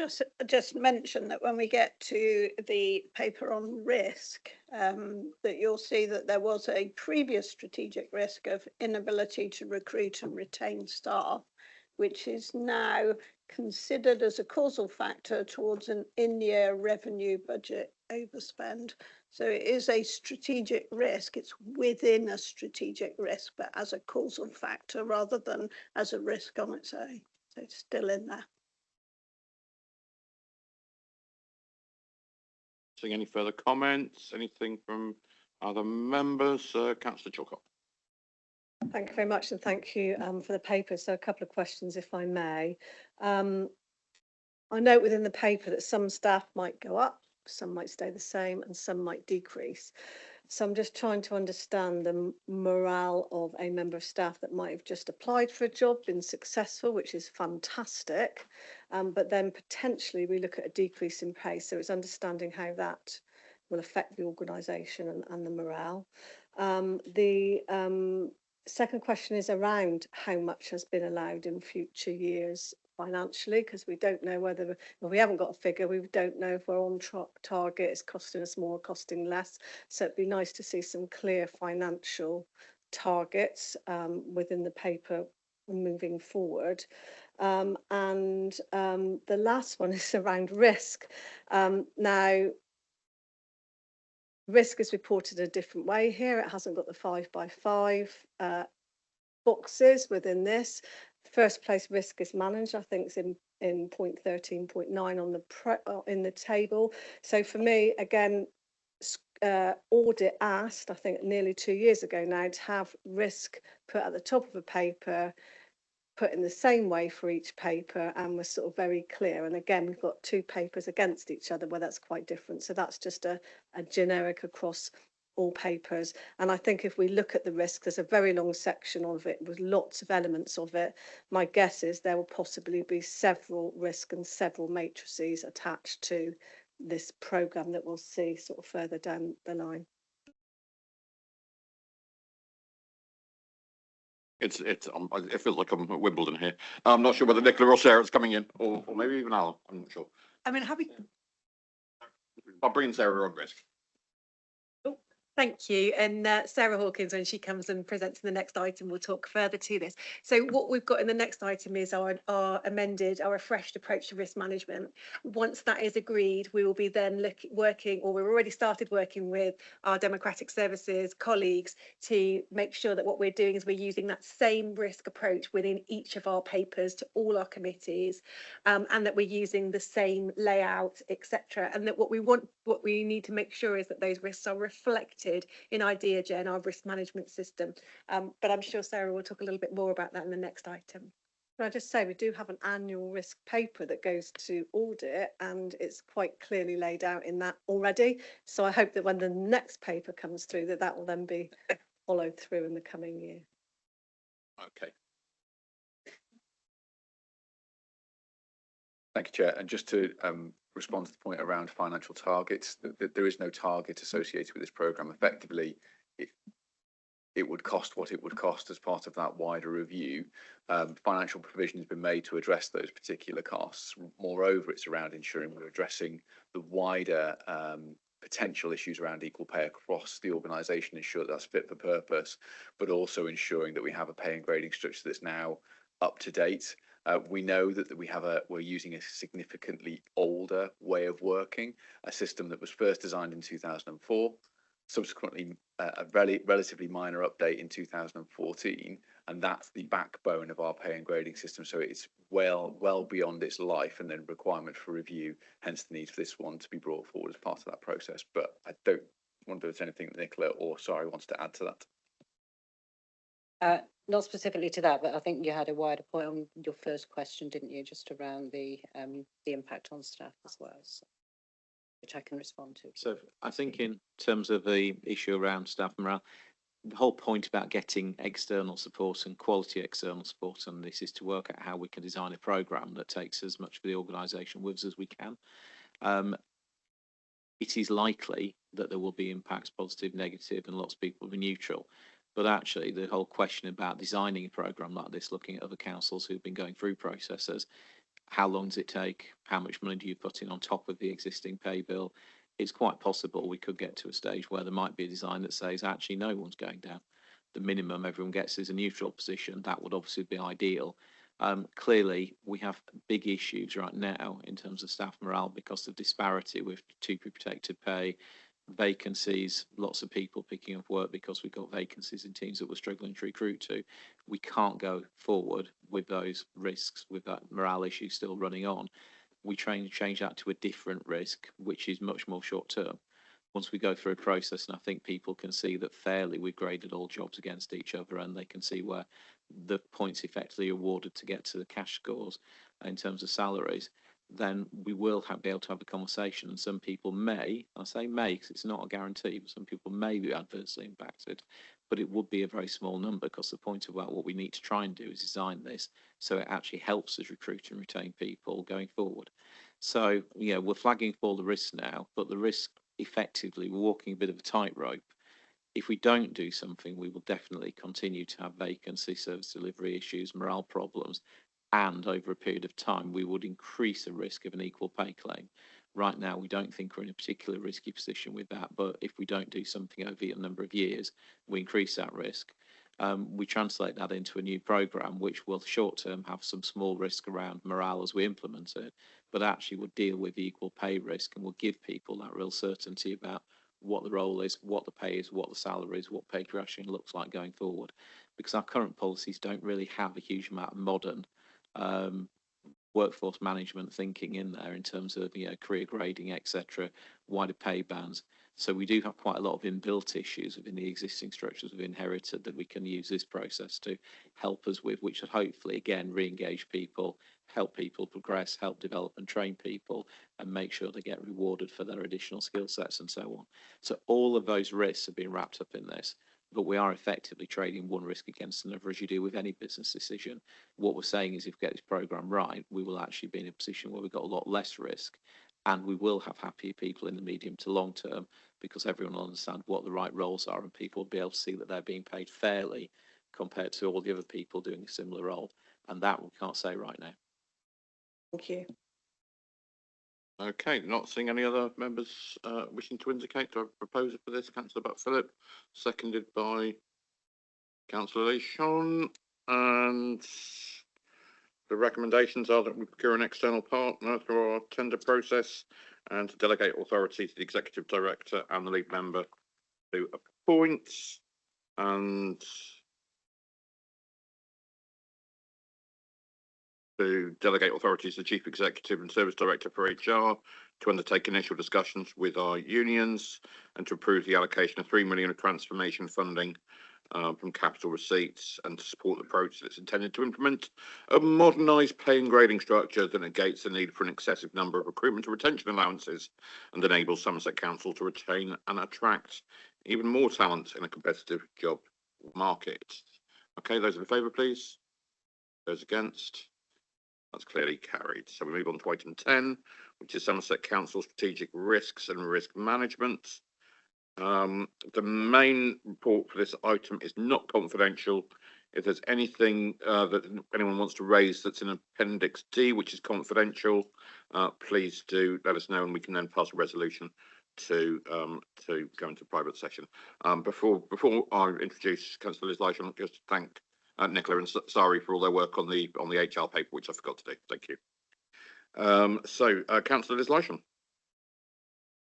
just mention that when we get to the paper on risk, that you'll see that there was a previous strategic risk of inability to recruit and retain staff, which is now considered as a causal factor towards an in-year revenue budget overspend. So it is a strategic risk. It's within a strategic risk, but as a causal factor rather than as a risk on its own. So it's still in there. Seeing any further comments? Anything from other members? Councillor Chilcott. Thank you very much, and thank you for the paper. So a couple of questions, if I may. I note within the paper that some staff might go up, some might stay the same, and some might decrease. So I'm just trying to understand the morale of a member of staff that might have just applied for a job, been successful, which is fantastic, but then potentially we look at a decrease in pay. So it's understanding how that will affect the organisation and the morale. The second question is around how much has been allowed in future years financially, because we don't know whether, well, we haven't got a figure, we don't know if we're on target, it's costing us more, costing less. So it'd be nice to see some clear financial targets within the paper moving forward. The last one is around risk. Now, risk is reported a different way here. It hasn't got the 5x5 boxes within this. First place risk is managed, I think it's in point 13.9 on the in the table. So for me, again, audit asked, I think nearly 2 years ago now, to have risk put at the top of a paper, put in the same way for each paper, and we're sort of very clear. And again, we've got two papers against each other where that's quite different. So that's just a generic across all papers. And I think if we look at the risk, there's a very long section of it with lots of elements of it. My guess is there will possibly be several risk and several matrices attached to this programme that we'll see sort of further down the line. It feels like I'm at Wimbledon here. I'm not sure whether Nicola or Sarah's coming in, or maybe even Al. I'm not sure. I mean, I'll bring Sarah on risk. Thank you. And Sarah Hawkins, when she comes and presents in the next item, will talk further to this. So what we've got in the next item is our refreshed approach to risk management. Once that is agreed, we will be then working, or we've already started working with our democratic services colleagues to make sure that what we're doing is we're using that same risk approach within each of our papers to all our committees, and that we're using the same layout, etc. And that what we need to make sure is that those risks are reflected in IdeaGen, our risk management system. But I'm sure Sarah will talk a little bit more about that in the next item. Can I just say, we do have an annual risk paper that goes to audit, and it's quite clearly laid out in that already. So I hope that when the next paper comes through, that will then be followed through in the coming year. Okay. Thank you, Chair. And just to respond to the point around financial targets, there is no target associated with this programme. Effectively, it would cost what it would cost as part of that wider review. Financial provision has been made to address those particular costs. Moreover, it's around ensuring we're addressing the wider potential issues around equal pay across the organisation, ensure that's fit for purpose, but also ensuring that we have a pay and grading structure that's now up to date. We know that we're using a significantly older way of working, a system that was first designed in 2004, subsequently a relatively minor update in 2014, and that's the backbone of our pay and grading system. So it's well beyond its life and then requirement for review, hence the need for this one to be brought forward as part of that process. But I don't wonder if there's anything that Nicola or Sari wants to add to that. Not specifically to that, but I think you had a wider point on your first question, didn't you? Just around the impact on staff as well, so, which I can respond to. So I think in terms of the issue around staff morale, the whole point about getting external support and quality external support on this is to work out how we can design a programme that takes as much of the organisation with us as we can. It is likely that there will be impacts, positive, negative, and lots of people will be neutral. But actually, the whole question about designing a programme like this, looking at other councils who've been going through processes, how long does it take? How much money do you put in on top of the existing pay bill? It's quite possible we could get to a stage where there might be a design that says, actually, no one's going down. The minimum everyone gets is a neutral position. That would obviously be ideal. Clearly, we have big issues right now in terms of staff morale because of disparity with TUPE protected pay, vacancies, lots of people picking up work because we've got vacancies in teams that we're struggling to recruit to. We can't go forward with those risks, with that morale issue still running on. We try and change that to a different risk, which is much more short term. Once we go through a process, and I think people can see that fairly we've graded all jobs against each other, and they can see where the points effectively awarded to get to the cash scores in terms of salaries, then we will be able to have a conversation. And some people may, I say may because it's not a guarantee, but some people may be adversely impacted, but it would be a very small number because the point about what we need to try and do is design this so it actually helps us recruit and retain people going forward. So, we're flagging for the risks now, but the risk effectively, we're walking a bit of a tightrope If we don't do something, we will definitely continue to have vacancy, service delivery issues, morale problems, and over a period of time, we would increase the risk of an equal pay claim. Right now, we don't think we're in a particularly risky position with that, but if we don't do something over a number of years, we increase that risk. We translate that into a new programme, which will short term have some small risk around morale as we implement it, but actually will deal with the equal pay risk and will give people that real certainty about what the role is, what the pay is, what the salary is, what pay progression looks like going forward. Because our current policies don't really have a huge amount of modern workforce management thinking in there in terms of career grading, etc., wider pay bands. So we do have quite a lot of inbuilt issues within the existing structures we've inherited that we can use this process to help us with, which should hopefully again re-engage people, help people progress, help develop and train people, and make sure they get rewarded for their additional skill sets and so on. So all of those risks have been wrapped up in this, but we are effectively trading one risk against another, as you do with any business decision. What we're saying is if we get this programme right, we will actually be in a position where we've got a lot less risk, and we will have happier people in the medium to long term, because everyone will understand what the right roles are and people will be able to see that they're being paid fairly compared to all the other people doing a similar role. And that we can't say right now. Thank you. Okay, not seeing any other members wishing to indicate. Do I have a proposer for this? Councillor Butt-Philip, seconded by Councillor Leishon. And the recommendations are that we procure an external partner through our tender process and to delegate authority to the Executive Director and the lead member to appoint, and to delegate authorities to the Chief Executive and Service Director for HR to undertake initial discussions with our unions and to approve the allocation of 3 million of transformation funding from capital receipts, and to support the approach that's intended to implement a modernised pay and grading structure that negates the need for an excessive number of recruitment and retention allowances and enables Somerset Council to retain and attract even more talent in a competitive job market. Okay, those in favour, please. Those against? That's clearly carried. So we move on to item 10, which is Somerset Council Strategic Risks and Risk Management. The main report for this item is not confidential. If there's anything that anyone wants to raise that's in Appendix D, which is confidential, please do let us know, and we can then pass a resolution to go into private session. Before I introduce Councillor Liz Leishon, I'll just thank Nicola and Sari for all their work on the HR paper, which I forgot to do. Thank you. Councillor Liz Leishon.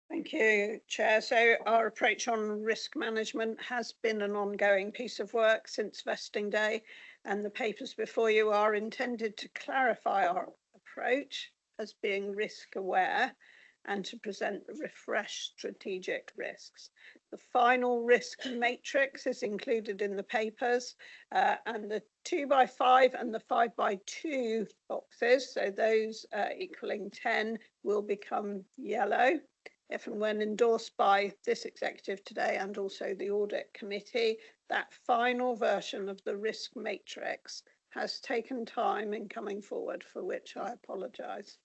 Thank you, Chair. So our approach on risk management has been an ongoing piece of work since vesting day, and the papers before you are intended to clarify our approach as being risk aware and to present refreshed strategic risks. The final risk matrix is included in the papers, and the 2x5 and the 5x2 boxes, so those equaling 10, will become yellow if and when endorsed by this executive today and also the audit committee. That final version of the risk matrix has taken time in coming forward, for which I apologise.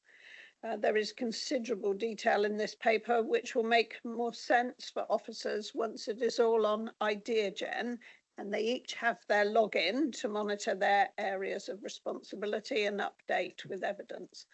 There is considerable detail in this paper which will make more sense for officers once it is all on IdeaGen, and they each have their login to monitor their areas of responsibility and update with evidence.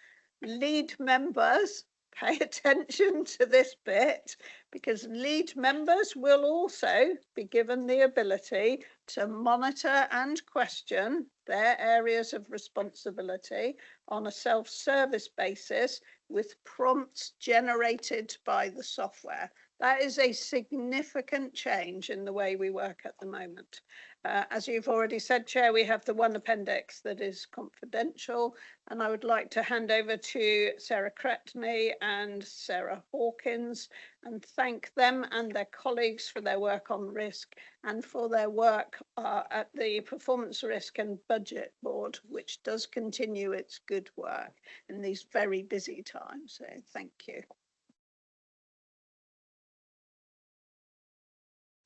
Lead members, pay attention to this bit, because lead members will also be given the ability to monitor and question their areas of responsibility on a self-service basis with prompts generated by the software. That is a significant change in the way we work at the moment. As you've already said, Chair, we have the one appendix that is confidential, and I would like to hand over to Sarah Cretney and Sarah Hawkins and thank them and their colleagues for their work on risk and for their work at the Performance Risk and Budget Board, which does continue its good work in these very busy times. So thank you.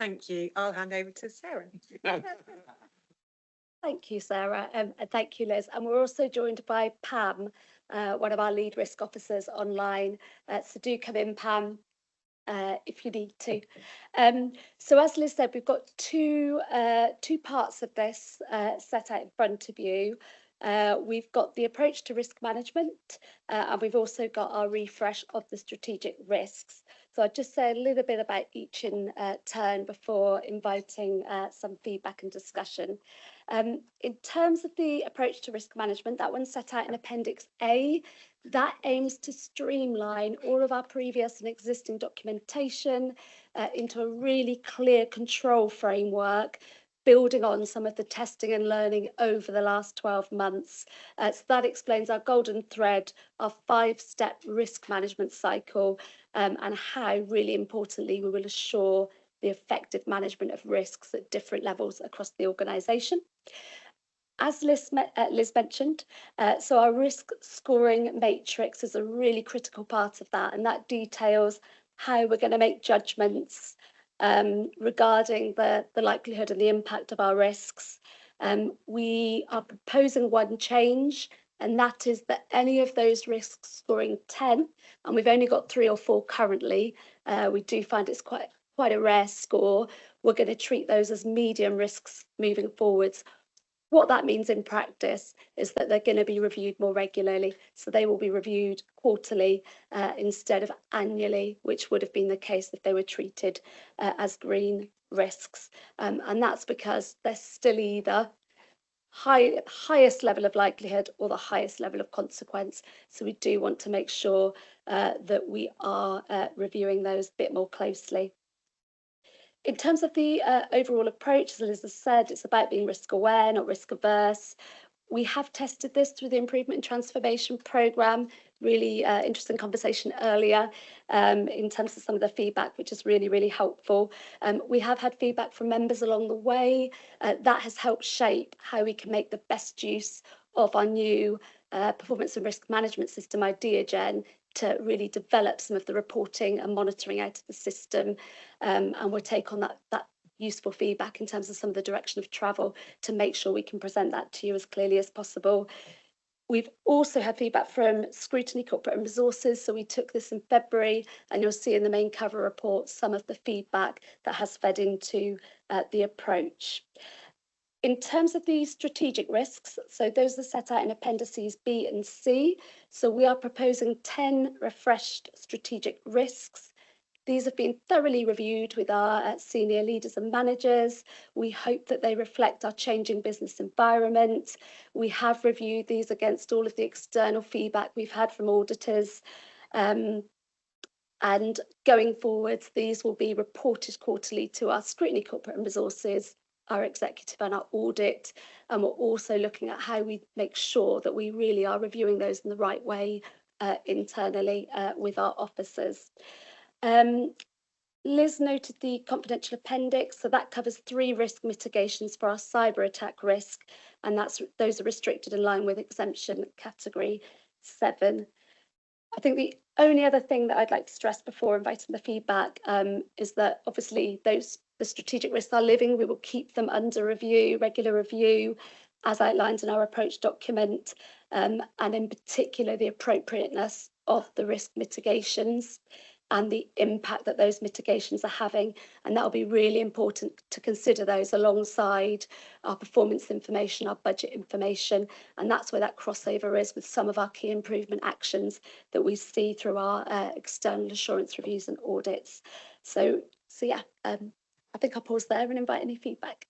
Thank you. I'll hand over to Sarah. Thank you, Sarah, and thank you, Liz. And we're also joined by Pam, one of our lead risk officers online. So do come in, Pam. if you need to. So as Liz said, we've got two parts of this set out in front of you. We've got the approach to risk management, and we've also got our refresh of the strategic risks. So I'll just say a little bit about each in turn before inviting some feedback and discussion. In terms of the approach to risk management, that one's set out in Appendix A. That aims to streamline all of our previous and existing documentation into a really clear control framework, building on some of the testing and learning over the last 12 months. So that explains our golden thread, our 5-step risk management cycle, and how, really importantly, we will assure the effective management of risks at different levels across the organisation. As Liz mentioned, so our risk scoring matrix is a really critical part of that, and that details how we're going to make judgments regarding the likelihood and the impact of our risks. We are proposing one change, and that is that any of those risks scoring 10, and we've only got 3 or 4 currently, we do find it's quite a rare score. We're going to treat those as medium risks moving forwards. What that means in practice is that they're going to be reviewed more regularly. So they will be reviewed quarterly instead of annually, which would have been the case if they were treated as green risks. And that's because they're still either highest level of likelihood or the highest level of consequence. So we do want to make sure that we are reviewing those a bit more closely. In terms of the overall approach, as Liz has said, it's about being risk aware, not risk averse. We have tested this through the Improvement and Transformation Programme. Really interesting conversation earlier in terms of some of the feedback, which is really, really helpful. We have had feedback from members along the way. That has helped shape how we can make the best use of our new performance and risk management system, IdeaGen, to really develop some of the reporting and monitoring out of the system, and we'll take on that useful feedback in terms of some of the direction of travel to make sure we can present that to you as clearly as possible. We've also had feedback from Scrutiny Corporate and Resources, so we took this in February, and you'll see in the main cover report some of the feedback that has fed into the approach. In terms of the strategic risks, so those are set out in appendices B and C. So we are proposing 10 refreshed strategic risks. These have been thoroughly reviewed with our senior leaders and managers. We hope that they reflect our changing business environment. We have reviewed these against all of the external feedback we've had from auditors. And going forward, these will be reported quarterly to our Scrutiny Corporate and Resources, our executive and our audit, and we're also looking at how we make sure that we really are reviewing those in the right way internally with our officers. Liz noted the confidential appendix, so that covers 3 risk mitigations for our cyber attack risk, and those are restricted in line with exemption category 7. I think the only other thing that I'd like to stress before inviting the feedback is that obviously the strategic risks are living. We will keep them under review, regular review, as outlined in our approach document, and in particular the appropriateness of the risk mitigations and the impact that those mitigations are having. And that will be really important to consider those alongside our performance information, our budget information. And that's where that crossover is with some of our key improvement actions that we see through our external assurance reviews and audits. So yeah, I think I'll pause there and invite any feedback.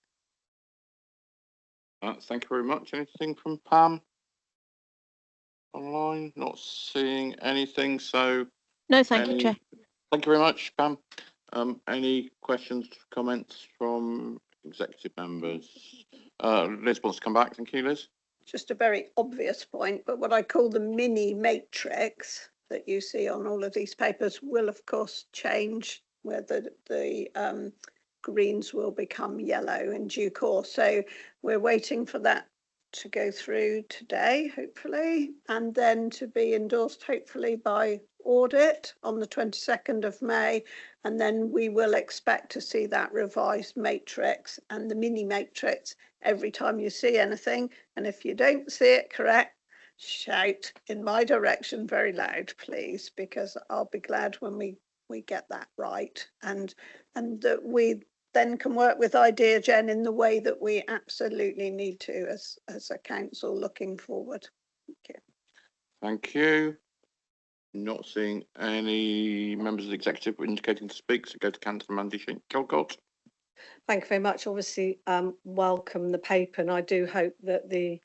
Thank you very much. Anything from Pam online? Not seeing anything. So no, thank you, Chair. Thank you very much, Pam. Any questions, comments from executive members? Liz wants to come back. Thank you, Liz. Just a very obvious point, but what I call the mini matrix that you see on all of these papers will, of course, change, where the greens will become yellow in due course. So we're waiting for that to go through today, hopefully, and then to be endorsed, hopefully, by audit on the 22nd of May. And then we will expect to see that revised matrix and the mini matrix every time you see anything. And if you don't see it correct, shout in my direction very loud, please, because I'll be glad when we we get that right, and that we then can work with IdeaGen in the way that we absolutely need to as a council looking forward. Thank you. Thank you. Not seeing any members of the executive indicating to speak, so go to Councillor Mandy Kilcott. Thank you very much. Obviously, welcome the paper, and I do hope that the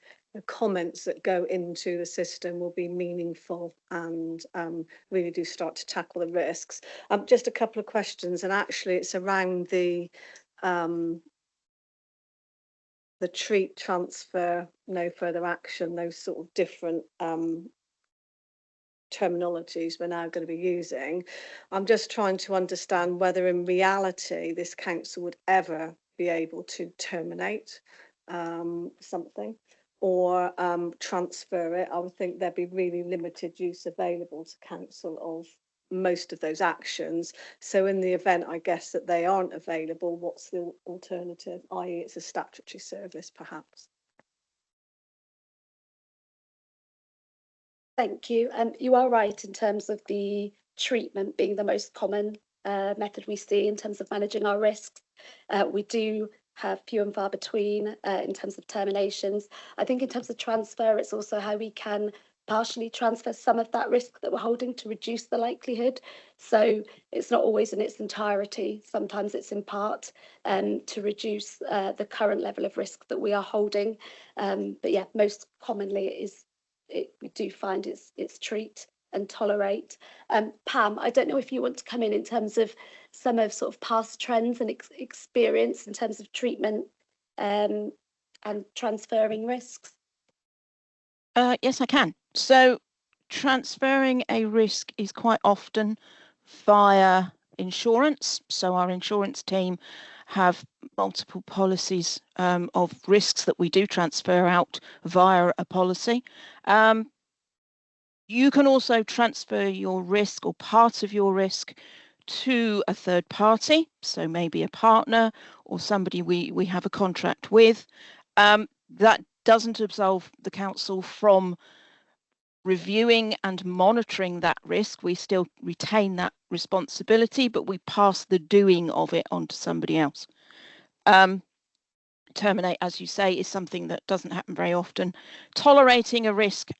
comments that go into the system will be meaningful and really do start to tackle the risks. Just a couple of questions, and actually it's around the treat, transfer, no further action, those sort of different terminologies we're now going to be using. I'm just trying to understand whether in reality this council would ever be able to terminate something or transfer it. I would think there'd be really limited use available to council of most of those actions. So in the event, I guess, that they aren't available, what's the alternative, i.e. it's a statutory service perhaps? Thank you. You are right in terms of the treatment being the most common method we see in terms of managing our risks. We do have few and far between in terms of terminations. I think in terms of transfer, it's also how we can partially transfer some of that risk that we're holding to reduce the likelihood. So it's not always in its entirety. Sometimes it's in part to reduce the current level of risk that we are holding. But yeah, most commonly we do find it's treat and tolerate. Pam, I don't know if you want to come in terms of some of sort of past trends and experience in terms of treatment and transferring risks. Yes, I can. So transferring a risk is quite often via insurance. So our insurance team have multiple policies of risks that we do transfer out via a policy. You can also transfer your risk or part of your risk to a third party, so maybe a partner or somebody we have a contract with. That doesn't absolve the council from reviewing and monitoring that risk. We still retain that responsibility, but we pass the doing of it on to somebody else. Terminate, as you say, is something that doesn't happen very often. Tolerating a risk,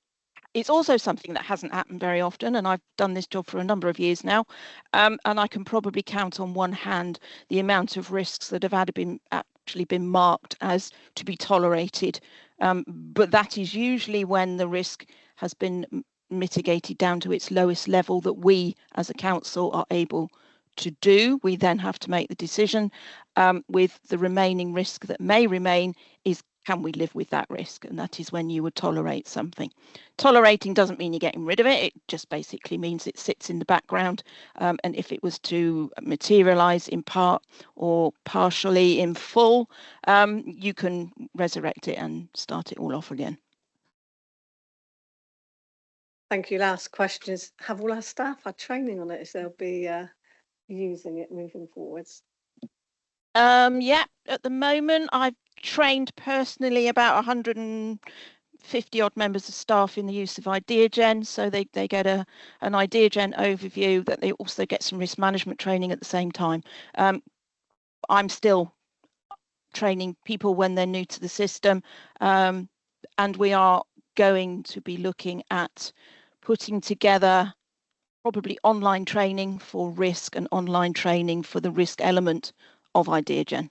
it's also something that hasn't happened very often, and I've done this job for a number of years now, and I can probably count on one hand the amount of risks that have actually been marked as to be tolerated, but that is usually when the risk has been mitigated down to its lowest level that we as a council are able to do. We then have to make the decision with the remaining risk that may remain is, can we live with that risk? And that is when you would tolerate something. Tolerating doesn't mean you're getting rid of it. It just basically means it sits in the background. And if it was to materialize in part or partially in full, you can resurrect it and start it all off again. Thank you. Last question is, have all our staff had training on it, as they'll be using it moving forwards? Yeah, at the moment I've trained personally about 150 odd members of staff in the use of IdeaGen, so they get an IdeaGen overview, that they also get some risk management training at the same time. I'm still training people when they're new to the system, and we are going to be looking at putting together probably online training for risk and online training for the risk element of IdeaGen.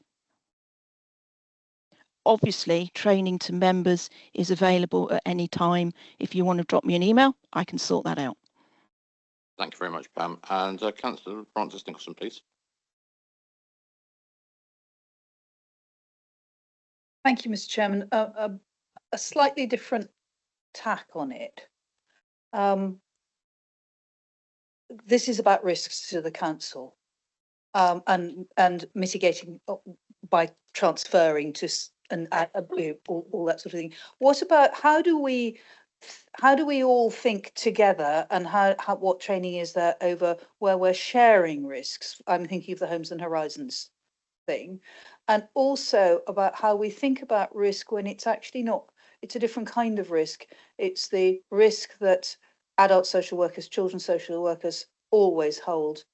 Obviously, training to members is available at any time. If you want to drop me an email, I can sort that out. Thank you very much, Pam. And Councillor Francis Nicholson, please. Thank you, Mr. Chairman. A slightly different tack on it. This is about risks to the council and mitigating by transferring to and all that sort of thing. What about how do we all think together, and what training is there over where we're sharing risks? I'm thinking of the Homes and Horizons thing, and also about how we think about risk when it's actually not. It's a different kind of risk. It's the risk that adult social workers, children's social workers always hold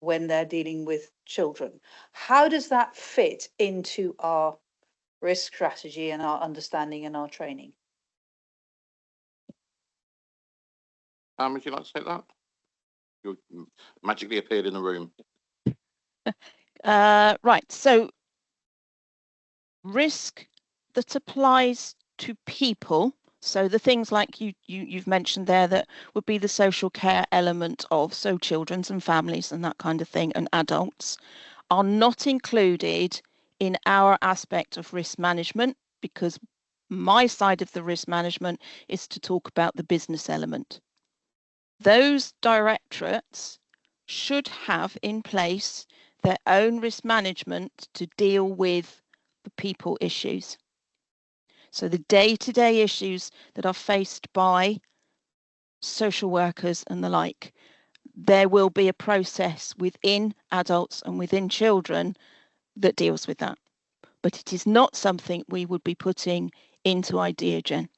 when they're dealing with children. How does that fit into our risk strategy and our understanding and our training? Would you like to take that? You magically appeared in the room. Right, so risk that applies to people, so the things like you've mentioned there that would be the social care element of, so children's and families and that kind of thing, and adults, are not included in our aspect of risk management, because my side of the risk management is to talk about the business element. Those directorates should have in place their own risk management to deal with the people issues. So the day-to-day issues that are faced by social workers and the like, there will be a process within adults and within children that deals with that. But it is not something we would be putting into IdeaGen.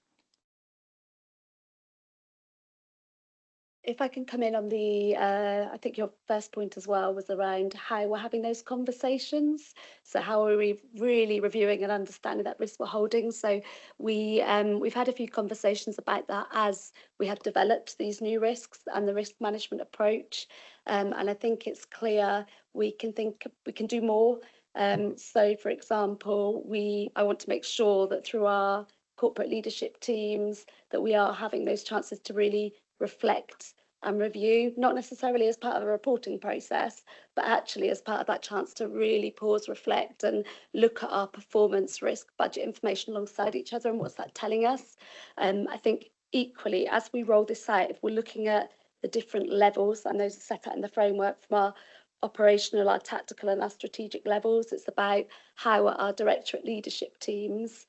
If I can come in on the, I think your first point as well was around how we're having those conversations. So how are we really reviewing and understanding that risk we're holding? So we've had a few conversations about that as we have developed these new risks and the risk management approach. And I think it's clear we can do more. So for example, I want to make sure that through our corporate leadership teams that we are having those chances to really reflect and review, not necessarily as part of a reporting process, but actually as part of that chance to really pause, reflect and look at our performance, risk, budget information alongside each other and what's that telling us. I think equally, as we roll this out, if we're looking at the different levels, and those are set out in the framework from our operational, our tactical and our strategic levels, it's about how our directorate leadership teams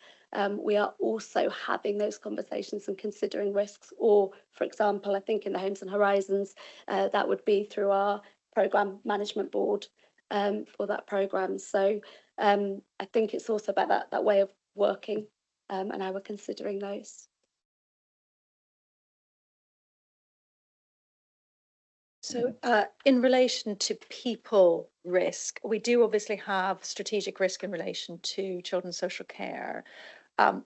we are also having those conversations and considering risks, or for example, I think in the Homes and Horizons, that would be through our programme management board for that programme. So I think it's also about that way of working and how we're considering those. So in relation to people risk, we do obviously have strategic risk in relation to children's social care.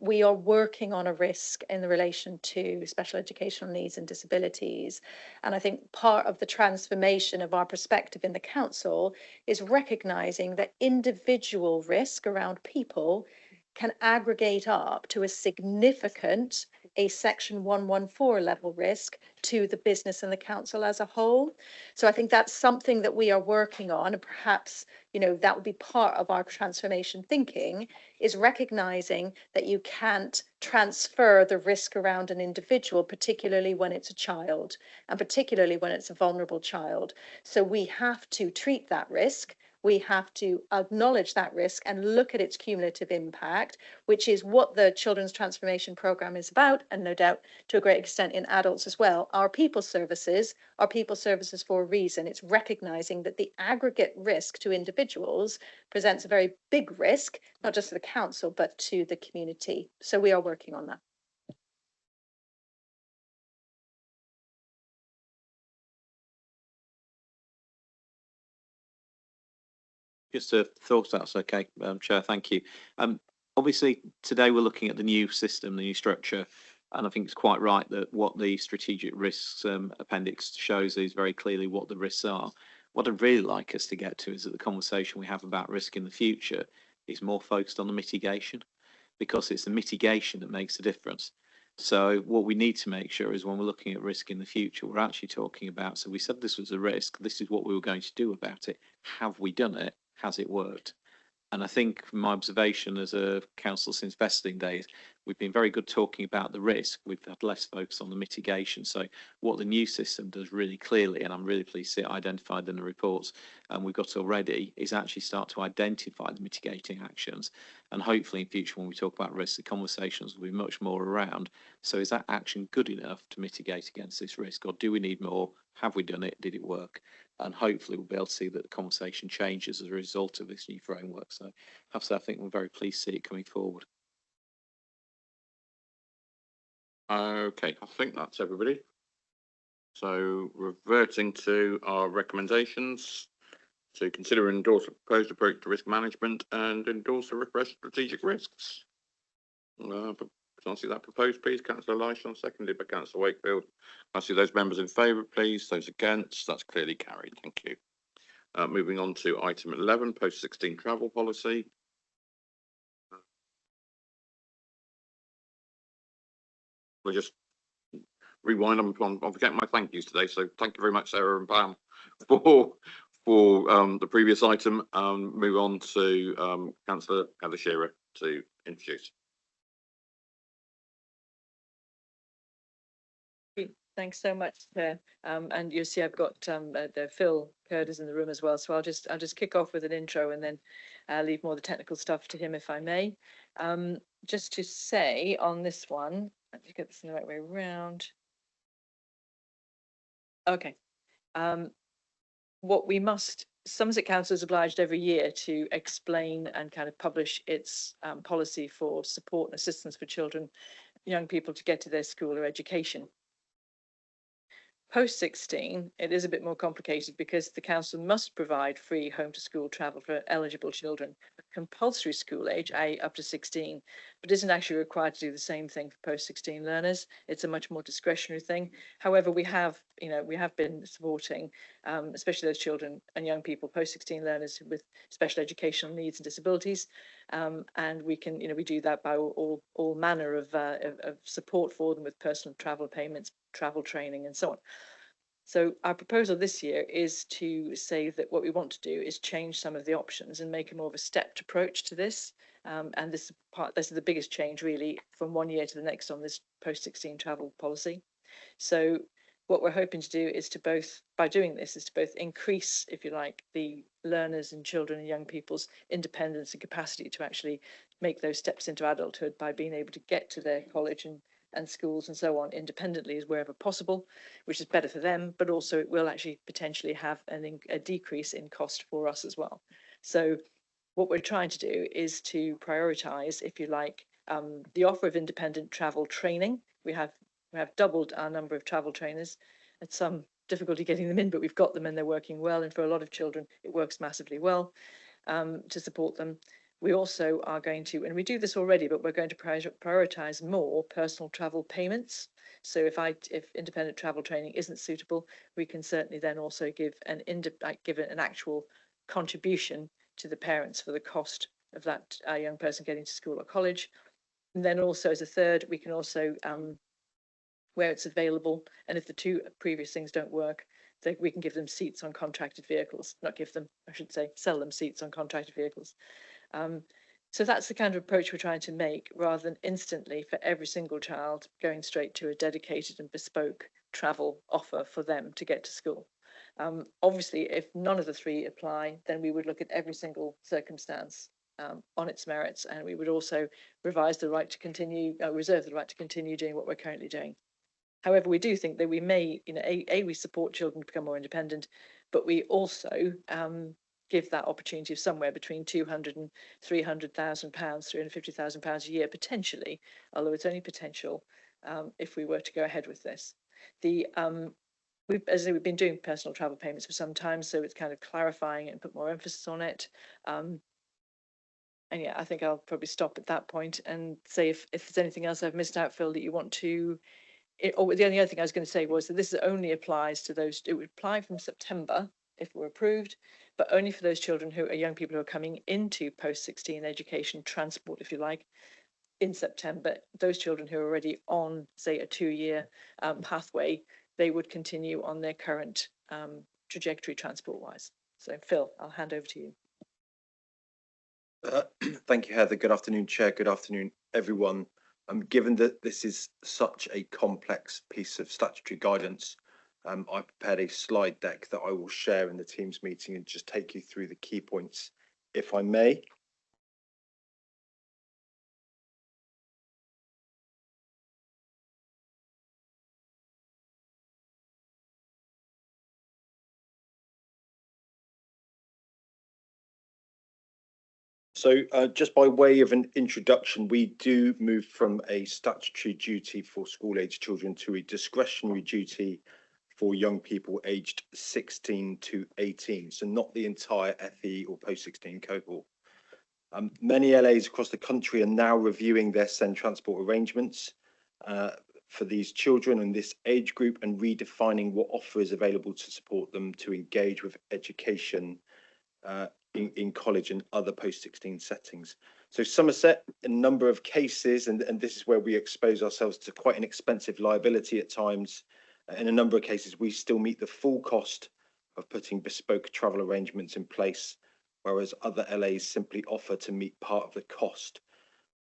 We are working on a risk in relation to special educational needs and disabilities. And I think part of the transformation of our perspective in the council is recognising that individual risk around people can aggregate up to a significant section 114 level risk to the business and the council as a whole. So I think that's something that we are working on, and perhaps, you know, that would be part of our transformation thinking, is recognizing that you can't transfer the risk around an individual, particularly when it's a child, and particularly when it's a vulnerable child. So we have to treat that risk. We have to acknowledge that risk and look at its cumulative impact, which is what the Children's Transformation Programme is about, and no doubt to a great extent in adults as well. Our people services are people services for a reason. It's recognising that the aggregate risk to individuals presents a very big risk, not just to the council, but to the community. So we are working on that. Just a thought, that's okay, Chair, thank you. Obviously, today we're looking at the new system, the new structure, and I think it's quite right that what the strategic risks appendix shows is very clearly what the risks are. What I'd really like us to get to is that the conversation we have about risk in the future is more focused on the mitigation, because it's the mitigation that makes a difference. So what we need to make sure is when we're looking at risk in the future, we're actually talking about, so we said this was a risk, this is what we were going to do about it. Have we done it? Has it worked? And I think from my observation as a council since vesting days, we've been very good talking about the risk. We've had less focus on the mitigation. So what the new system does really clearly, and I'm really pleased to see it identified in the reports, and we've got already, is actually start to identify the mitigating actions. And hopefully in future, when we talk about risk, the conversations will be much more around. So is that action good enough to mitigate against this risk? Or do we need more? Have we done it? Did it work? And hopefully we'll be able to see that the conversation changes as a result of this new framework. So I have to say, I think we're very pleased to see it coming forward. Okay, I think that's everybody. So reverting to our recommendations, to consider and endorse a proposed approach to risk management and endorse a refreshed strategic risks. Can I see that proposed, please? Councillor Lyshawn, seconded by Councillor Wakefield. I see those members in favour, please. Those against, that's clearly carried. Thank you. Moving on to item 11, post-16 travel policy. We'll just rewind. I'm forgetting my thank yous today, so thank you very much, Sarah and Pam, for the previous item. Move on to Councillor Heather Shearer to introduce. Thanks so much, Chair. And you see, I've got Phil Curtis in the room as well, so I'll just kick off with an intro and then leave more of the technical stuff to him, if I may. Just to say on this one, let me get this in the right way around. Okay. What we must, Somerset Council is obliged every year to explain and kind of publish its policy for support and assistance for children, young people to get to their school or education. Post-16, it is a bit more complicated because the council must provide free home to school travel for eligible children at compulsory school age, i.e. up to 16, but isn't actually required to do the same thing for post-16 learners. It's a much more discretionary thing. However, we have been supporting, especially those children and young people, post-16 learners with special educational needs and disabilities. And we can, we do that by all manner of support for them with personal travel payments, travel training and so on. So our proposal this year is to say that what we want to do is change some of the options and make a more of a stepped approach to this. And this is the biggest change really from one year to the next on this post-16 travel policy. So what we're hoping to do is to both increase, if you like, the learners and children and young people's independence and capacity to actually make those steps into adulthood by being able to get to their college and schools and so on independently as wherever possible, which is better for them, but also it will actually potentially have a decrease in cost for us as well. So what we're trying to do is to prioritise, if you like, the offer of independent travel training. We have doubled our number of travel trainers. At some difficulty getting them in, but we've got them and they're working well. And for a lot of children, it works massively well to support them. We also are going to, and we do this already, but we're going to prioritise more personal travel payments. So if independent travel training isn't suitable, we can certainly then also give an actual contribution to the parents for the cost of that young person getting to school or college. And then also as a third, we can also, where it's available, and if the two previous things don't work, we can give them seats on contracted vehicles, sell them seats on contracted vehicles. So that's the kind of approach we're trying to make, rather than instantly for every single child going straight to a dedicated and bespoke travel offer for them to get to school. Obviously, if none of the three apply, then we would look at every single circumstance on its merits, and we would also reserve the right to continue doing what we're currently doing. However, we do think that we may, we support children to become more independent, but we also give that opportunity of somewhere between £200,000 and £300,000, £350,000 a year potentially, although it's only potential if we were to go ahead with this. We've been doing personal travel payments for some time, so it's kind of clarifying it and put more emphasis on it. And yeah, I think I'll probably stop at that point and say if there's anything else I've missed out, Phil, that you want to. The only other thing I was going to say was that this only applies to those. It would apply from September if we're approved, but only for those children who are young people who are coming into post-16 education transport, if you like, in September. Those children who are already on, say, a 2-year pathway, they would continue on their current trajectory transport-wise. So, Phil, I'll hand over to you. Thank you, Heather. Good afternoon, Chair. Good afternoon, everyone. Given that this is such a complex piece of statutory guidance, I prepared a slide deck that I will share in the Teams meeting and just take you through the key points, if I may. So just by way of an introduction, we do move from a statutory duty for school age children to a discretionary duty for young people aged 16 to 18, so not the entire FE or post-16 cohort. Many LAs across the country are now reviewing their SEND transport arrangements for these children in this age group and redefining what offer is available to support them to engage with education in college and other post-16 settings. So Somerset, in a number of cases, and this is where we expose ourselves to quite an expensive liability at times, in a number of cases, we still meet the full cost of putting bespoke travel arrangements in place, whereas other LAs simply offer to meet part of the cost.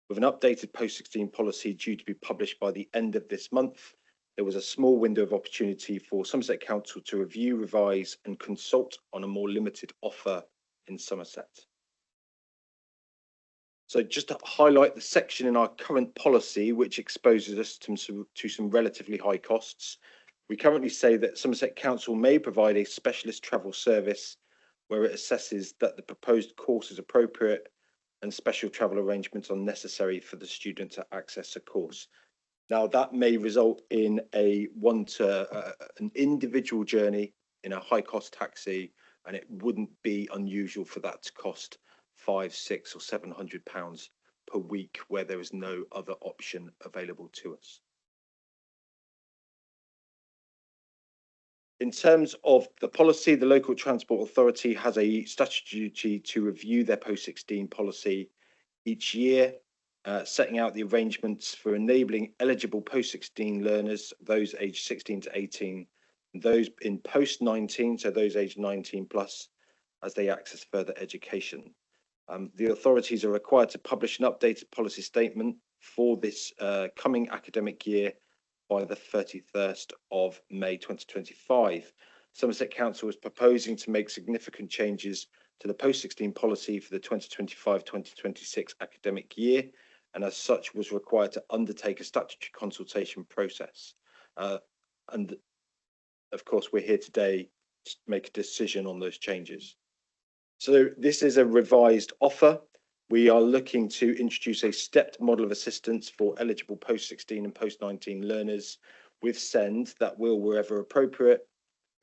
With an updated post-16 policy due to be published by the end of this month, there was a small window of opportunity for Somerset Council to review, revise and consult on a more limited offer in Somerset. So just to highlight the section in our current policy, which exposes us to some relatively high costs, we currently say that Somerset Council may provide a specialist travel service where it assesses that the proposed course is appropriate and special travel arrangements are necessary for the student to access a course. Now, that may result in an individual journey in a high-cost taxi, and it wouldn't be unusual for that to cost £500, £600 or £700 per week where there is no other option available to us. In terms of the policy, the Local Transport Authority has a statutory duty to review their post-16 policy each year, setting out the arrangements for enabling eligible post-16 learners, those aged 16 to 18, and those in post-19, so those aged 19 plus, as they access further education. The authorities are required to publish an updated policy statement for this coming academic year by the 31st of May 2025. Somerset Council is proposing to make significant changes to the post-16 policy for the 2025-2026 academic year, and as such was required to undertake a statutory consultation process. And of course, we're here today to make a decision on those changes. So this is a revised offer. We are looking to introduce a stepped model of assistance for eligible post-16 and post-19 learners with SEND that will, wherever appropriate,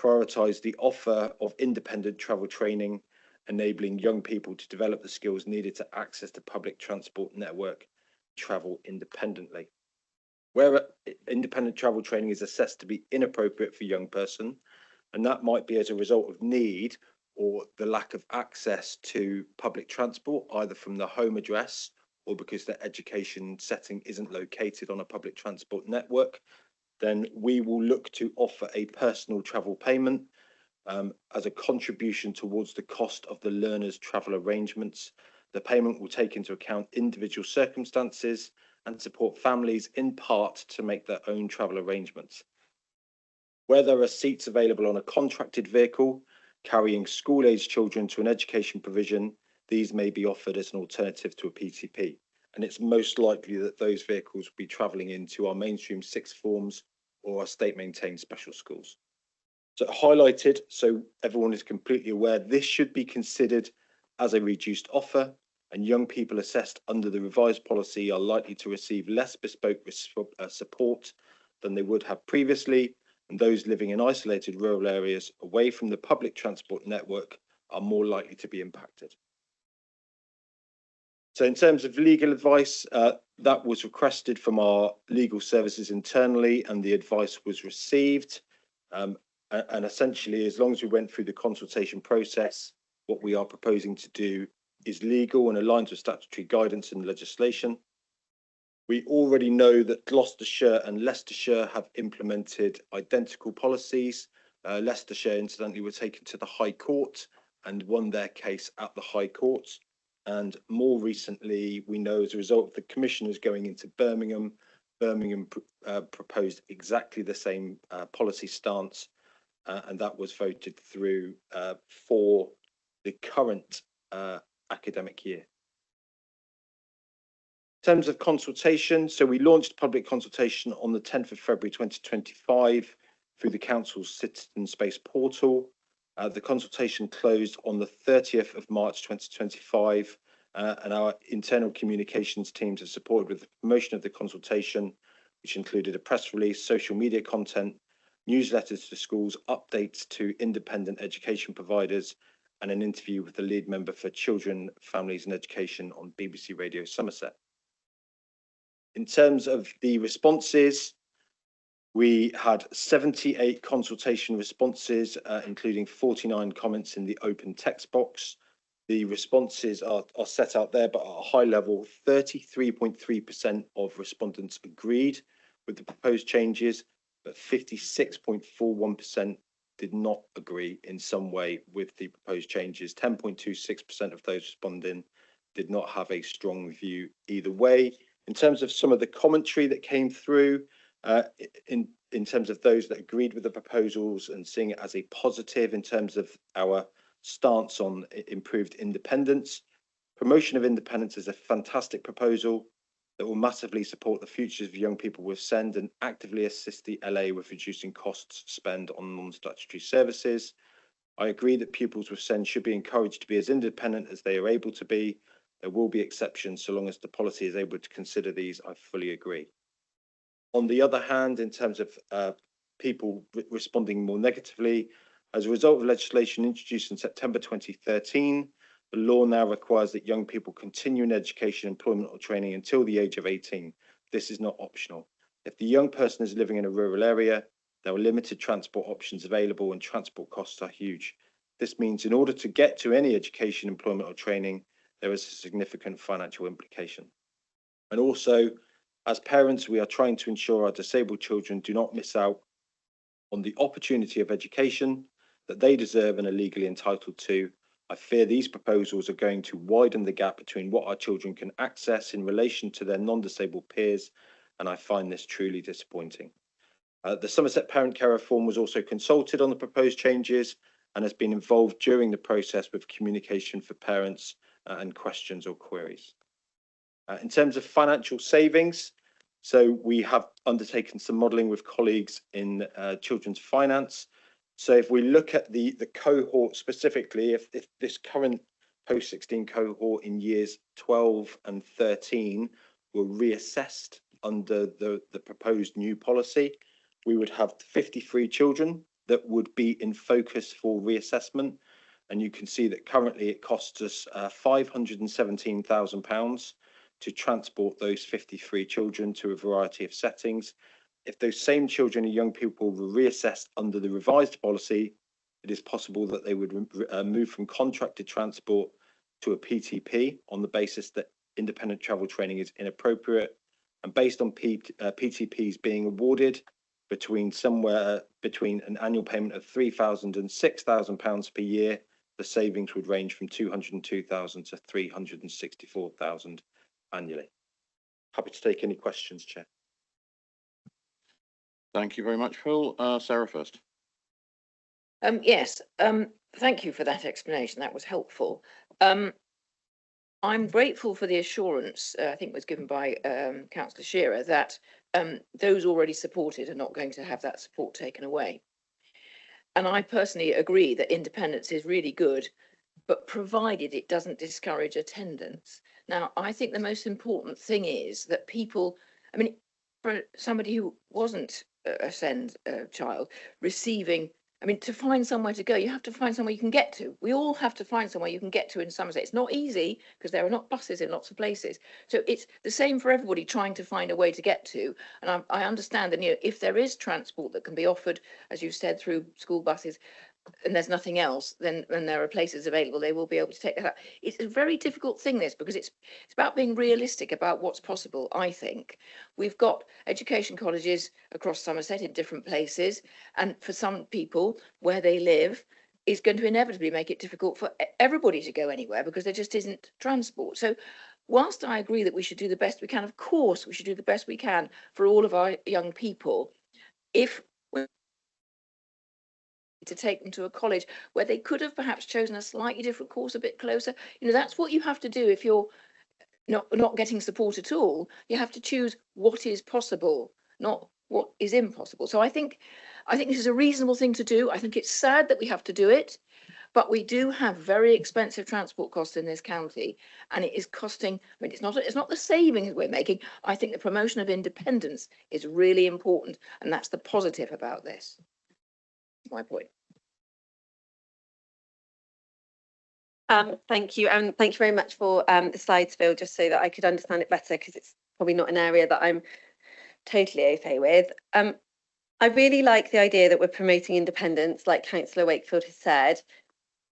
prioritise the offer of independent travel training, enabling young people to develop the skills needed to access the public transport network, travel independently. Where independent travel training is assessed to be inappropriate for a young person, and that might be as a result of need or the lack of access to public transport, either from the home address or because their education setting isn't located on a public transport network, then we will look to offer a personal travel payment as a contribution towards the cost of the learner's travel arrangements. The payment will take into account individual circumstances and support families in part to make their own travel arrangements. Where there are seats available on a contracted vehicle carrying school-aged children to an education provision, these may be offered as an alternative to a PTP. And it's most likely that those vehicles will be travelling into our mainstream sixth forms or our state-maintained special schools. So highlighted, so everyone is completely aware, this should be considered as a reduced offer, and young people assessed under the revised policy are likely to receive less bespoke support than they would have previously, and those living in isolated rural areas away from the public transport network are more likely to be impacted. So in terms of legal advice, that was requested from our legal services internally, and the advice was received. And essentially, as long as we went through the consultation process, what we are proposing to do is legal and aligns with statutory guidance and legislation. We already know that Gloucestershire and Leicestershire have implemented identical policies. Leicestershire, incidentally, were taken to the High Court and won their case at the High Court. And more recently, we know as a result of the commissioners going into Birmingham, Birmingham proposed exactly the same policy stance, and that was voted through for the current academic year. In terms of consultation, so we launched public consultation on the 10th of February 2025 through the Council's Citizen Space portal. The consultation closed on the 30th of March 2025, and our internal communications teams are supported with the promotion of the consultation, which included a press release, social media content, newsletters to schools, updates to independent education providers, and an interview with the lead member for Children, Families and Education on BBC Radio Somerset. In terms of the responses, we had 78 consultation responses, including 49 comments in the open text box. The responses are set out there, but at a high level, 33.3% of respondents agreed with the proposed changes, but 56.41% did not agree in some way with the proposed changes. 10.26% of those responding did not have a strong view either way. In terms of some of the commentary that came through, in terms of those that agreed with the proposals and seeing it as a positive in terms of our stance on improved independence, promotion of independence is a fantastic proposal that will massively support the futures of young people with SEND and actively assist the LA with reducing costs spent on non-statutory services. I agree that pupils with SEND should be encouraged to be as independent as they are able to be. There will be exceptions so long as the policy is able to consider these. I fully agree. On the other hand, in terms of people responding more negatively, as a result of legislation introduced in September 2013, the law now requires that young people continue in education, employment or training until the age of 18. This is not optional. If the young person is living in a rural area, there are limited transport options available and transport costs are huge. This means in order to get to any education, employment or training, there is a significant financial implication. And also, as parents, we are trying to ensure our disabled children do not miss out on the opportunity of education that they deserve and are legally entitled to. I fear these proposals are going to widen the gap between what our children can access in relation to their non-disabled peers, and I find this truly disappointing. The Somerset Parent Care Reform was also consulted on the proposed changes and has been involved during the process with communication for parents and questions or queries. In terms of financial savings, so we have undertaken some modelling with colleagues in children's finance. So if we look at the cohort specifically, if this current post-16 cohort in years 12 and 13 were reassessed under the proposed new policy, we would have 53 children that would be in focus for reassessment. And you can see that currently it costs us £517,000 to transport those 53 children to a variety of settings. If those same children and young people were reassessed under the revised policy, it is possible that they would move from contracted transport to a PTP on the basis that independent travel training is inappropriate. And based on PTPs being awarded somewhere between an annual payment of £3,000 and £6,000 per year, the savings would range from £202,000 to £364,000 annually. Happy to take any questions, Chair. Thank you very much, Phil. Sarah first. Yes, thank you for that explanation. That was helpful. I'm grateful for the assurance, I think was given by Councillor Shearer, that those already supported are not going to have that support taken away. And I personally agree that independence is really good, but provided it doesn't discourage attendance. Now, I think the most important thing is that people, I mean, for somebody who wasn't a SEND child receiving, I mean, to find somewhere to go, you have to find somewhere you can get to. We all have to find somewhere you can get to in Somerset. It's not easy because there are not buses in lots of places. So it's the same for everybody trying to find a way to get to. And I understand that, you know, if there is transport that can be offered, as you've said, through school buses, and there's nothing else, then when there are places available, they will be able to take that up. It's a very difficult thing, this, because it's about being realistic about what's possible, I think. We've got education colleges across Somerset in different places, and for some people, where they live is going to inevitably make it difficult for everybody to go anywhere because there just isn't transport. So whilst I agree that we should do the best we can, of course, we should do the best we can for all of our young people. If to take them to a college where they could have perhaps chosen a slightly different course a bit closer, you know, that's what you have to do if you're not getting support at all. You have to choose what is possible, not what is impossible. So I think this is a reasonable thing to do. I think it's sad that we have to do it, but we do have very expensive transport costs in this county, and it is costing, I mean, it's not the savings we're making. I think the promotion of independence is really important, and that's the positive about this. my point. Thank you, and thank you very much for the slides, Phil, just so that I could understand it better, because it's probably not an area that I'm totally au fait with. I really like the idea that we're promoting independence, like Councillor Wakefield has said.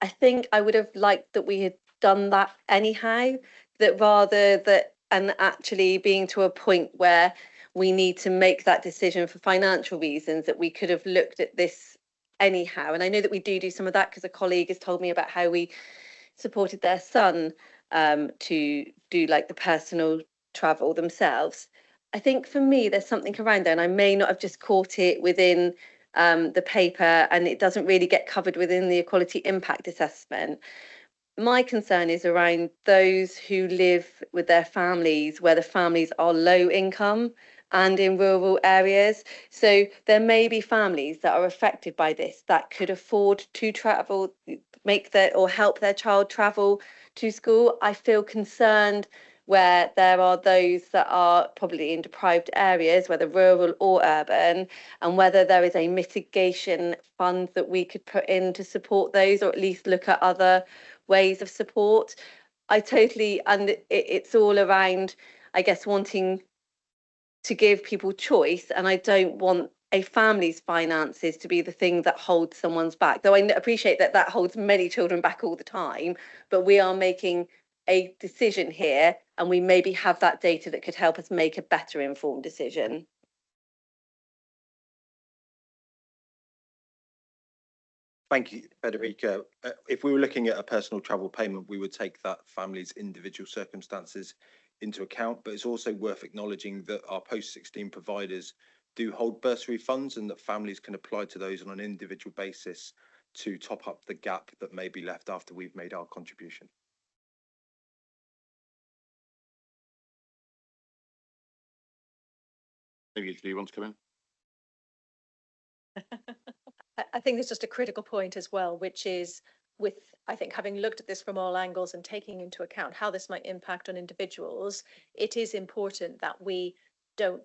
I think I would have liked that we had done that anyhow, that rather that, and actually being to a point where we need to make that decision for financial reasons, that we could have looked at this anyhow. And I know that we do some of that, because a colleague has told me about how we supported their son to do like the personal travel themselves. I think for me, there's something around there, and I may not have just caught it within the paper, and it doesn't really get covered within the equality impact assessment. My concern is around those who live with their families, where the families are low income and in rural areas. So there may be families that are affected by this that could afford to travel, or help their child travel to school. I feel concerned where there are those that are probably in deprived areas, whether rural or urban, and whether there is a mitigation fund that we could put in to support those, or at least look at other ways of support. I totally, and it's all around, I guess, wanting to give people choice, and I don't want a family's finances to be the thing that holds someone's back. Though I appreciate that that holds many children back all the time, but we are making a decision here, and we maybe have that data that could help us make a better informed decision. Thank you, Federica. If we were looking at a personal travel payment, we would take that family's individual circumstances into account, but it's also worth acknowledging that our post-16 providers do hold bursary funds, and that families can apply to those on an individual basis to top up the gap that may be left after we've made our contribution. Maybe do you want to come in? I think there's just a critical point as well, which is I think having looked at this from all angles and taking into account how this might impact on individuals, it is important that we don't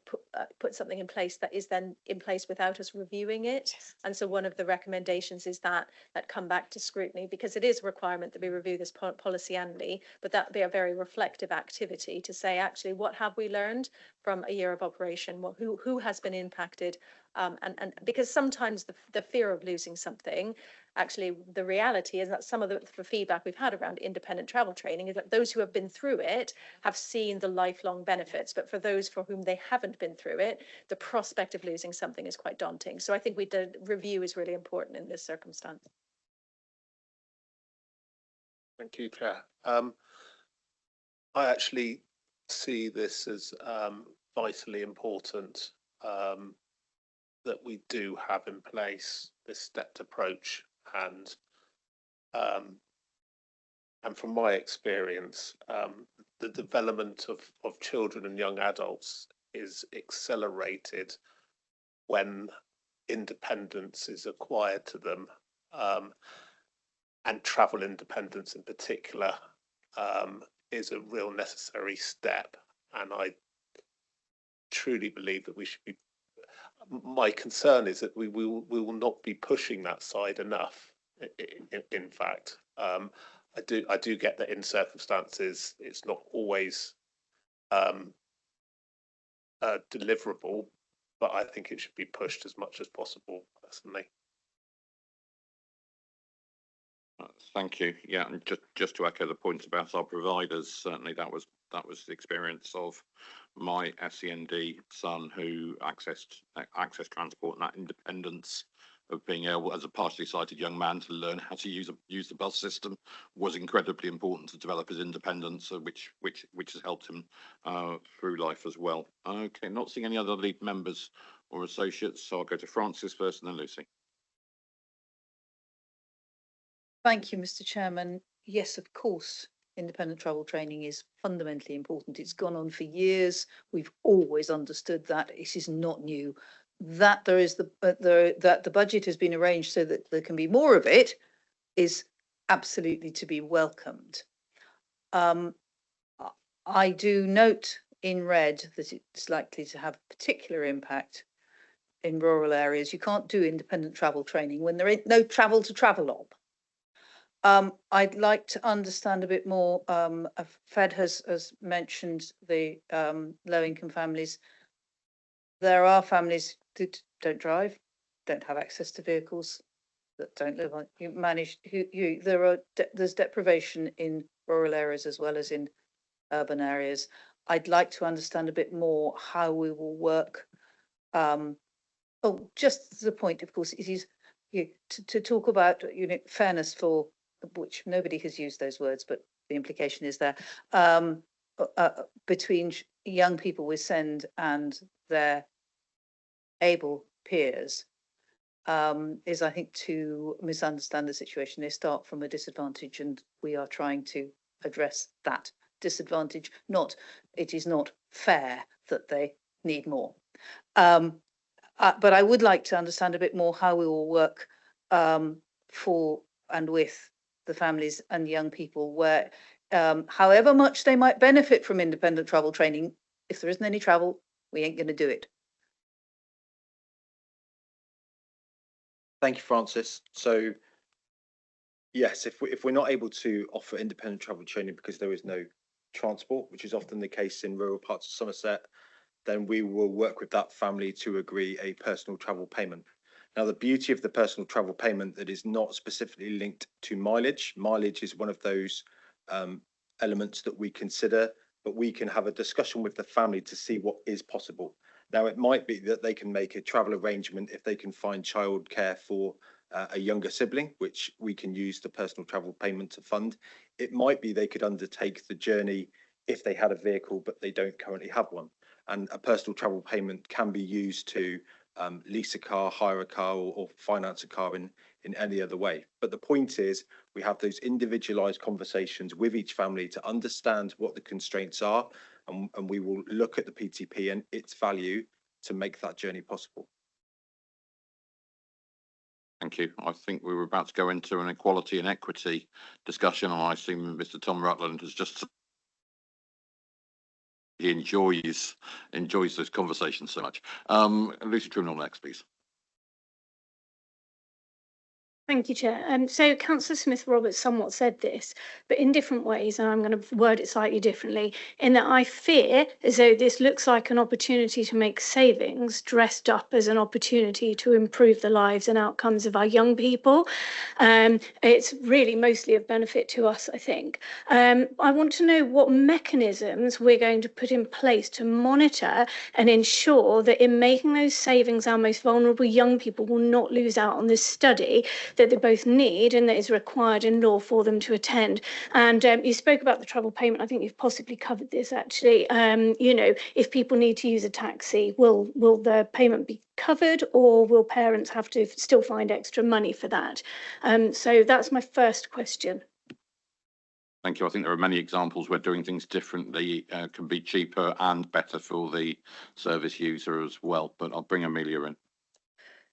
put something in place that is then in place without us reviewing it. Yes. And so one of the recommendations is that come back to scrutiny, because it is a requirement that we review this policy annually, but that be a very reflective activity to say, actually, what have we learned from a year of operation? Who has been impacted? And because sometimes the fear of losing something, actually the reality is that some of the feedback we've had around independent travel training is that those who have been through it have seen the lifelong benefits, but for those for whom they haven't been through it, the prospect of losing something is quite daunting. So I think review is really important in this circumstance. Thank you, Chair. I actually see this as vitally important, that we do have in place this stepped approach, and from my experience, the development of children and young adults is accelerated when independence is acquired to them, and travel independence in particular is a real necessary step. And I truly believe that we should be. My concern is that we will not be pushing that side enough. In fact, I do get that in circumstances it's not always deliverable, but I think it should be pushed as much as possible, personally. Thank you. Yeah, and just to echo the points about our providers, certainly that was the experience of my SEND son, who accessed transport, and that independence of being able, as a partially sighted young man, to learn how to use the bus system was incredibly important to develop his independence, which has helped him through life as well. Okay, not seeing any other lead members or associates, so I'll go to Francis first and then Lucy. Thank you, Mr. Chairman. Yes, of course, independent travel training is fundamentally important. It's gone on for years. We've always understood that. It is not new. That there is that the budget has been arranged so that there can be more of it is absolutely to be welcomed. I do note in red that it's likely to have particular impact in rural areas, you can't do independent travel training when there ain't no travel to travel on. I'd like to understand a bit more. Fed has mentioned the low income families. There are families that don't drive, don't have access to vehicles, that don't live on. You manage there's deprivation in rural areas as well as in urban areas. I'd like to understand a bit more how we will work. Just the point, of course, it is to talk about fairness for which nobody has used those words, but the implication is there between young people with SEND and their able peers is, I think, to misunderstand the situation. They start from a disadvantage, and we are trying to address that disadvantage. It is not fair that they need more. But I would like to understand a bit more how we will work for and with the families and young people where, however much they might benefit from independent travel training, if there isn't any travel, we ain't going to do it. Thank you, Francis. So, yes, if we're not able to offer independent travel training because there is no transport, which is often the case in rural parts of Somerset, then we will work with that family to agree a personal travel payment. Now, the beauty of the personal travel payment that is not specifically linked to mileage. Mileage is one of those elements that we consider, but we can have a discussion with the family to see what is possible. Now, it might be that they can make a travel arrangement if they can find childcare for a younger sibling, which we can use the personal travel payment to fund. It might be they could undertake the journey if they had a vehicle, but they don't currently have one. And a personal travel payment can be used to lease a car, hire a car, or finance a car in any other way. But the point is, we have those individualized conversations with each family to understand what the constraints are, and we will look at the PTP and its value to make that journey possible. Thank you. I think we were about to go into an equality and equity discussion, and I assume Mr. Tom Rutland has just he enjoys those conversations so much. Lucy Trimnell next, please. Thank you, Chair. So Councillor Smith-Roberts somewhat said this, but in different ways, and I'm going to word it slightly differently, in that I fear as though this looks like an opportunity to make savings dressed up as an opportunity to improve the lives and outcomes of our young people. It's really mostly of benefit to us, I think. I want to know what mechanisms we're going to put in place to monitor and ensure that in making those savings, our most vulnerable young people will not lose out on this study that they both need and that is required in law for them to attend. And you spoke about the travel payment. I think you've possibly covered this actually. If people need to use a taxi, will the payment be covered, or will parents have to still find extra money for that? So that's my first question. Thank you. I think there are many examples where doing things differently can be cheaper and better for the service user as well. But I'll bring Amelia in.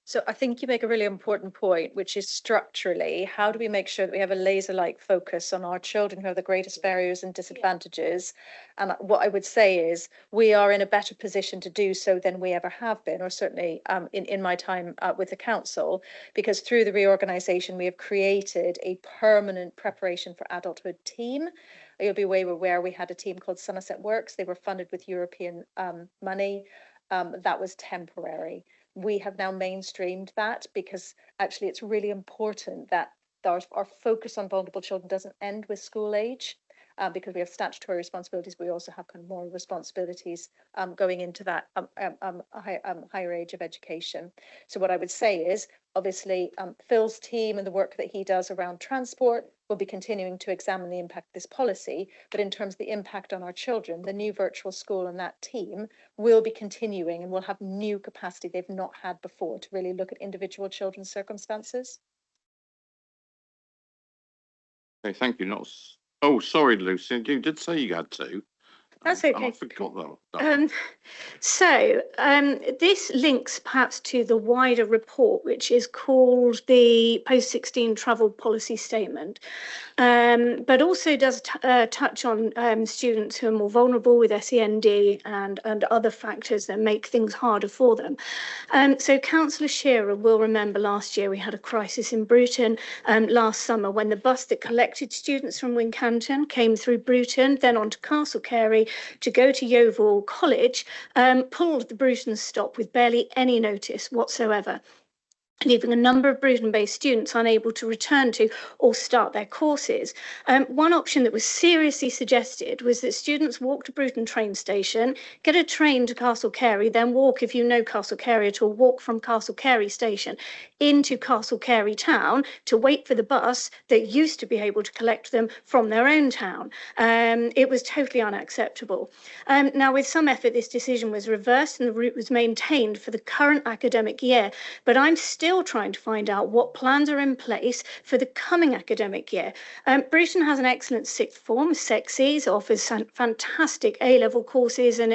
So I think you make a really important point, which is structurally, how do we make sure that we have a laser-like focus on our children who have the greatest barriers and disadvantages? And what I would say is we are in a better position to do so than we ever have been, or certainly in my time with the council, because through the reorganisation, we have created a permanent preparation for adulthood team. You'll be aware we had a team called Somerset Works. They were funded with European money. That was temporary. We have now mainstreamed that because actually it's really important that our focus on vulnerable children doesn't end with school age, because we have statutory responsibilities. We also have kind of moral responsibilities going into that higher age of education. So what I would say is, obviously, Phil's team and the work that he does around transport will be continuing to examine the impact of this policy. But in terms of the impact on our children, the new virtual school and that team will be continuing and will have new capacity they've not had before to really look at individual children's circumstances. Okay, thank you. Oh, sorry, Lucy. You did say you had to. That's And okay. I forgot that. This links perhaps to the wider report, which is called the Post-16 Travel Policy Statement, but also does touch on students who are more vulnerable with SEND and other factors that make things harder for them. So Councillor Shearer will remember last year we had a crisis in Bruton last summer when the bus that collected students from Wincanton came through Bruton, then on to Castle Carey to go to Yeovil College, pulled the Bruton stop with barely any notice whatsoever, leaving a number of Bruton-based students unable to return to or start their courses. One option that was seriously suggested was that students walk to Bruton train station, get a train to Castle Carey, then walk, if you know Castle Carey at all, walk from Castle Carey station into Castle Carey town to wait for the bus that used to be able to collect them from their own town. It was totally unacceptable. Now, with some effort, this decision was reversed and the route was maintained for the current academic year, but I'm still trying to find out what plans are in place for the coming academic year. Bruton has an excellent sixth form, SEXES, offers fantastic A-level courses and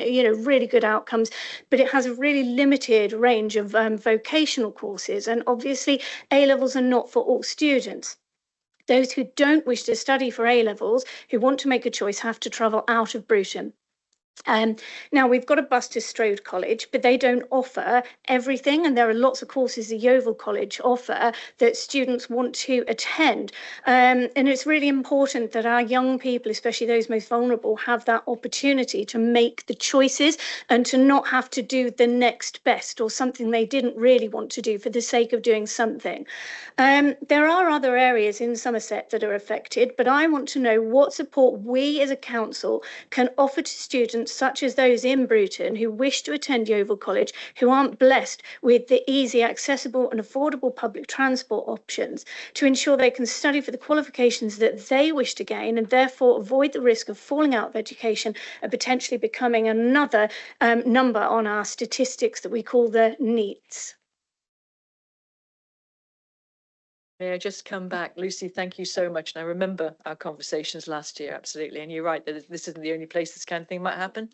really good outcomes, but it has a really limited range of vocational courses, and obviously A-levels are not for all students. Those who don't wish to study for A-levels, who want to make a choice, have to travel out of Bruton. Now, we've got a bus to Strode College, but they don't offer everything, and there are lots of courses the Yeovil College offer that students want to attend. And it's really important that our young people, especially those most vulnerable, have that opportunity to make the choices and to not have to do the next best or something they didn't really want to do for the sake of doing something. There are other areas in Somerset that are affected, but I want to know what support we as a council can offer to students such as those in Bruton who wish to attend Yeovil College, who aren't blessed with the easy, accessible and affordable public transport options, to ensure they can study for the qualifications that they wish to gain and therefore avoid the risk of falling out of education and potentially becoming another number on our statistics that we call the NEETs. May I just come back? Lucy, thank you so much. And I remember our conversations last year, absolutely. And you're right that this isn't the only place this kind of thing might happen.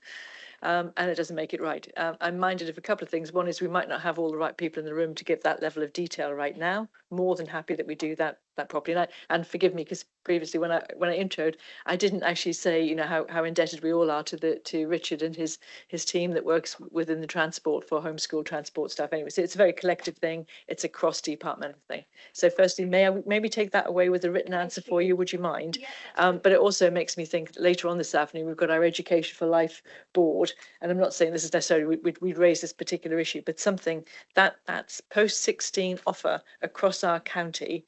And it doesn't make it right. I'm minded of a couple of things. One is we might not have all the right people in the room to give that level of detail right now. More than happy that we do that properly. And forgive me, because previously when I introed, I didn't actually say how indebted we all are to Richard and his team that works within the transport for homeschool transport staff. Anyway, so it's a very collective thing. It's a cross-departmental thing. So firstly, may I maybe take that away with a written answer for you? Would you mind? But it also makes me think later on this afternoon we've got our Education for Life board, and I'm not saying this is necessarily we'd raise this particular issue, but something that's post-16 offer across our county,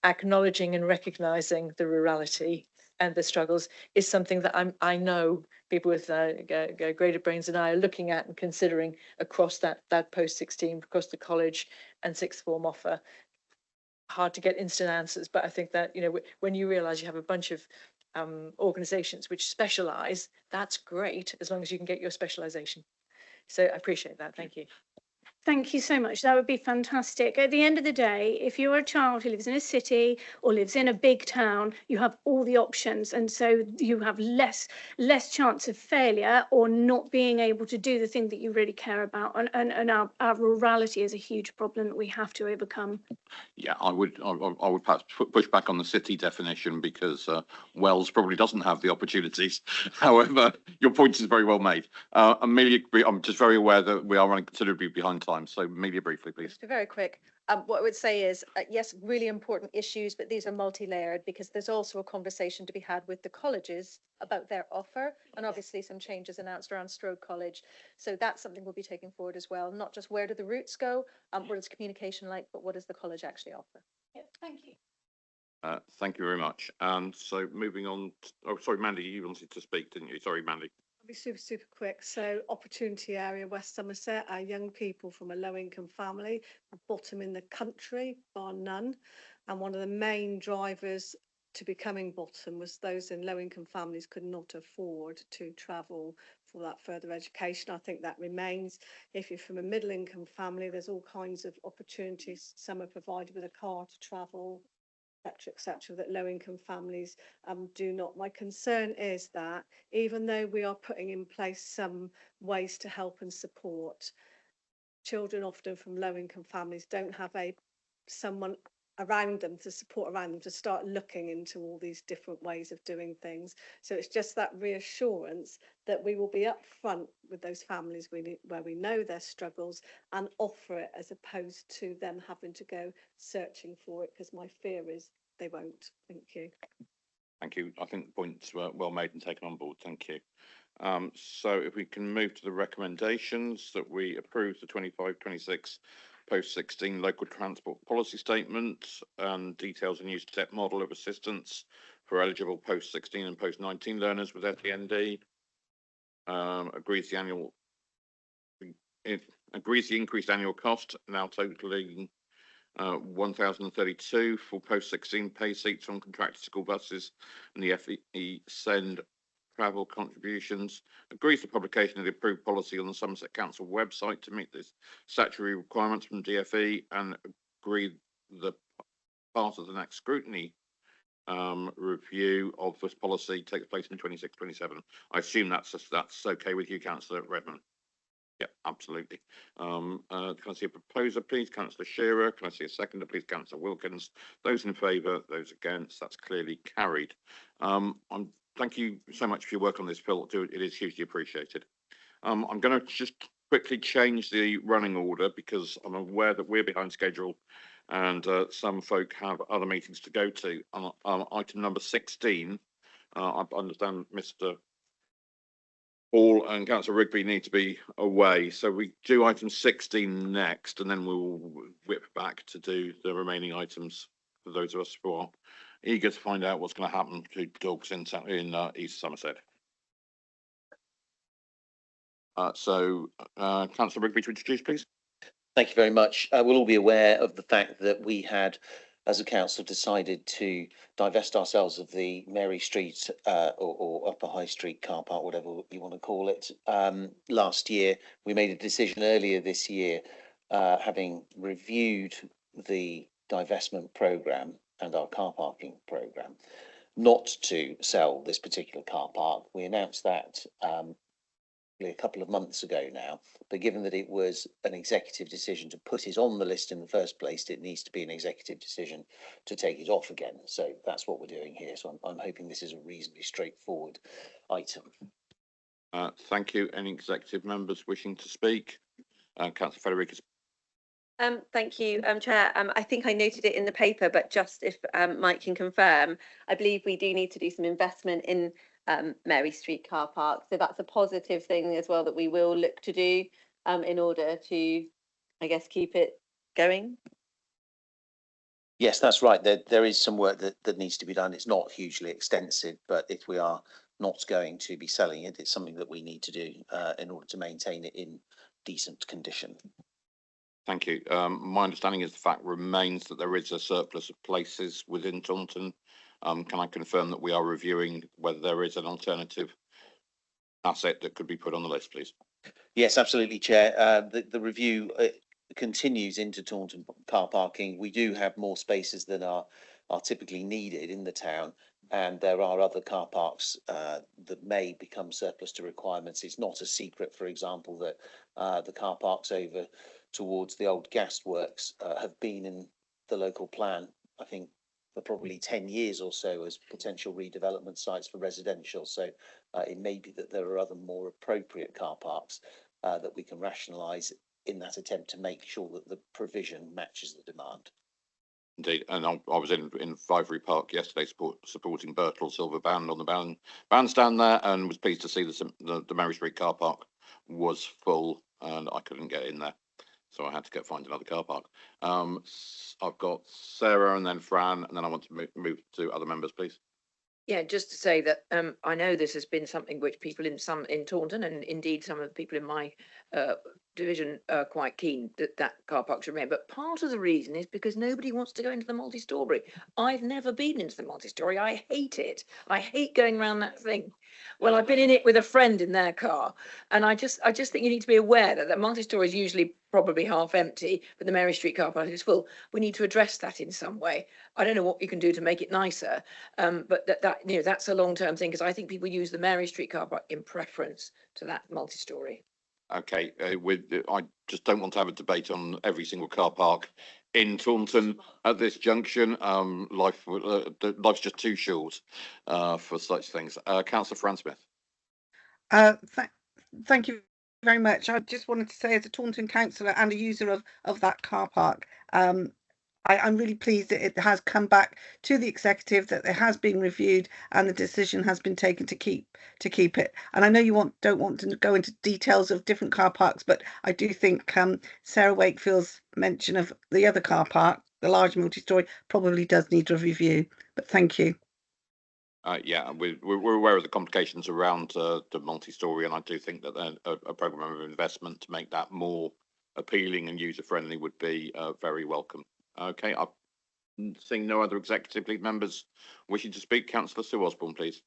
acknowledging and recognising the rurality and the struggles, is something that I know people with greater brains than I are looking at and considering across that post-16, across the college and sixth form offer. Hard to get instant answers, but I think that when you realise you have a bunch of organisations which specialise, that's great as long as you can get your specialisation. So I appreciate that. Thank you. Thank you so much. That would be fantastic. At the end of the day, if you're a child who lives in a city or lives in a big town, you have all the options. And so you have less chance of failure or not being able to do the thing that you really care about. And our rurality is a huge problem that we have to overcome. Yeah, I would perhaps push back on the city definition because Wells probably doesn't have the opportunities. However, your point is very well made. Amelia, I'm just very aware that we are running considerably behind time. So Amelia, briefly, please. Just very quick. What I would say is, yes, really important issues, but these are multi-layered because there's also a conversation to be had with the colleges about their offer, and obviously some changes announced around Strode College. So that's something we'll be taking forward as well. Not just where do the routes go, what is communication like, but what does the college actually offer? Yeah, thank you. Thank you very much. So moving on. Oh, sorry, Mandy, you wanted to speak, didn't you? Sorry, Mandy. Be super quick. So opportunity area West Somerset, our young people from a low income family, bottom in the country bar none, and one of the main drivers to becoming bottom was those in low income families could not afford to travel for that further education. I think that remains. If you're from a middle income family, there's all kinds of opportunities. Some are provided with a car to travel, et cetera, that low income families do not. My concern is that even though we are putting in place some ways to help and support, children often from low income families don't have someone around them to support around them to start looking into all these different ways of doing things. So it's just that reassurance that we will be upfront with those families where we know their struggles and offer it, as opposed to them having to go searching for it, because my fear is they won't. Thank you. Thank you. I think the points were well made and taken on board. Thank you. So if we can move to the recommendations, that we approve the 25-26 post-16 local transport policy statement and details a new step model of assistance for eligible post-16 and post-19 learners with SEND. Agrees the increased annual cost, now totaling 1,032 for post-16 pay seats on contracted school buses and the FE SEND travel contributions. Agrees the publication of the approved policy on the Somerset Council website to meet the statutory requirements from DfE, and agree the part of the next scrutiny review of this policy takes place in 26-27. I assume that's okay with you, Councillor Redmond? Yeah, absolutely. Can I see a proposer, please? Councillor Shearer. Can I see a seconder, please? Councillor Wilkins. Those in favour, those against, that's clearly carried. Thank you so much for your work on this, Phil. It is hugely appreciated. I'm going to just quickly change the running order because I'm aware that we're behind schedule and some folk have other meetings to go to. Item number 16, I understand Mr. Hall and Councillor Rigby need to be away, so we do item 16 next, and then we'll whip back to do the remaining items for those of us who are eager to find out what's going to happen to dogs in East Somerset. Councillor Rigby, to introduce, please. Thank you very much. We'll all be aware of the fact that we had, as a council, decided to divest ourselves of the Mary Street or Upper High Street car park, whatever you want to call it. Last year, we made a decision earlier this year, having reviewed the divestment programme and our car parking programme, not to sell this particular car park. We announced that a couple of months ago now, but given that it was an executive decision to put it on the list in the first place, it needs to be an executive decision to take it off again. So that's what we're doing here. So I'm hoping this is a reasonably straightforward item. Thank you. Any executive members wishing to speak? Councillor Federicas. Thank you, Chair. I think I noted it in the paper, but just if Mike can confirm, I believe we do need to do some investment in Mary Street car park. So that's a positive thing as well that we will look to do in order to, I guess, keep it going. Yes, that's right. There is some work that needs to be done. It's not hugely extensive, but if we are not going to be selling it, it's something that we need to do in order to maintain it in decent condition. Thank you. My understanding is the fact remains that there is a surplus of places within Taunton. Can I confirm that we are reviewing whether there is an alternative asset that could be put on the list, please? Yes, absolutely, Chair. The review continues into Taunton car parking. We do have more spaces than are typically needed in the town, and there are other car parks that may become surplus to requirements. It's not a secret, for example, that the car parks over towards the old gas works have been in the local plan, I think, for probably 10 years or so as potential redevelopment sites for residential. So it may be that there are other more appropriate car parks that we can rationalise in that attempt to make sure that the provision matches the demand. Indeed, and I was in Vivery Park yesterday supporting Birtle Silver Band on the bandstand there, and was pleased to see the Mary Street car park was full and I couldn't get in there. So I had to find another car park. I've got Sarah and then Fran, and then I want to move to other members, please. Yeah, just to say that I know this has been something which people in Taunton, and indeed some of the people in my division are quite keen that that car park should remain, but part of the reason is because nobody wants to go into the multi-story. I've never been into the multi-story. I hate it. I hate going around that thing. Well, I've been in it with a friend in their car, and I just think you need to be aware that the multi-story is usually probably half empty, but the Mary Street car park is full. We need to address that in some way. I don't know what you can do to make it nicer, but that's a long-term thing, because I think people use the Mary Street car park in preference to that multi-story. Okay, I just don't want to have a debate on every single car park in Taunton at this junction. Life's just too short for such things. Councillor Fran Smith. Thank you very much. I just wanted to say, as a Taunton councillor and a user of that car park, I'm really pleased that it has come back to the executive, that it has been reviewed and the decision has been taken to keep it. And I know you don't want to go into details of different car parks, but I do think Sarah Wakefield's mention of the other car park, the large multi-story, probably does need a review. But thank you. Yeah, we're aware of the complications around the multi-story, and I do think that a programme of investment to make that more appealing and user-friendly would be very welcome. Okay, I'm seeing no other executive lead members wishing to speak. Councillor Sue Osborne, please.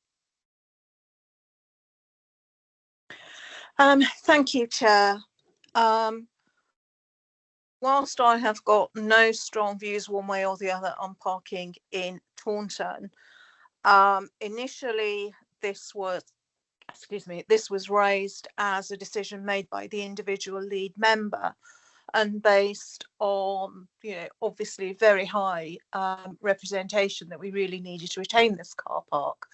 Thank you, Chair. Whilst I have got no strong views one way or the other on parking in Taunton, initially this was raised as a decision made by the individual lead member, and based on, obviously very high representation that we really needed to retain this car park.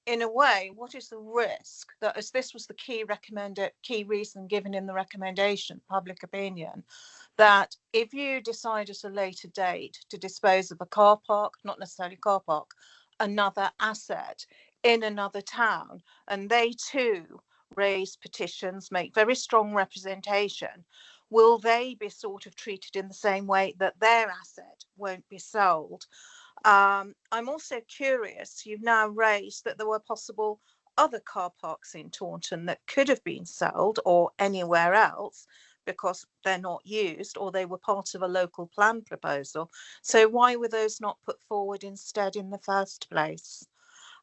In a way, what is the risk that, as this was the key reason given in the recommendation, public opinion, that if you decide at a later date to dispose of a car park, not necessarily car park, another asset in another town, and they too raise petitions, make very strong representation, will they be sort of treated in the same way that their asset won't be sold? I'm also curious, you've now raised that there were possible other car parks in Taunton that could have been sold, or anywhere else, because they're not used or they were part of a local plan proposal. So why were those not put forward instead in the first place?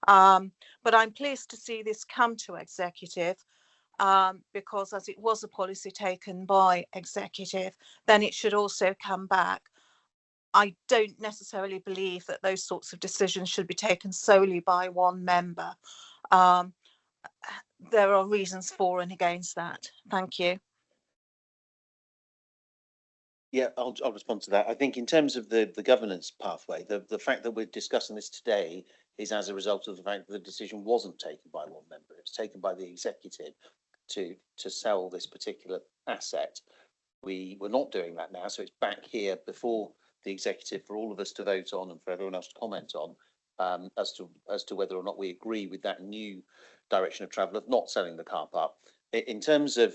But I'm pleased to see this come to executive, because as it was a policy taken by executive, then it should also come back. I don't necessarily believe that those sorts of decisions should be taken solely by one member. There are reasons for and against that. Thank you. Yeah, I'll respond to that. I think in terms of the governance pathway, the fact that we're discussing this today is as a result of the fact that the decision wasn't taken by one member. It was taken by the executive to sell this particular asset. We were not doing that now, so it's back here before the executive for all of us to vote on and for everyone else to comment on, as to whether or not we agree with that new direction of travel of not selling the car park. In terms of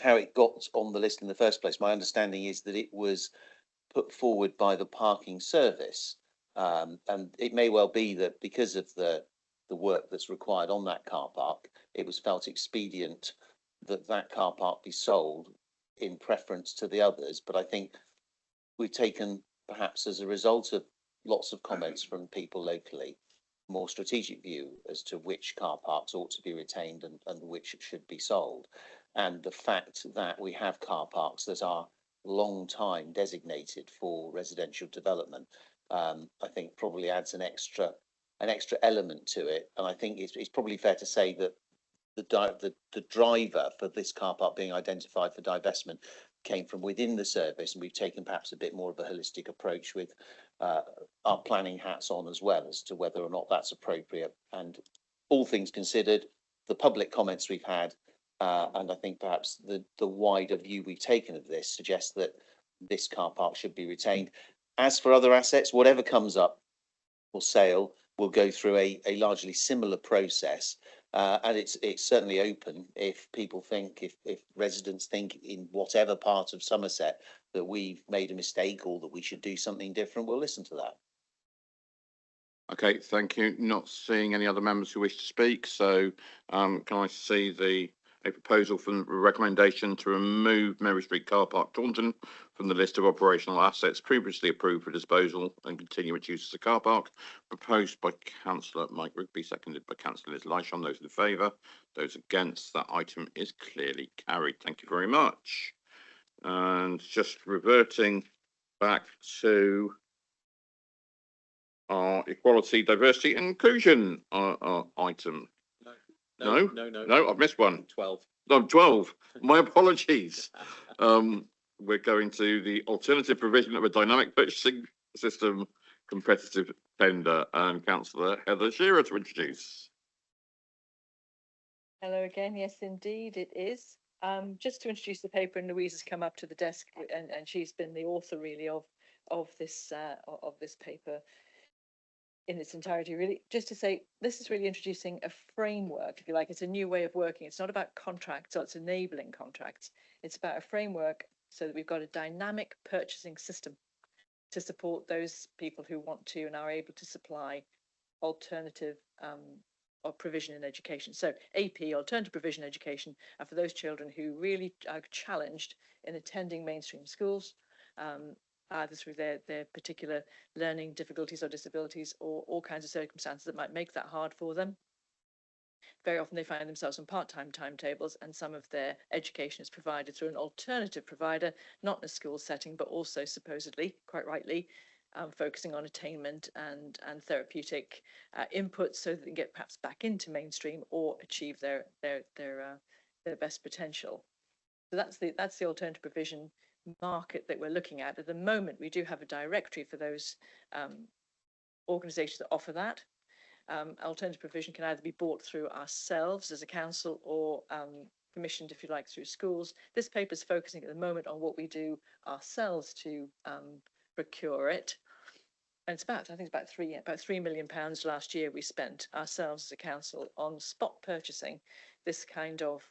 how it got on the list in the first place, my understanding is that it was put forward by the parking service, and it may well be that because of the work that's required on that car park, it was felt expedient that that car park be sold in preference to the others. But I think we've taken, perhaps as a result of lots of comments from people locally, a more strategic view as to which car parks ought to be retained and which should be sold. And the fact that we have car parks that are long time designated for residential development, I think probably adds an extra element to it. And I think it's probably fair to say that the driver for this car park being identified for divestment came from within the service, and we've taken perhaps a bit more of a holistic approach with our planning hats on as well as to whether or not that's appropriate. And all things considered, the public comments we've had, and I think perhaps the wider view we've taken of this suggests that this car park should be retained. As for other assets, whatever comes up for sale will go through a largely similar process. And it's certainly open if people think, if residents think in whatever part of Somerset that we've made a mistake or that we should do something different, we'll listen to that. Okay, thank you. Not seeing any other members who wish to speak, so can I see the a proposal from recommendation to remove Mary Street Car Park, Taunton, from the list of operational assets previously approved for disposal and continue its use as a car park, proposed by Councillor Mike Rigby, seconded by Councillor Liz Lysholm. Those in favour, those against, that item is clearly carried. Thank you very much. And just reverting back to our equality, diversity and inclusion item. No, I've missed one. 12. No, 12. My apologies. We're going to the alternative provision of a dynamic purchasing system competitive tender, and Councillor Heather Shearer to introduce. Hello again. Yes, indeed, it is. Just to introduce the paper, and Louise has come up to the desk, and she's been the author really of this paper in its entirety. Really, just to say, this is really introducing a framework, if you like. It's a new way of working. It's not about contracts, or it's enabling contracts. It's about a framework so that we've got a dynamic purchasing system to support those people who want to and are able to supply alternative or provision in education. So AP, alternative provision education, are for those children who really are challenged in attending mainstream schools, either through their particular learning difficulties or disabilities, or all kinds of circumstances that might make that hard for them. Very often they find themselves on part-time timetables, and some of their education is provided through an alternative provider, not in a school setting, but also supposedly, quite rightly, focusing on attainment and therapeutic inputs, so that they can get perhaps back into mainstream or achieve their best potential. So that's the alternative provision market that we're looking at. At the moment, we do have a directory for those organisations that offer that. Alternative provision can either be bought through ourselves as a council, or commissioned, if you like, through schools. This paper is focusing at the moment on what we do ourselves to procure it. And it's about, I think it's about £3 million last year we spent ourselves as a council on spot purchasing this kind of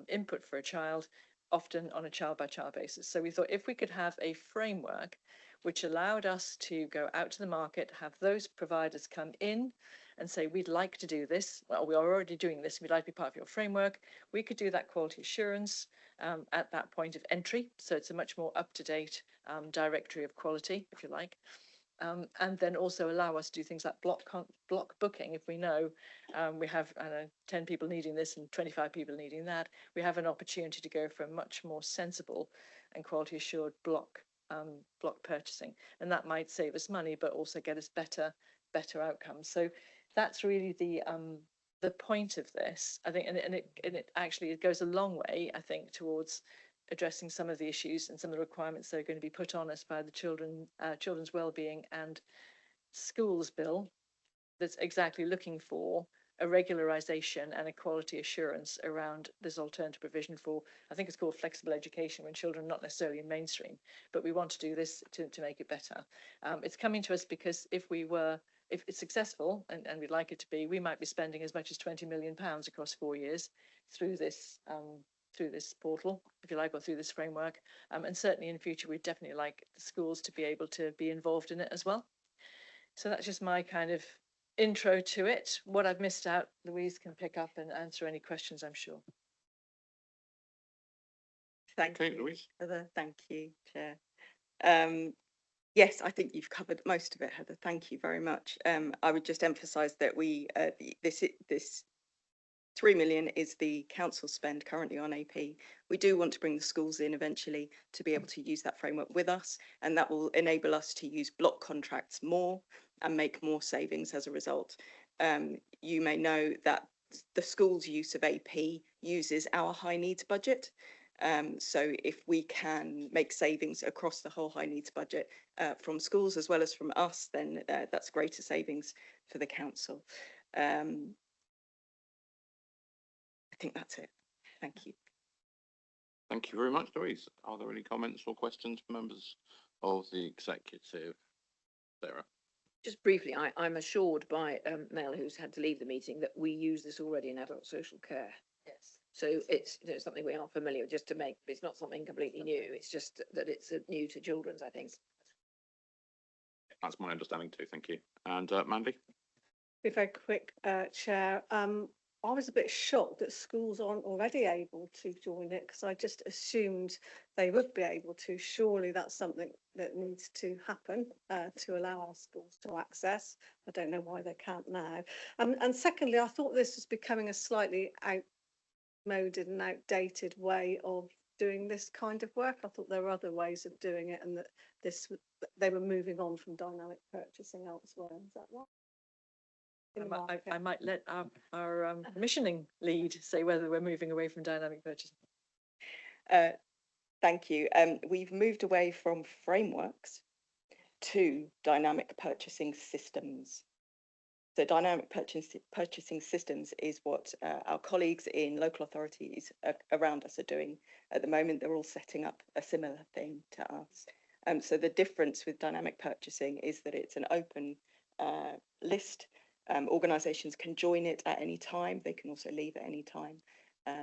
input for a child, often on a child-by-child basis. So we thought if we could have a framework which allowed us to go out to the market, have those providers come in and say, we'd like to do this, well, we are already doing this, we'd like to be part of your framework, we could do that quality assurance at that point of entry. So it's a much more up-to-date directory of quality, if you like. And then also allow us to do things like block booking. If we know we have 10 people needing this and 25 people needing that, we have an opportunity to go for a much more sensible and quality assured block purchasing, and that might save us money but also get us better outcomes. So that's really the point of this, I think, and it actually goes a long way, I think, towards addressing some of the issues and some of the requirements that are going to be put on us by the Children's Wellbeing and Schools Bill, that's exactly looking for a regularisation and a quality assurance around this alternative provision for, I think it's called flexible education, when children are not necessarily in mainstream, but we want to do this to make it better. It's coming to us because if it's successful, and we'd like it to be, we might be spending as much as £20 million across 4 years through this portal, if you like, or through this framework. And certainly in future, we'd definitely like the schools to be able to be involved in it as well. So that's just my kind of intro to it. What I've missed out, Louise can pick up and answer any questions, I'm sure. Thank Okay, you, Louise. Heather. Thank you, Chair. Yes, I think you've covered most of it, Heather. Thank you very much. I would just emphasise that this 3 million is the council spend currently on AP. We do want to bring the schools in eventually to be able to use that framework with us, and that will enable us to use block contracts more and make more savings as a result. You may know that the school's use of AP uses our high needs budget. So if we can make savings across the whole high needs budget from schools as well as from us, then that's greater savings for the council. I think that's it. Thank you. Thank you very much, Louise. Are there any comments or questions from members of the executive? Sarah? Just briefly, I'm assured by Mel, who's had to leave the meeting, that we use this already in adult social care. Yes. So it's something we are familiar with, just to make, it's not something completely new. It's just that it's new to children's, I think. That's my understanding too, thank you. And Mandy? Be very quick, Chair. I was a bit shocked that schools aren't already able to join it because I just assumed they would be able to. Surely that's something that needs to happen to allow our schools to access. I don't know why they can't now. And secondly, I thought this was becoming a slightly outmoded and outdated way of doing this kind of work. I thought there were other ways of doing it, and that they were moving on from dynamic purchasing elsewhere. Is that right? I might let our commissioning lead say whether we're moving away from dynamic purchasing. Thank you. We've moved away from frameworks to dynamic purchasing systems. So dynamic purchasing systems is what our colleagues in local authorities around us are doing at the moment. They're all setting up a similar thing to us. So the difference with dynamic purchasing is that it's an open list. Organisations can join it at any time. They can also leave at any time.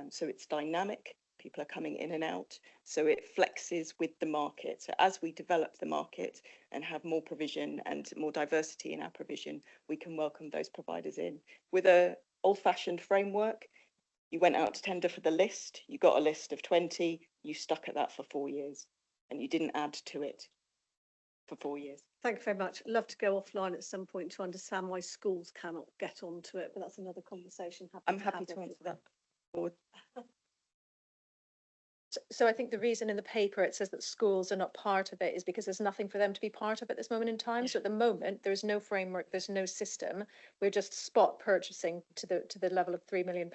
So it's dynamic. People are coming in and out. So it flexes with the market. So as we develop the market and have more provision and more diversity in our provision, we can welcome those providers in. With a old-fashioned framework, you went out to tender for the list, you got a list of 20, you stuck at that for 4 years, and you didn't add to it for 4 years. Thank you very much. I'd love to go offline at some point to understand why schools cannot get onto it, but that's another conversation. I'm happy to answer that. So I think the reason in the paper it says that schools are not part of it is because there's nothing for them to be part of at this moment in time. So at the moment, there's no framework, there's no system. We're just spot purchasing to the level of £3 million.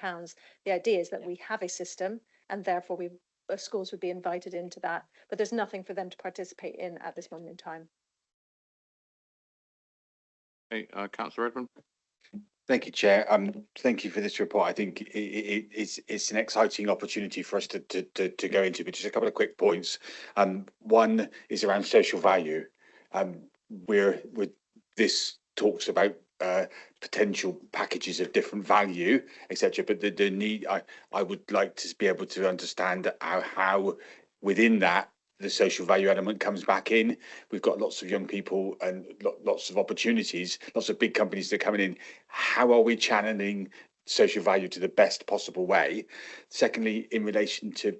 The idea is that we have a system, and therefore schools would be invited into that, but there's nothing for them to participate in at this moment in time. Hey, Councillor Redmond. Thank you, Chair. Thank you for this report. I think it's an exciting opportunity for us to go into, but just a couple of quick points. One is around social value. This talks about potential packages of different value, etc. But the need, I would like to be able to understand how within that the social value element comes back in. We've got lots of young people and lots of opportunities, lots of big companies that are coming in. How are we channeling social value to the best possible way? Secondly, in relation to,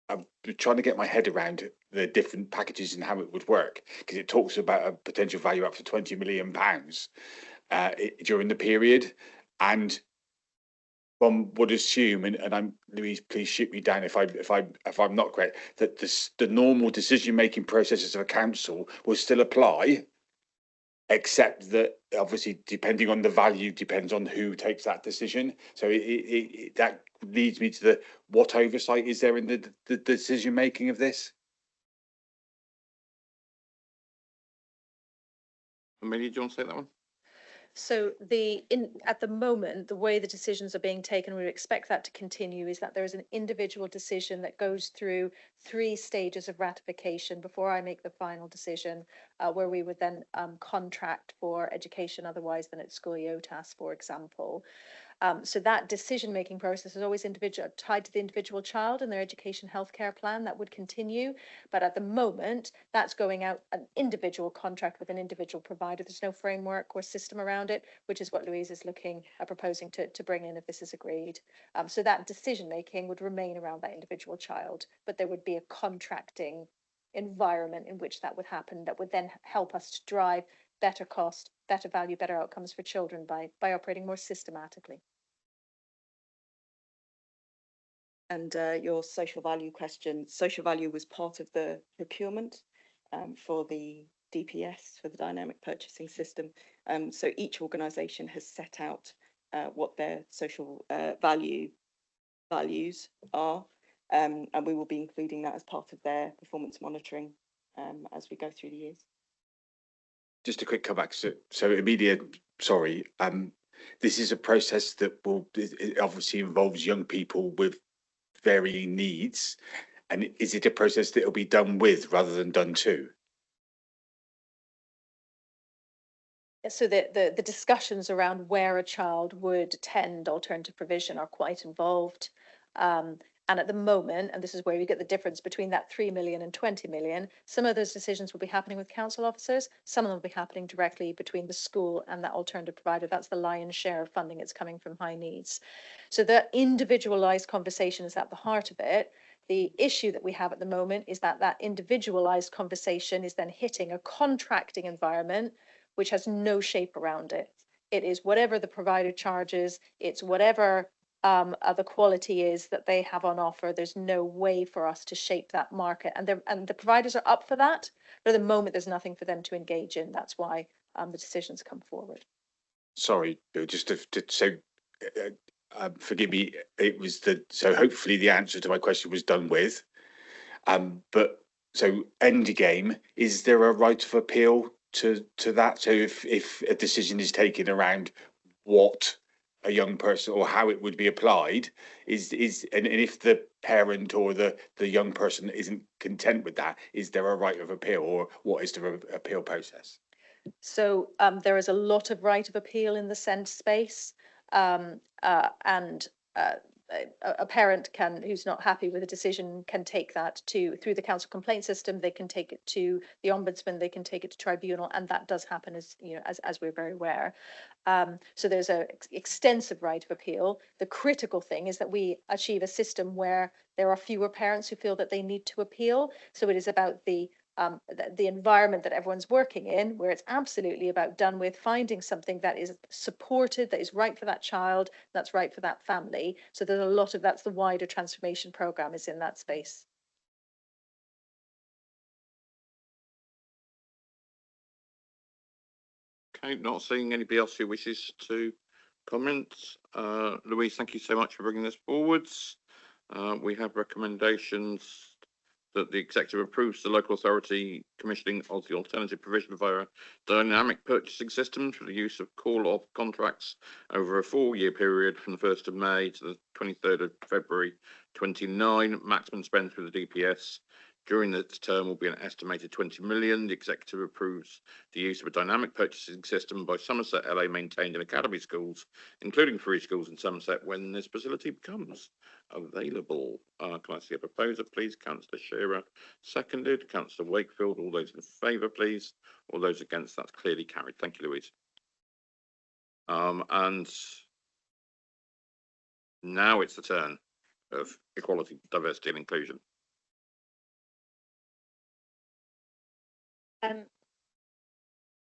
I'm trying to get my head around the different packages and how it would work, because it talks about a potential value up to £20 million during the period. And one would assume, and Louise, please shoot me down if I'm not correct, that the normal decision-making processes of a council will still apply, except that obviously depending on the value depends on who takes that decision. So that leads me to what oversight is there in the decision-making of this? Amelia, do you want to say that one? So at the moment, the way the decisions are being taken, we expect that to continue, is that there is an individual decision that goes through 3 stages of ratification before I make the final decision, where we would then contract for education otherwise than at school IOTAS, for example. So that decision-making process is always tied to the individual child and their education healthcare plan. That would continue, but at the moment, that's going out an individual contract with an individual provider. There's no framework or system around it, which is what Louise is proposing to bring in if this is agreed. So that decision-making would remain around that individual child, but there would be a contracting environment in which that would happen that would then help us to drive better cost, better value, better outcomes for children by operating more systematically. And your social value question, social value was part of the procurement for the DPS, for the dynamic purchasing system. So each organisation has set out what their social values are, and we will be including that as part of their performance monitoring as we go through the years. Just a quick comeback. So Amelia, sorry, this is a process that it obviously involves young people with varying needs, and is it a process that will be done with rather than done to? So the discussions around where a child would attend alternative provision are quite involved, and And at the moment, and this is where we get the difference between that 3 million and 20 million, some of those decisions will be happening with council officers, some of them will be happening directly between the school and that alternative provider. That's the lion's share of funding that's coming from high needs. So the individualised conversation is at the heart of it. The issue that we have at the moment is that that individualised conversation is then hitting a contracting environment which has no shape around it. It is whatever the provider charges, it's whatever the quality is that they have on offer. There's no way for us to shape that market. And the providers are up for that, but at the moment there's nothing for them to engage in. That's why the decisions come forward. Sorry, Bill, just to so forgive me, it was so hopefully the answer to my question was done with. But so end game, is there a right of appeal to that? So if a decision is taken around what a young person or how it would be applied, and if the parent or the young person isn't content with that, is there a right of appeal, or what is the appeal process? So there is a lot of right of appeal in the SEND space, and a parent who's not happy with a decision can take that through the council complaint system. They can take it to the ombudsman. They can take it to tribunal, and that does happen, as you know, as we're very aware. So there's an extensive right of appeal. The critical thing is that we achieve a system where there are fewer parents who feel that they need to appeal. So it is about the environment that everyone's working in, where it's absolutely about done with, finding something that is supported, that is right for that child, that's right for that family. So there's a lot of that's the wider transformation program is in that space. Okay, not seeing anybody else who wishes to comment. Louise, thank you so much for bringing this forwards. We have recommendations that the executive approves the local authority commissioning of the alternative provision via dynamic purchasing systems for the use of call-off contracts over a 4-year period from the 1st of May to the 23rd of February 29. Maximum spend through the DPS during this term will be an estimated 20 million. The executive approves the use of a dynamic purchasing system by Somerset LA maintained in academy schools, including 3 schools in Somerset, when this facility becomes available. Can I see a proposer, please? Councillor Shearer, seconded. Councillor Wakefield, all those in favour, please. All those against, that's clearly carried. Thank you, Louise. And now it's the turn of equality, diversity and inclusion.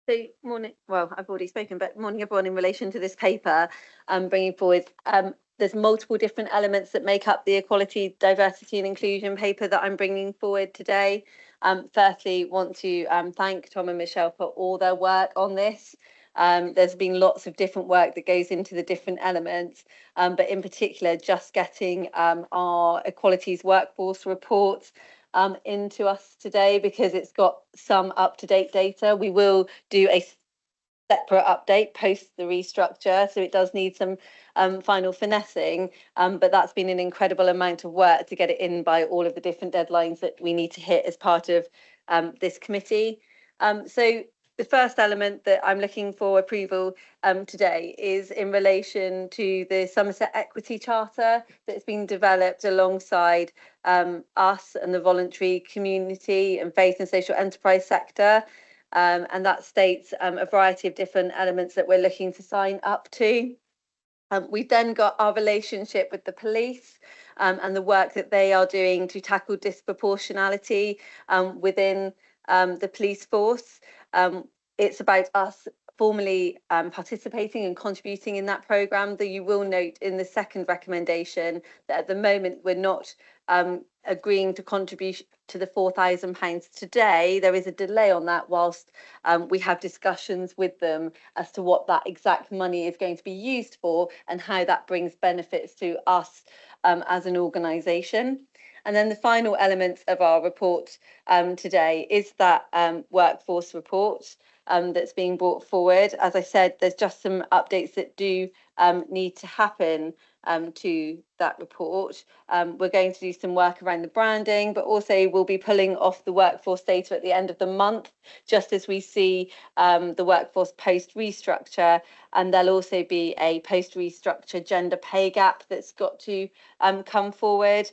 So morning, well, I've already spoken, but morning everyone. In relation to this paper I'm bringing forward, there's multiple different elements that make up the equality, diversity and inclusion paper that I'm bringing forward today. Firstly, want to thank Tom and Michelle for all their work on this. There's been lots of different work that goes into the different elements, but in particular, just getting our equalities workforce report into us today, because it's got some up-to-date data. We will do a separate update post the restructure, so it does need some final finessing, but that's been an incredible amount of work to get it in by all of the different deadlines that we need to hit as part of this committee. So the first element that I'm looking for approval today is in relation to the Somerset Equity Charter that's been developed alongside us and the voluntary community and faith and social enterprise sector. And that states a variety of different elements that we're looking to sign up to. We've then got our relationship with the police and the work that they are doing to tackle disproportionality within the police force. It's about us formally participating and contributing in that programme. Though you will note in the second recommendation that at the moment we're not agreeing to contribute to the £4,000 today. There is a delay on that whilst we have discussions with them as to what that exact money is going to be used for and how that brings benefits to us as an organisation. And then the final element of our report today is that workforce report. that's being brought forward. As I said, there's just some updates that do need to happen to that report. We're going to do some work around the branding, but also we'll be pulling off the workforce data at the end of the month, just as we see the workforce post restructure. And there'll also be a post restructure gender pay gap that's got to come forward.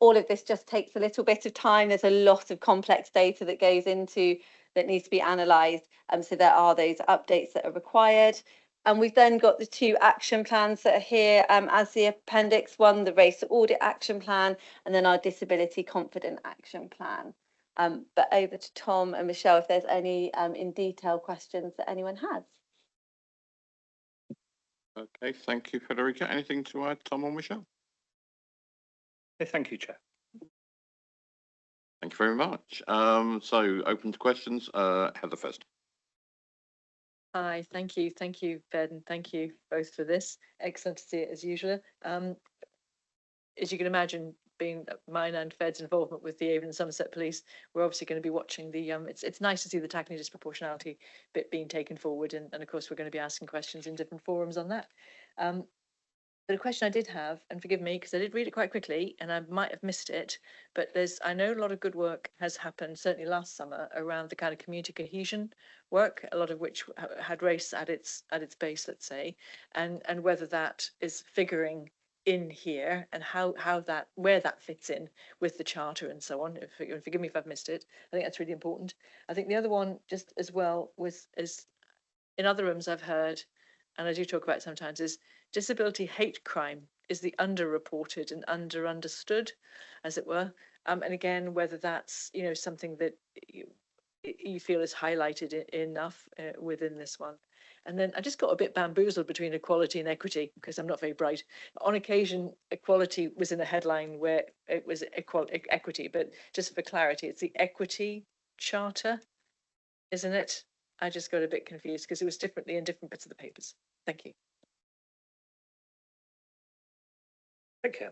All of this just takes a little bit of time. There's a lot of complex data that goes into that needs to be analysed. So there are those updates that are required. And we've then got the 2 action plans that are here as the appendix, one, the race audit action plan, and then our disability confident action plan. But over to Tom and Michelle, if there's any in detail questions that anyone has. Okay, thank you, Federica. Anything to add, Tom or Michelle? Thank you, Chair. Thank you very much. So open to questions. Heather first. Hi, thank you, Fed, and thank you both for this. Excellent to see it as usual. As you can imagine, being mine and Fed's involvement with the Avon and Somerset Police, we're obviously going to be watching the. It's nice to see the tackling disproportionality bit being taken forward, and of course we're going to be asking questions in different forums on that. But a question I did have, and forgive me because I did read it quite quickly and I might have missed it, but I know a lot of good work has happened, certainly last summer, around the kind of community cohesion work, a lot of which had race at its base, let's say, and whether that is figuring in here and where that fits in with the charter and so on. Forgive me if I've missed it. I think that's really important. I think the other one, just as well, is in other rooms I've heard, and I do talk about it sometimes, is disability hate crime is the underreported and understood, as it were. And again, whether that's something that you feel is highlighted enough within this one. And then I just got a bit bamboozled between equality and equity because I'm not very bright. On occasion, equality was in a headline where it was equity, but just for clarity, it's the equity charter, isn't it? I just got a bit confused because it was differently in different bits of the papers. Thank you. Thank you,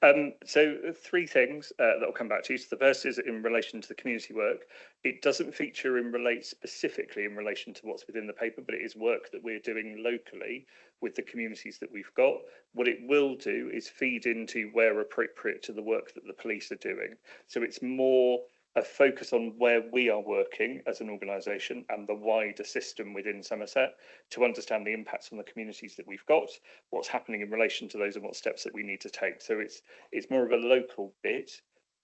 Heather. So 3 things that I'll come back to. So the first is in relation to the community work. It doesn't feature specifically in relation to what's within the paper, but it is work that we're doing locally with the communities that we've got. What it will do is feed into where appropriate to the work that the police are doing. So it's more a focus on where we are working as an organisation and the wider system within Somerset to understand the impacts on the communities that we've got, what's happening in relation to those and what steps that we need to take. So it's more of a local bit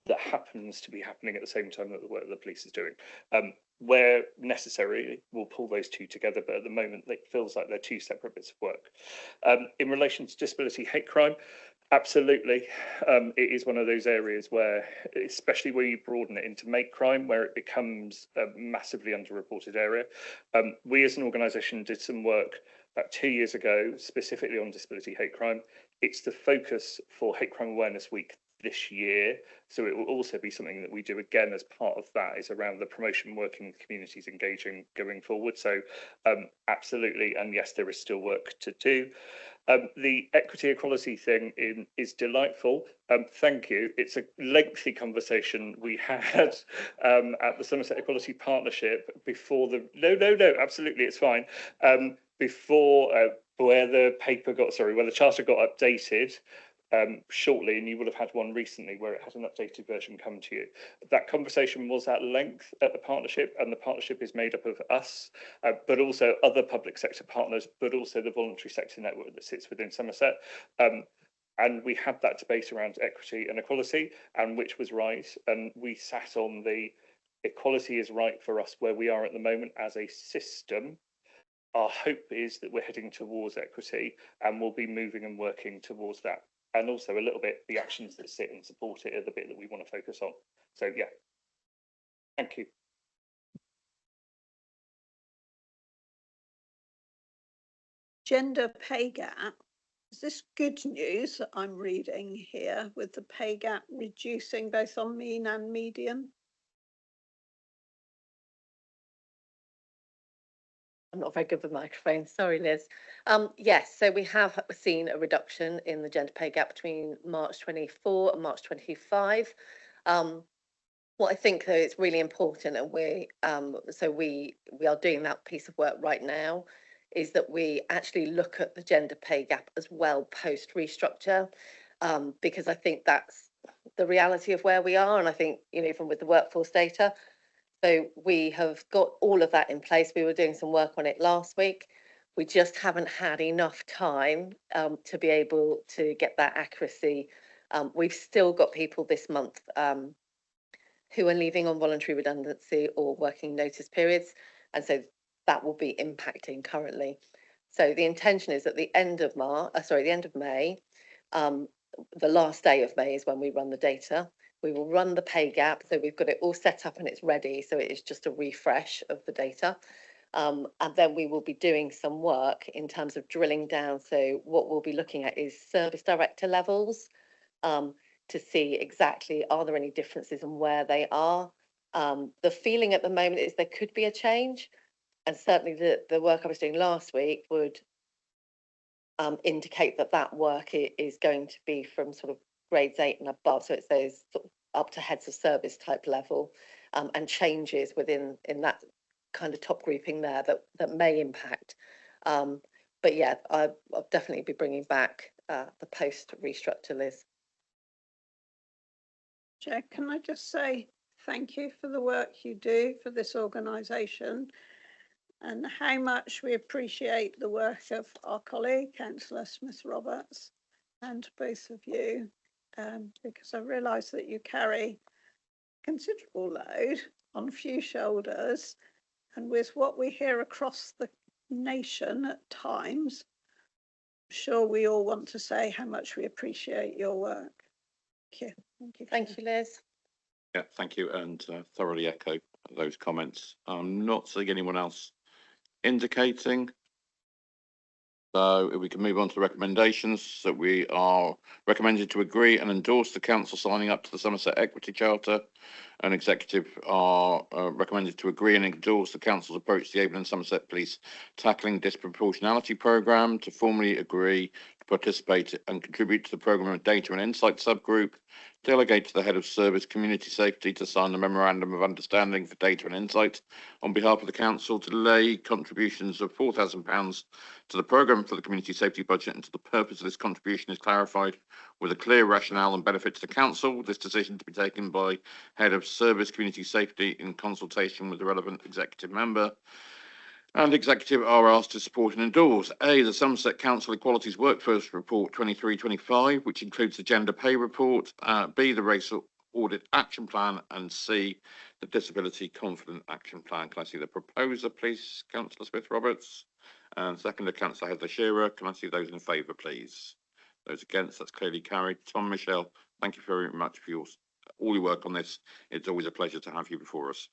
that happens to be happening at the same time that the work that the police is doing. Where necessary, we'll pull those 2 together, but at the moment it feels like they're 2 separate bits of work. In relation to disability hate crime, absolutely. It is one of those areas where, especially where you broaden it into make crime, where it becomes a massively underreported area. We as an organisation did some work about 2 years ago, specifically on disability hate crime. It's the focus for Hate Crime Awareness Week this year. So it will also be something that we do again as part of that, is around the promotion, working with communities, engaging going forward. So absolutely. And yes, there is still work to do. The equity equality thing is delightful. Thank you. It's a lengthy conversation we had at the Somerset Equality Partnership before the no, absolutely, it's fine. Before where the charter got updated shortly, and you would have had one recently where it had an updated version come to you. That conversation was at length at the partnership, and the partnership is made up of us, but also other public sector partners, but also the voluntary sector network that sits within Somerset. And we had that debate around equity and equality, and which was right. And we sat on the equality is right for us where we are at the moment as a system. Our hope is that we're heading towards equity, and we'll be moving and working towards that. And also a little bit, the actions that sit and support it are the bit that we want to focus on. So yeah, thank you. Gender pay gap. Is this good news that I'm reading here with the pay gap reducing both on mean and median? I'm not very good with microphones. Sorry, Liz. Yes, so we have seen a reduction in the gender pay gap between March 24 and March 25. What I think though is really important, and we are doing that piece of work right now, is that we actually look at the gender pay gap as well post restructure, because I think that's the reality of where we are, and I think even with the workforce data. So we have got all of that in place. We were doing some work on it last week. We just haven't had enough time to be able to get that accuracy. We've still got people this month who are leaving on voluntary redundancy or working notice periods, and so that will be impacting currently. So the intention is at the end of May, the last day of May is when we run the data. We will run the pay gap, so we've got it all set up and it's ready. So it is just a refresh of the data. And then we will be doing some work in terms of drilling down. So what we'll be looking at is service director levels to see exactly, are there any differences and where they are. The feeling at the moment is there could be a change. And certainly the work I was doing last week would indicate that work is going to be from sort of grades 8 and above. So it's those sort of up to heads of service type level, and changes in that kind of top grouping there that may impact. But yeah, I'll definitely be bringing back the post restructure, Liz. Chair, can I just say thank you for the work you do for this organisation, and how much we appreciate the work of our colleague, Councillor Smith-Roberts, and both of you, because I realise that you carry considerable load on few shoulders, and with what we hear across the nation at times, I'm sure we all want to say how much we appreciate your work. Thank you. Thank you, Liz. Yeah, thank you, and thoroughly echo those comments. I'm not seeing anyone else indicating. So if we can move on to the recommendations, that we are recommended to agree and endorse the council signing up to the Somerset Equity Charter, and executive are recommended to agree and endorse the council's approach to the Avon and Somerset Police Tackling Disproportionality Programme, to formally agree to participate and contribute to the Programme of Data and Insight Subgroup, delegate to the Head of Service Community Safety to sign the Memorandum of Understanding for Data and Insight on behalf of the council, to delay contributions of £4,000 to the programme for the community safety budget until the purpose of this contribution is clarified with a clear rationale and benefit to the council. This decision to be taken by Head of Service Community Safety in consultation with the relevant executive member. And executive are asked to support and endorse A, the Somerset Council Equalities Workforce Report 23-25, which includes the gender pay report, B, the race audit action plan, and C, the disability confident action plan. Can I see the proposer, please, Councillor Smith-Roberts? And seconder, Councillor Heather Shearer. Can I see those in favour, please? Those against, that's clearly carried. Tom, Michelle, thank you very much for all your work on this. It's always a pleasure to have you before us.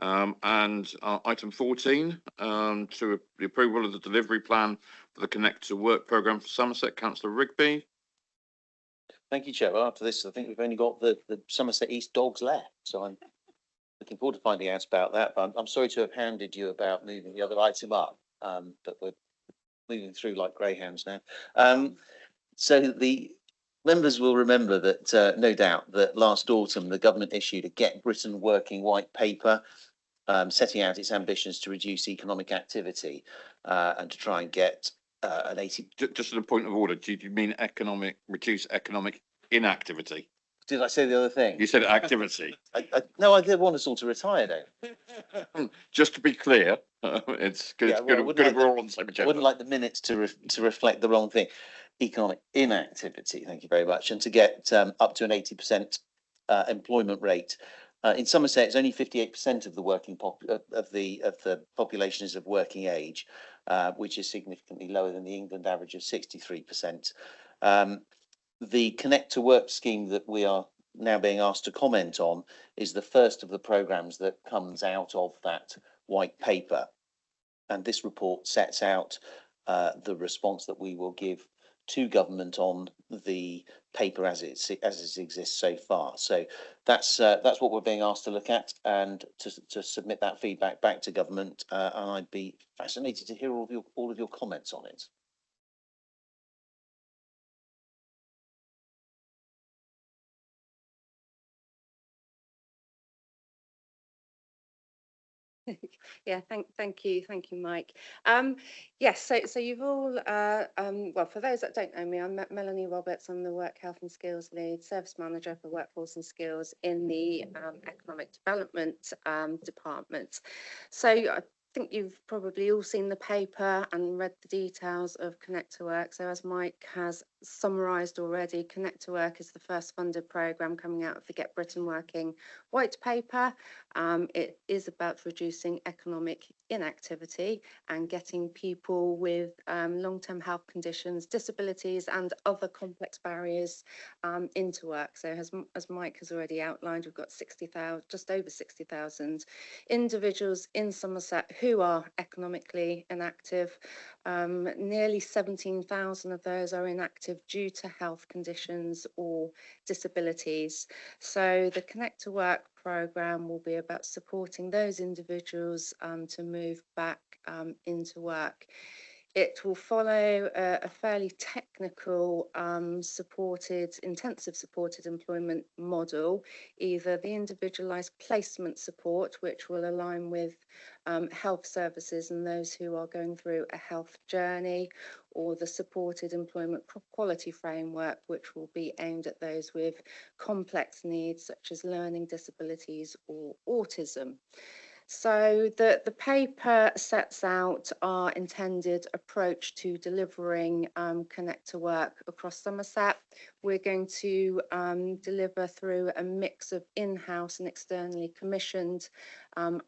And item 14, to the approval of the delivery plan for the Connect to Work programme for Somerset. Councillor Rigby. Thank you, Chair. Well, after this, I think we've only got the Somerset East dogs left, so I'm looking forward to finding out about that. But I'm sorry to have hounded you about moving the other item up, but we're moving through like greyhounds now. So the members will remember that, no doubt, that last autumn the government issued a Get Britain Working white paper, setting out its ambitions to reduce economic activity and to try and get an 80. Just as a point of order, do you mean reduce economic inactivity? Did I say the other thing? You said activity. No, I did want us all to retire though. Just to be clear, it's good. Yeah, well, good if we're all on the same agenda. I wouldn't like the minutes to reflect the wrong thing. Economic inactivity. Thank you very much. And to get up to an 80% employment rate. In Somerset, it's only 58% of the working of the population is of working age, which is significantly lower than the England average of 63%. The Connect to Work scheme that we are now being asked to comment on is the first of the programmes that comes out of that white paper. And this report sets out the response that we will give to government on the paper as it exists so far. So that's what we're being asked to look at and to submit that feedback back to government. And I'd be fascinated to hear all of your comments on it. Yeah, thank you, Mike. Yes, so you've all, well, for those that don't know me, I'm Melanie Roberts. I'm the Work Health and Skills Lead, Service Manager for Workforce and Skills in the Economic Development Department. So I think you've probably all seen the paper and read the details of Connect to Work. So as Mike has summarised already, Connect to Work is the first funded programme coming out of the Get Britain Working white paper. It is about reducing economic inactivity and getting people with long-term health conditions, disabilities and other complex barriers into work. So as Mike has already outlined, we've got 60,000, just over 60,000 individuals in Somerset who are economically inactive. Nearly 17,000 of those are inactive due to health conditions or disabilities. So the Connect to Work programme will be about supporting those individuals to move back into work. It will follow a fairly technical intensive supported employment model, either the individualised placement support, which will align with health services and those who are going through a health journey, or the supported employment quality framework, which will be aimed at those with complex needs such as learning disabilities or autism. So the paper sets out our intended approach to delivering Connect to Work across Somerset. We're going to deliver through a mix of in-house and externally commissioned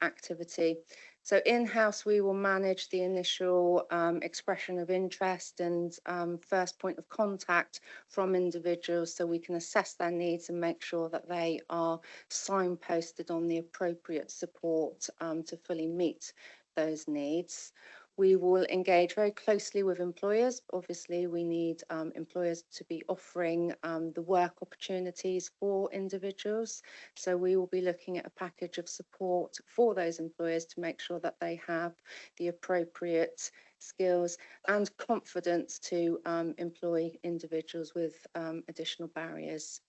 activity. So in-house, we will manage the initial expression of interest and first point of contact from individuals, so we can assess their needs and make sure that they are signposted on the appropriate support to fully meet those needs. We will engage very closely with employers. Obviously, we need employers to be offering the work opportunities for individuals. So we will be looking at a package of support for those employers to make sure that they have the appropriate skills and confidence to employ individuals with additional barriers.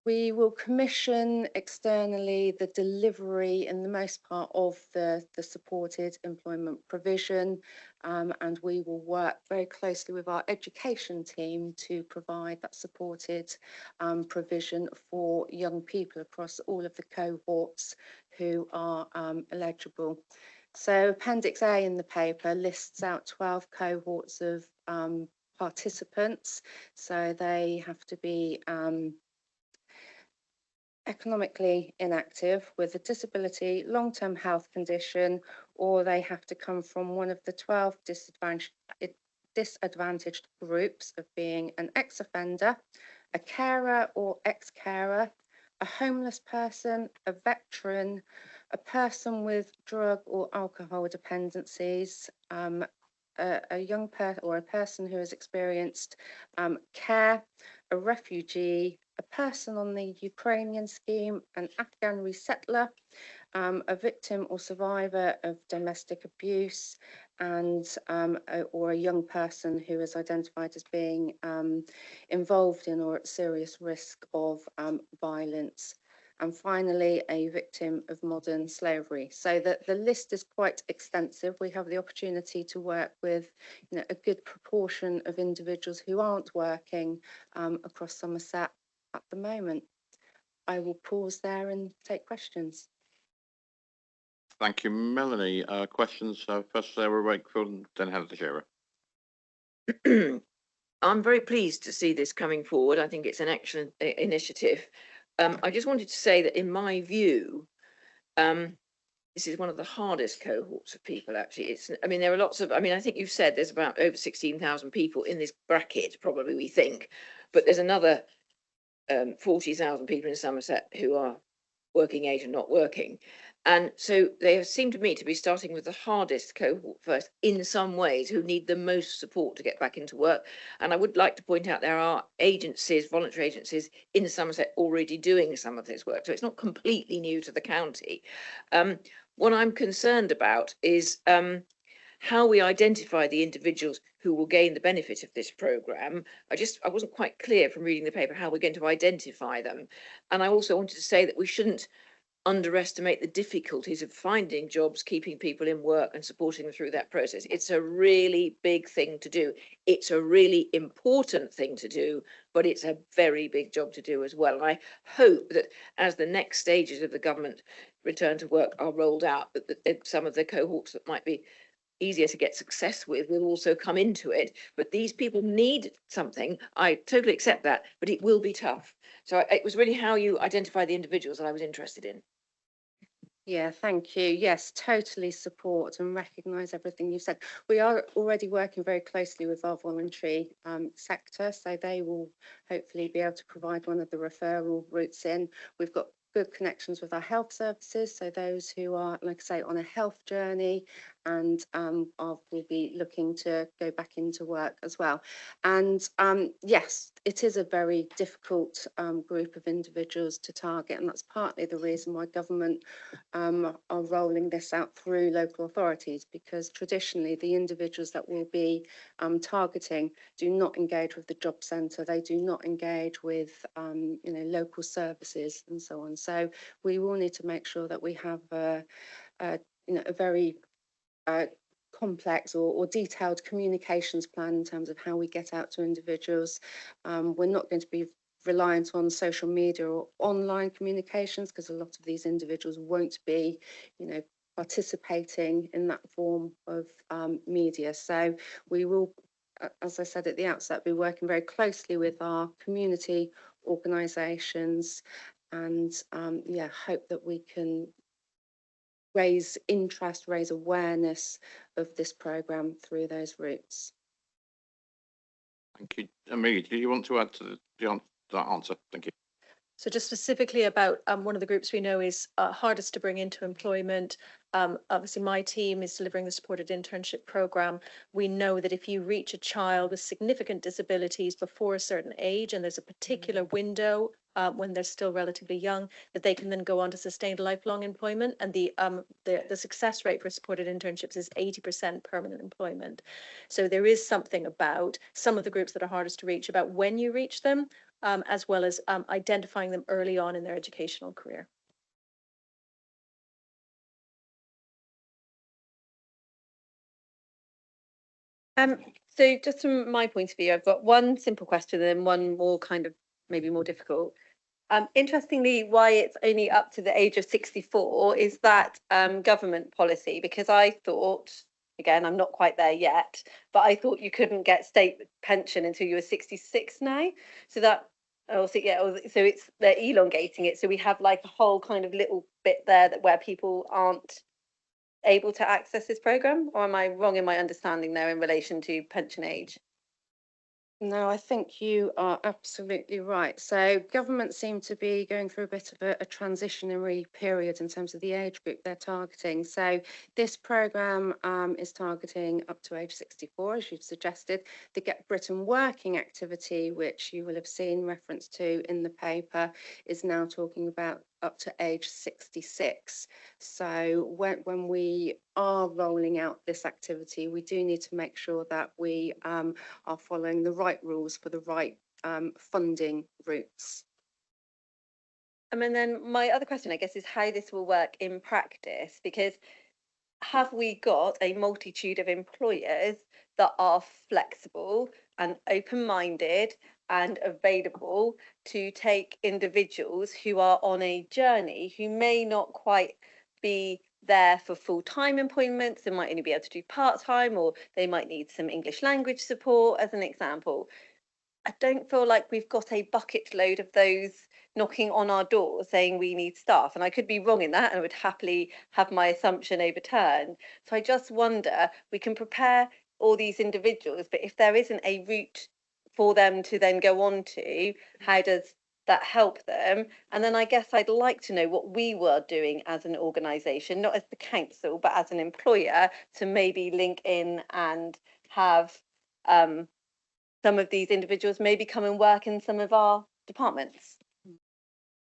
We will commission externally the delivery in the most part of the supported employment provision, and we will work very closely with our education team to provide that supported provision for young people across all of the cohorts who are eligible. So Appendix A in the paper lists out 12 cohorts of participants, so they have to be economically inactive with a disability, long-term health condition, or they have to come from one of the 12 disadvantaged groups of being an ex-offender, a carer or ex-carer, a homeless person, a veteran, a person with drug or alcohol dependencies, a young person or a person who has experienced care, a refugee, a person on the Ukrainian scheme, an Afghan resettler, a victim or survivor of domestic abuse, and or a young person who is identified as being involved in or at serious risk of violence. And finally, a victim of modern slavery. So that the list is quite extensive. We have the opportunity to work with a good proportion of individuals who aren't working across Somerset at the moment. I will pause there and take questions. Thank you, Melanie. Questions first, Sarah Wakefield, then Heather Shearer. I'm very pleased to see this coming forward. I think it's an excellent initiative. I just wanted to say that in my view, this is one of the hardest cohorts of people, actually. I mean, there are lots of, I think you've said there's about over 16,000 people in this bracket, probably, we think, but there's another 40,000 people in Somerset who are working age and not working. And so they seem to me to be starting with the hardest cohort first in some ways, who need the most support to get back into work. And I would like to point out there are agencies, voluntary agencies in Somerset already doing some of this work. So it's not completely new to the county. What I'm concerned about is how we identify the individuals who will gain the benefit of this programme. I wasn't quite clear from reading the paper how we're going to identify them. And I also wanted to say that we shouldn't underestimate the difficulties of finding jobs, keeping people in work and supporting them through that process. It's a really big thing to do. It's a really important thing to do, but it's a very big job to do as well. And I hope that as the next stages of the government return to work are rolled out, that some of the cohorts that might be easier to get success with will also come into it. But these people need something. I totally accept that, but it will be tough. So it was really how you identify the individuals that I was interested in. Yeah, thank you. Yes, totally support and recognise everything you've said. We are already working very closely with our voluntary sector, so they will hopefully be able to provide one of the referral routes in. We've got good connections with our health services, so those who are, like I say, on a health journey and will be looking to go back into work as well. And yes, it is a very difficult group of individuals to target, and that's partly the reason why government are rolling this out through local authorities, because traditionally the individuals that will be targeting do not engage with the job centre, they do not engage with local services and so on. So we will need to make sure that we have a very complex or detailed communications plan in terms of how we get out to individuals. We're not going to be reliant on social media or online communications, because a lot of these individuals won't be, participating in that form of media. So we will, as I said at the outset, be working very closely with our community organisations and hope that we can raise interest, raise awareness of this programme through those routes. Thank you. Amelia, do you want to add to that answer? Thank you. So just specifically about one of the groups we know is hardest to bring into employment. Obviously, my team is delivering the supported internship programme. We know that if you reach a child with significant disabilities before a certain age, and there's a particular window when they're still relatively young, that they can then go on to sustained lifelong employment. And the success rate for supported internships is 80% permanent employment. So there is something about some of the groups that are hardest to reach about when you reach them, as well as identifying them early on in their educational career. So just from my point of view, I've got one simple question and then one more kind of maybe more difficult. Interestingly, why it's only up to the age of 64 is that government policy, because I thought, again, I'm not quite there yet, but I thought you couldn't get state pension until you were 66 now. So that, so it's, they're elongating it. So we have like a whole kind of little bit there that where people aren't able to access this programme, or am I wrong in my understanding there in relation to pension age? No, I think you are absolutely right. So government seem to be going through a bit of a transitionary period in terms of the age group they're targeting. So this programme is targeting up to age 64, as you've suggested. The Get Britain Working activity, which you will have seen reference to in the paper, is now talking about up to age 66. So when we are rolling out this activity, we do need to make sure that we are following the right rules for the right funding routes. And then my other question, I guess, is how this will work in practice, because have we got a multitude of employers that are flexible and open-minded and available to take individuals who are on a journey, who may not quite be there for full-time employment, they might only be able to do part-time, or they might need some English language support, as an example. I don't feel like we've got a bucket load of those knocking on our doors saying we need staff, and I could be wrong in that and I would happily have my assumption overturned. So I just wonder, we can prepare all these individuals, but if there isn't a route for them to then go on to, how does that help them? And then I guess I'd like to know what we were doing as an organisation, not as the council, but as an employer, to maybe link in and have some of these individuals maybe come and work in some of our departments.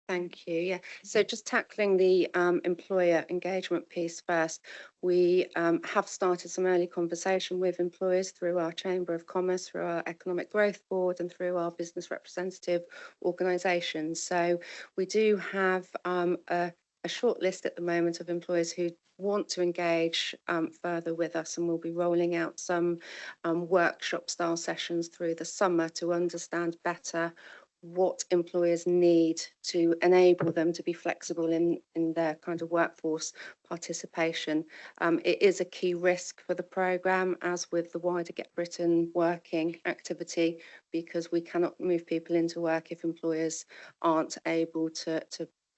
Thank you. Yeah. So just tackling the employer engagement piece first, we have started some early conversation with employers through our Chamber of Commerce, through our Economic Growth Board, and through our business representative organisations. So we do have a a short list at the moment of employers who want to engage further with us, and we'll be rolling out some workshop style sessions through the summer to understand better what employers need to enable them to be flexible in their kind of workforce participation. It is a key risk for the programme, as with the wider Get Britain working activity, because we cannot move people into work if employers aren't able to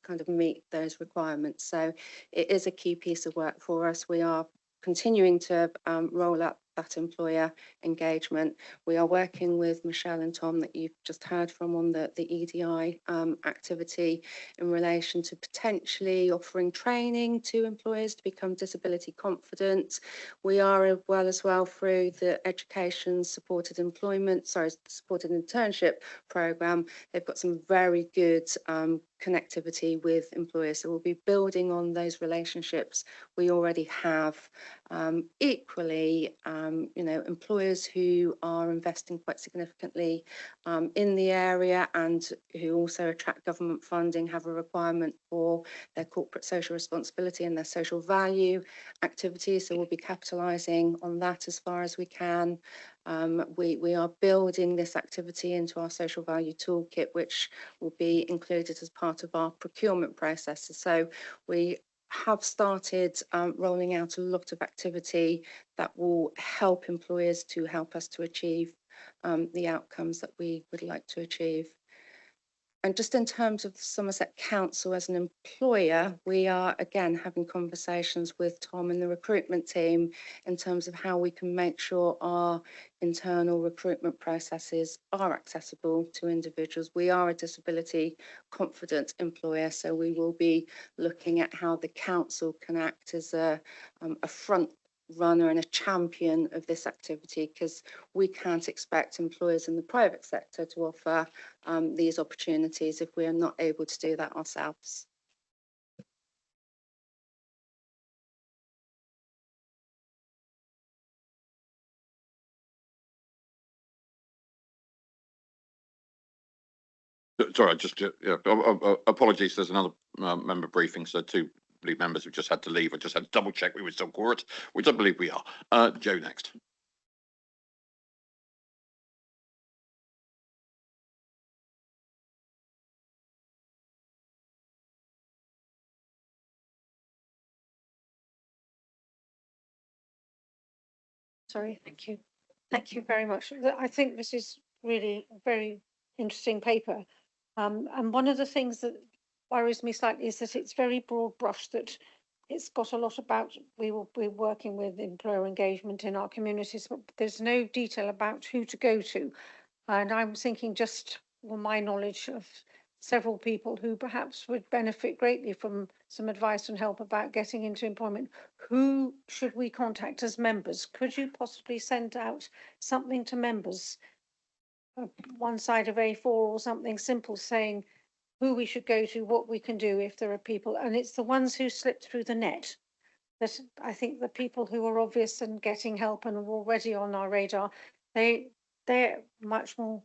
kind of meet those requirements. So it is a key piece of work for us. We are continuing to roll out that employer engagement. We are working with Michelle and Tom that you've just heard from on the EDI activity in relation to potentially offering training to employers to become disability confident. We are as well through the education supported internship programme. They've got some very good connectivity with employers, so we'll be building on those relationships we already have. Equally, employers who are investing quite significantly in the area and who also attract government funding have a requirement for their corporate social responsibility and their social value activities, so we'll be capitalising on that as far as we can. We are building this activity into our social value toolkit, which will be included as part of our procurement processes. So we have started rolling out a lot of activity that will help employers to help us to achieve the outcomes that we would like to achieve. And just in terms of Somerset Council as an employer, we are again having conversations with Tom and the recruitment team in terms of how we can make sure our internal recruitment processes are accessible to individuals. We are a disability confident employer, so we will be looking at how the council can act as a front runner and a champion of this activity, because we can't expect employers in the private sector to offer these opportunities if we are not able to do that ourselves. Sorry, apologies. There's another member briefing, so two lead members have just had to leave. I just had to double check we were still quorate, which I believe we are. Joe next. Sorry, thank you. Thank you very much. I think this is really a very interesting paper. And one of the things that worries me slightly is that it's very broad brush, that it's got a lot about we will be working with employer engagement in our communities, but there's no detail about who to go to. And I'm thinking, just on my knowledge of several people who perhaps would benefit greatly from some advice and help about getting into employment, who should we contact as members? Could you possibly send out something to members, one side of A4 or something simple, saying who we should go to, what we can do if there are people, and it's the ones who slip through the net that I think the people who are obvious and getting help and are already on our radar, they're much more,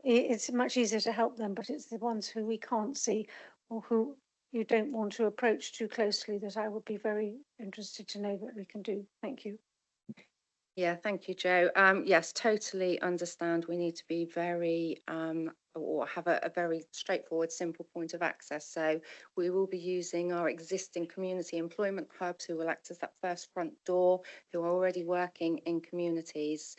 it's much easier to help them, but it's the ones who we can't see or who you don't want to approach too closely that I would be very interested to know what we can do. Thank you. Yeah, thank you, Joe. Yes, totally understand. We need to be very or have a very straightforward, simple point of access. So we will be using our existing community employment hubs, who will act as that first front door, who are already working in communities.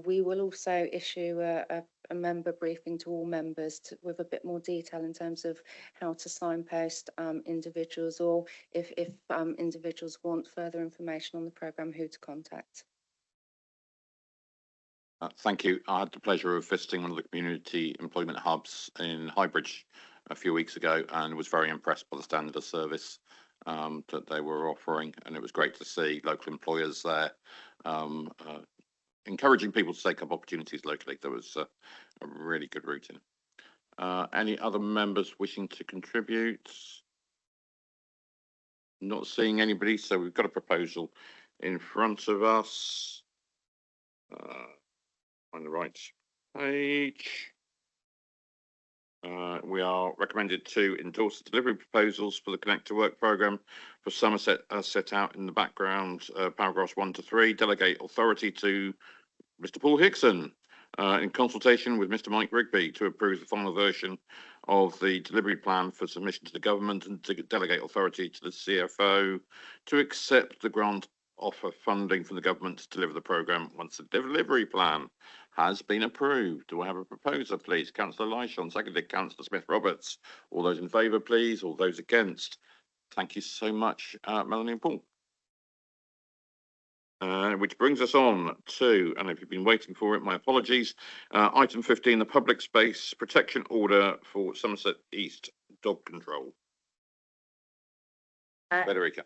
We will also issue a member briefing to all members with a bit more detail in terms of how to signpost individuals, or if individuals want further information on the programme, who to contact. Thank you. I had the pleasure of visiting one of the community employment hubs in Highbridge a few weeks ago and was very impressed by the standard of service that they were offering. And it was great to see local employers there encouraging people to take up opportunities locally. There was a really good routine. Any other members wishing to contribute? Not seeing anybody, so we've got a proposal in front of us. On the right page. We are recommended to endorse the delivery proposals for the Connect to Work programme for Somerset as set out in the background, paragraphs 1 to 3, delegate authority to Mr. Paul Hickson in consultation with Mr. Mike Rigby to approve the final version of the delivery plan for submission to the government and to delegate authority to the CFO to accept the grant offer funding from the government to deliver the programme once the delivery plan has been approved. Do I have a proposer, please? Councillor Lyshawn, seconded Councillor Smith-Roberts. All those in favour, please. All those against. Thank you so much, Melanie and Paul. Which brings us on to, and if you've been waiting for it, my apologies, item 15, the public space protection order for Somerset East dog control. Federica.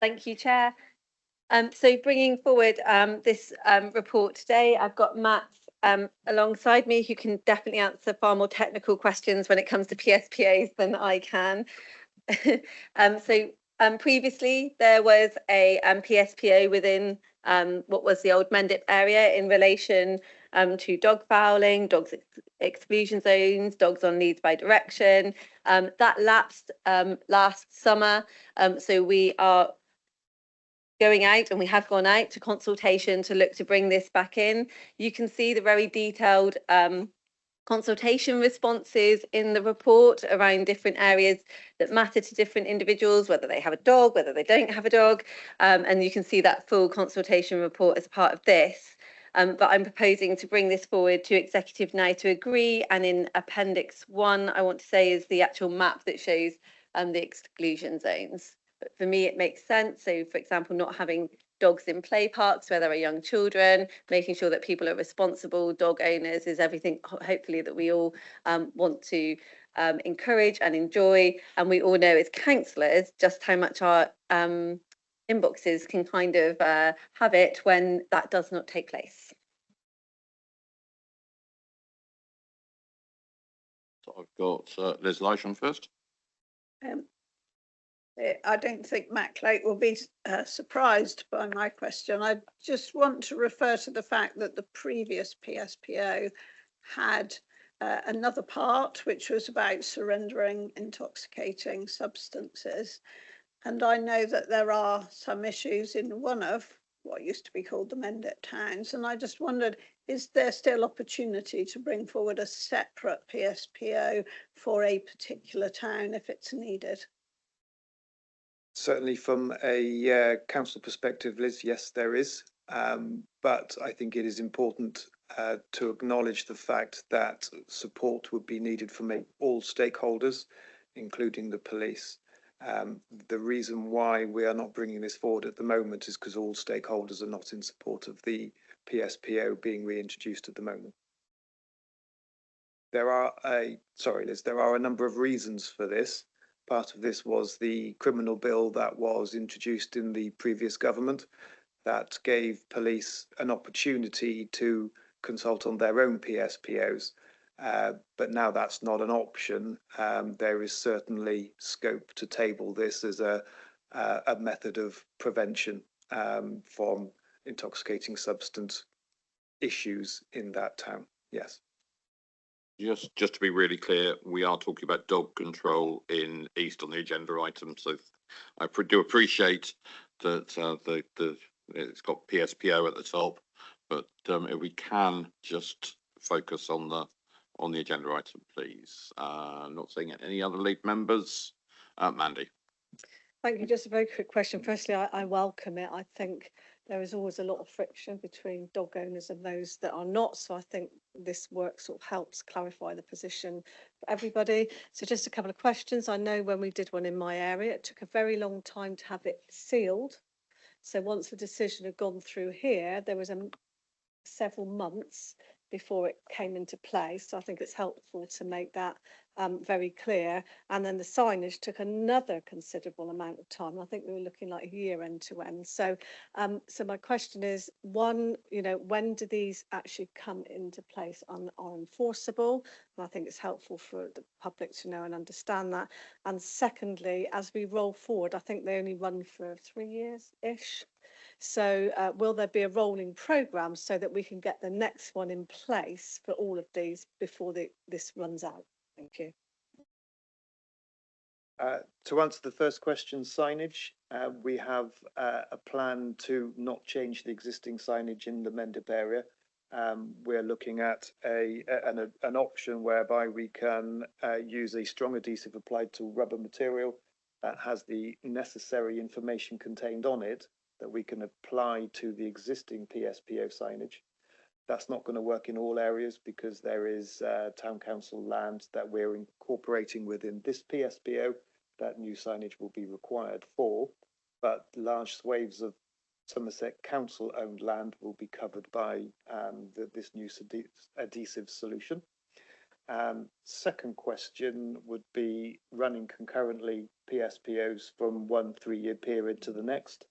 Thank you, Chair. So bringing forward this report today, I've got Matt alongside me who can definitely answer far more technical questions when it comes to PSPAs than I can. Previously there was a PSPA within what was the old Mendip area in relation to dog fouling, dogs exclusion zones, dogs on leads by direction. That lapsed last summer, so we are going out, and we have gone out to consultation to look to bring this back in. You can see the very detailed consultation responses in the report around different areas that matter to different individuals, whether they have a dog, whether they don't have a dog, and you can see that full consultation report as part of this. But I'm proposing to bring this forward to executive now to agree, and in Appendix 1 I want to say is the actual map that shows the exclusion zones. But for me, it makes sense. So, for example, not having dogs in play parks where there are young children, making sure that people are responsible dog owners is everything, hopefully, that we all want to encourage and enjoy. And we all know as councillors just how much our inboxes can kind of have it when that does not take place. So I've got Liz Lyshawn first. I don't think Matt Clegg will be surprised by my question. I just want to refer to the fact that the previous PSPO had another part which was about surrendering intoxicating substances. And I know that there are some issues in one of what used to be called the Mendip towns. And I just wondered, is there still opportunity to bring forward a separate PSPO for a particular town if it's needed? Certainly from a council perspective, Liz, yes, there is. But I think it is important to acknowledge the fact that support would be needed from all stakeholders, including the police. The reason why we are not bringing this forward at the moment is because all stakeholders are not in support of the PSPO being reintroduced at the moment. There are a number of reasons for this. Part of this was the criminal bill that was introduced in the previous government that gave police an opportunity to consult on their own PSPOs. But now that's not an option. There is certainly scope to table this as a method of prevention from intoxicating substance issues in that town. Yes. Just to be really clear, we are talking about dog control in East on the agenda item. So I do appreciate that it's got PSPO at the top, but if we can just focus on the agenda item, please. Not seeing any other lead members. Mandy. Thank you. Just a very quick question. Firstly, I welcome it. I think there is always a lot of friction between dog owners and those that are not. So I think this work sort of helps clarify the position for everybody. So just a couple of questions. I know when we did one in my area, it took a very long time to have it sealed. So once the decision had gone through here, there was several months before it came into play. So I think it's helpful to make that very clear. And then the signage took another considerable amount of time. I think we were looking like a year end to end. So my question is, one, when do these actually come into place and are enforceable? And I think it's helpful for the public to know and understand that. And secondly, as we roll forward, I think they only run for 3 years-ish. So will there be a rolling programme so that we can get the next one in place for all of these before this runs out? Thank you. To answer the first question, signage, we have a plan to not change the existing signage in the Mendip area. We're looking at an option whereby we can use a strong adhesive applied to rubber material that has the necessary information contained on it that we can apply to the existing PSPO signage. That's not going to work in all areas because there is town council land that we're incorporating within this PSPO that new signage will be required for, but large swathes of Somerset Council owned land will be covered by this new adhesive solution. Second question would be running concurrently PSPOs from 1 3-year period to the next.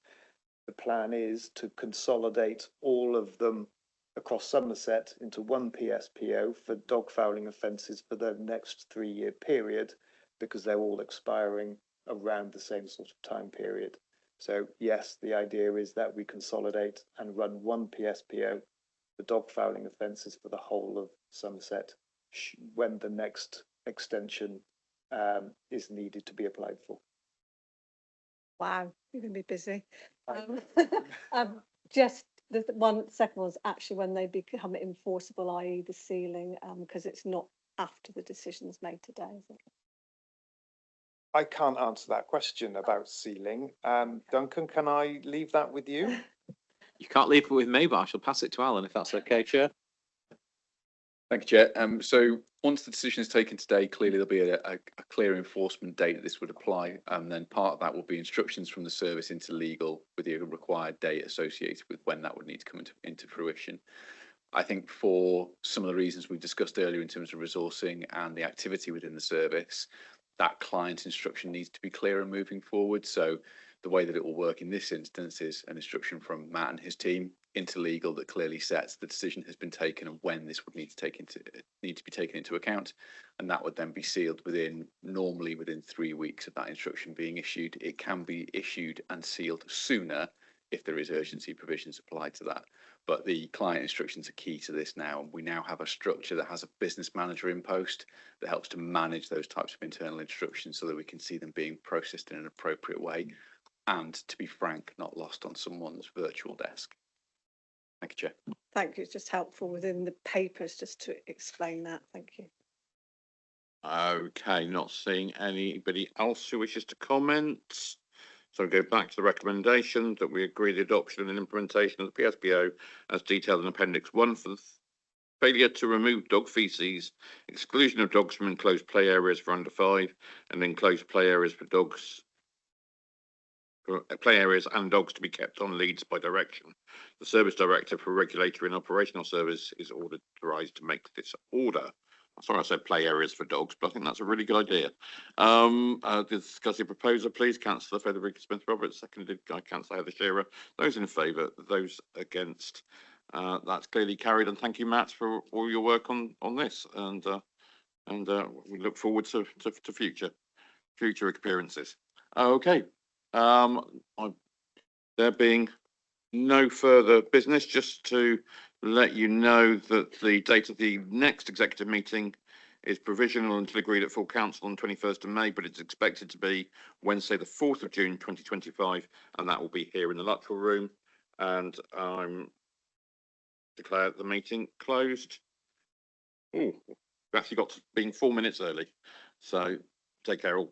The plan is to consolidate all of them across Somerset into one PSPO for dog fouling offences for the next 3-year period, because they're all expiring around the same sort of time period. So yes, the idea is that we consolidate and run one PSPO for dog fouling offences for the whole of Somerset when the next extension is needed to be applied for. Wow, you're going to be busy. Just the second one's actually when they become enforceable, i.e. the ceiling, because it's not after the decision's made today, is it? I can't answer that question about ceiling. Duncan, can I leave that with you? You can't leave it with me, but I shall pass it to Alan if that's okay, Chair. Thank you, Chair. So once the decision is taken today, clearly there'll be a clear enforcement date that this would apply, and then part of that will be instructions from the service into legal with the required date associated with when that would need to come into fruition. I think for some of the reasons we discussed earlier in terms of resourcing and the activity within the service, that client instruction needs to be clearer moving forward. So the way that it will work in this instance is an instruction from Matt and his team into legal that clearly sets the decision has been taken and when this would need to be taken into account, and that would then be sealed normally within 3 weeks of that instruction being issued. It can be issued and sealed sooner if there is urgency provisions applied to that. But the client instructions are key to this now. And we now have a structure that has a business manager in post that helps to manage those types of internal instructions so that we can see them being processed in an appropriate way. And to be frank, not lost on someone's virtual desk. Thank you, Chair. Thank you. It's just helpful within the papers just to explain that. Thank you. Okay, not seeing anybody else who wishes to comment. So go back to the recommendation that we agree the adoption and implementation of the PSPO as detailed in Appendix 1 for the failure to remove dog feces, exclusion of dogs from enclosed play areas for under 5, and enclosed play areas for dogs, play areas and dogs to be kept on leads by direction. The Service Director for Regulatory and Operational Service is authorised to make this order. Sorry, I said play areas for dogs, but I think that's a really good idea. Discuss your proposer, please. Councillor Federica Smith-Roberts, seconded by Councillor Heather Shearer. Those in favour, those against. That's clearly carried, and thank you, Matt, for all your work on this. And we look forward to future appearances. Okay. There being no further business, just to let you know that the date of the next executive meeting is provisional until agreed at full council on 21st of May, but it's expected to be Wednesday, the 4th of June, 2025, and that will be here in the Luttrell room. And I'm declare the meeting closed. Oh, we've actually got to being 4 minutes early. So take care all.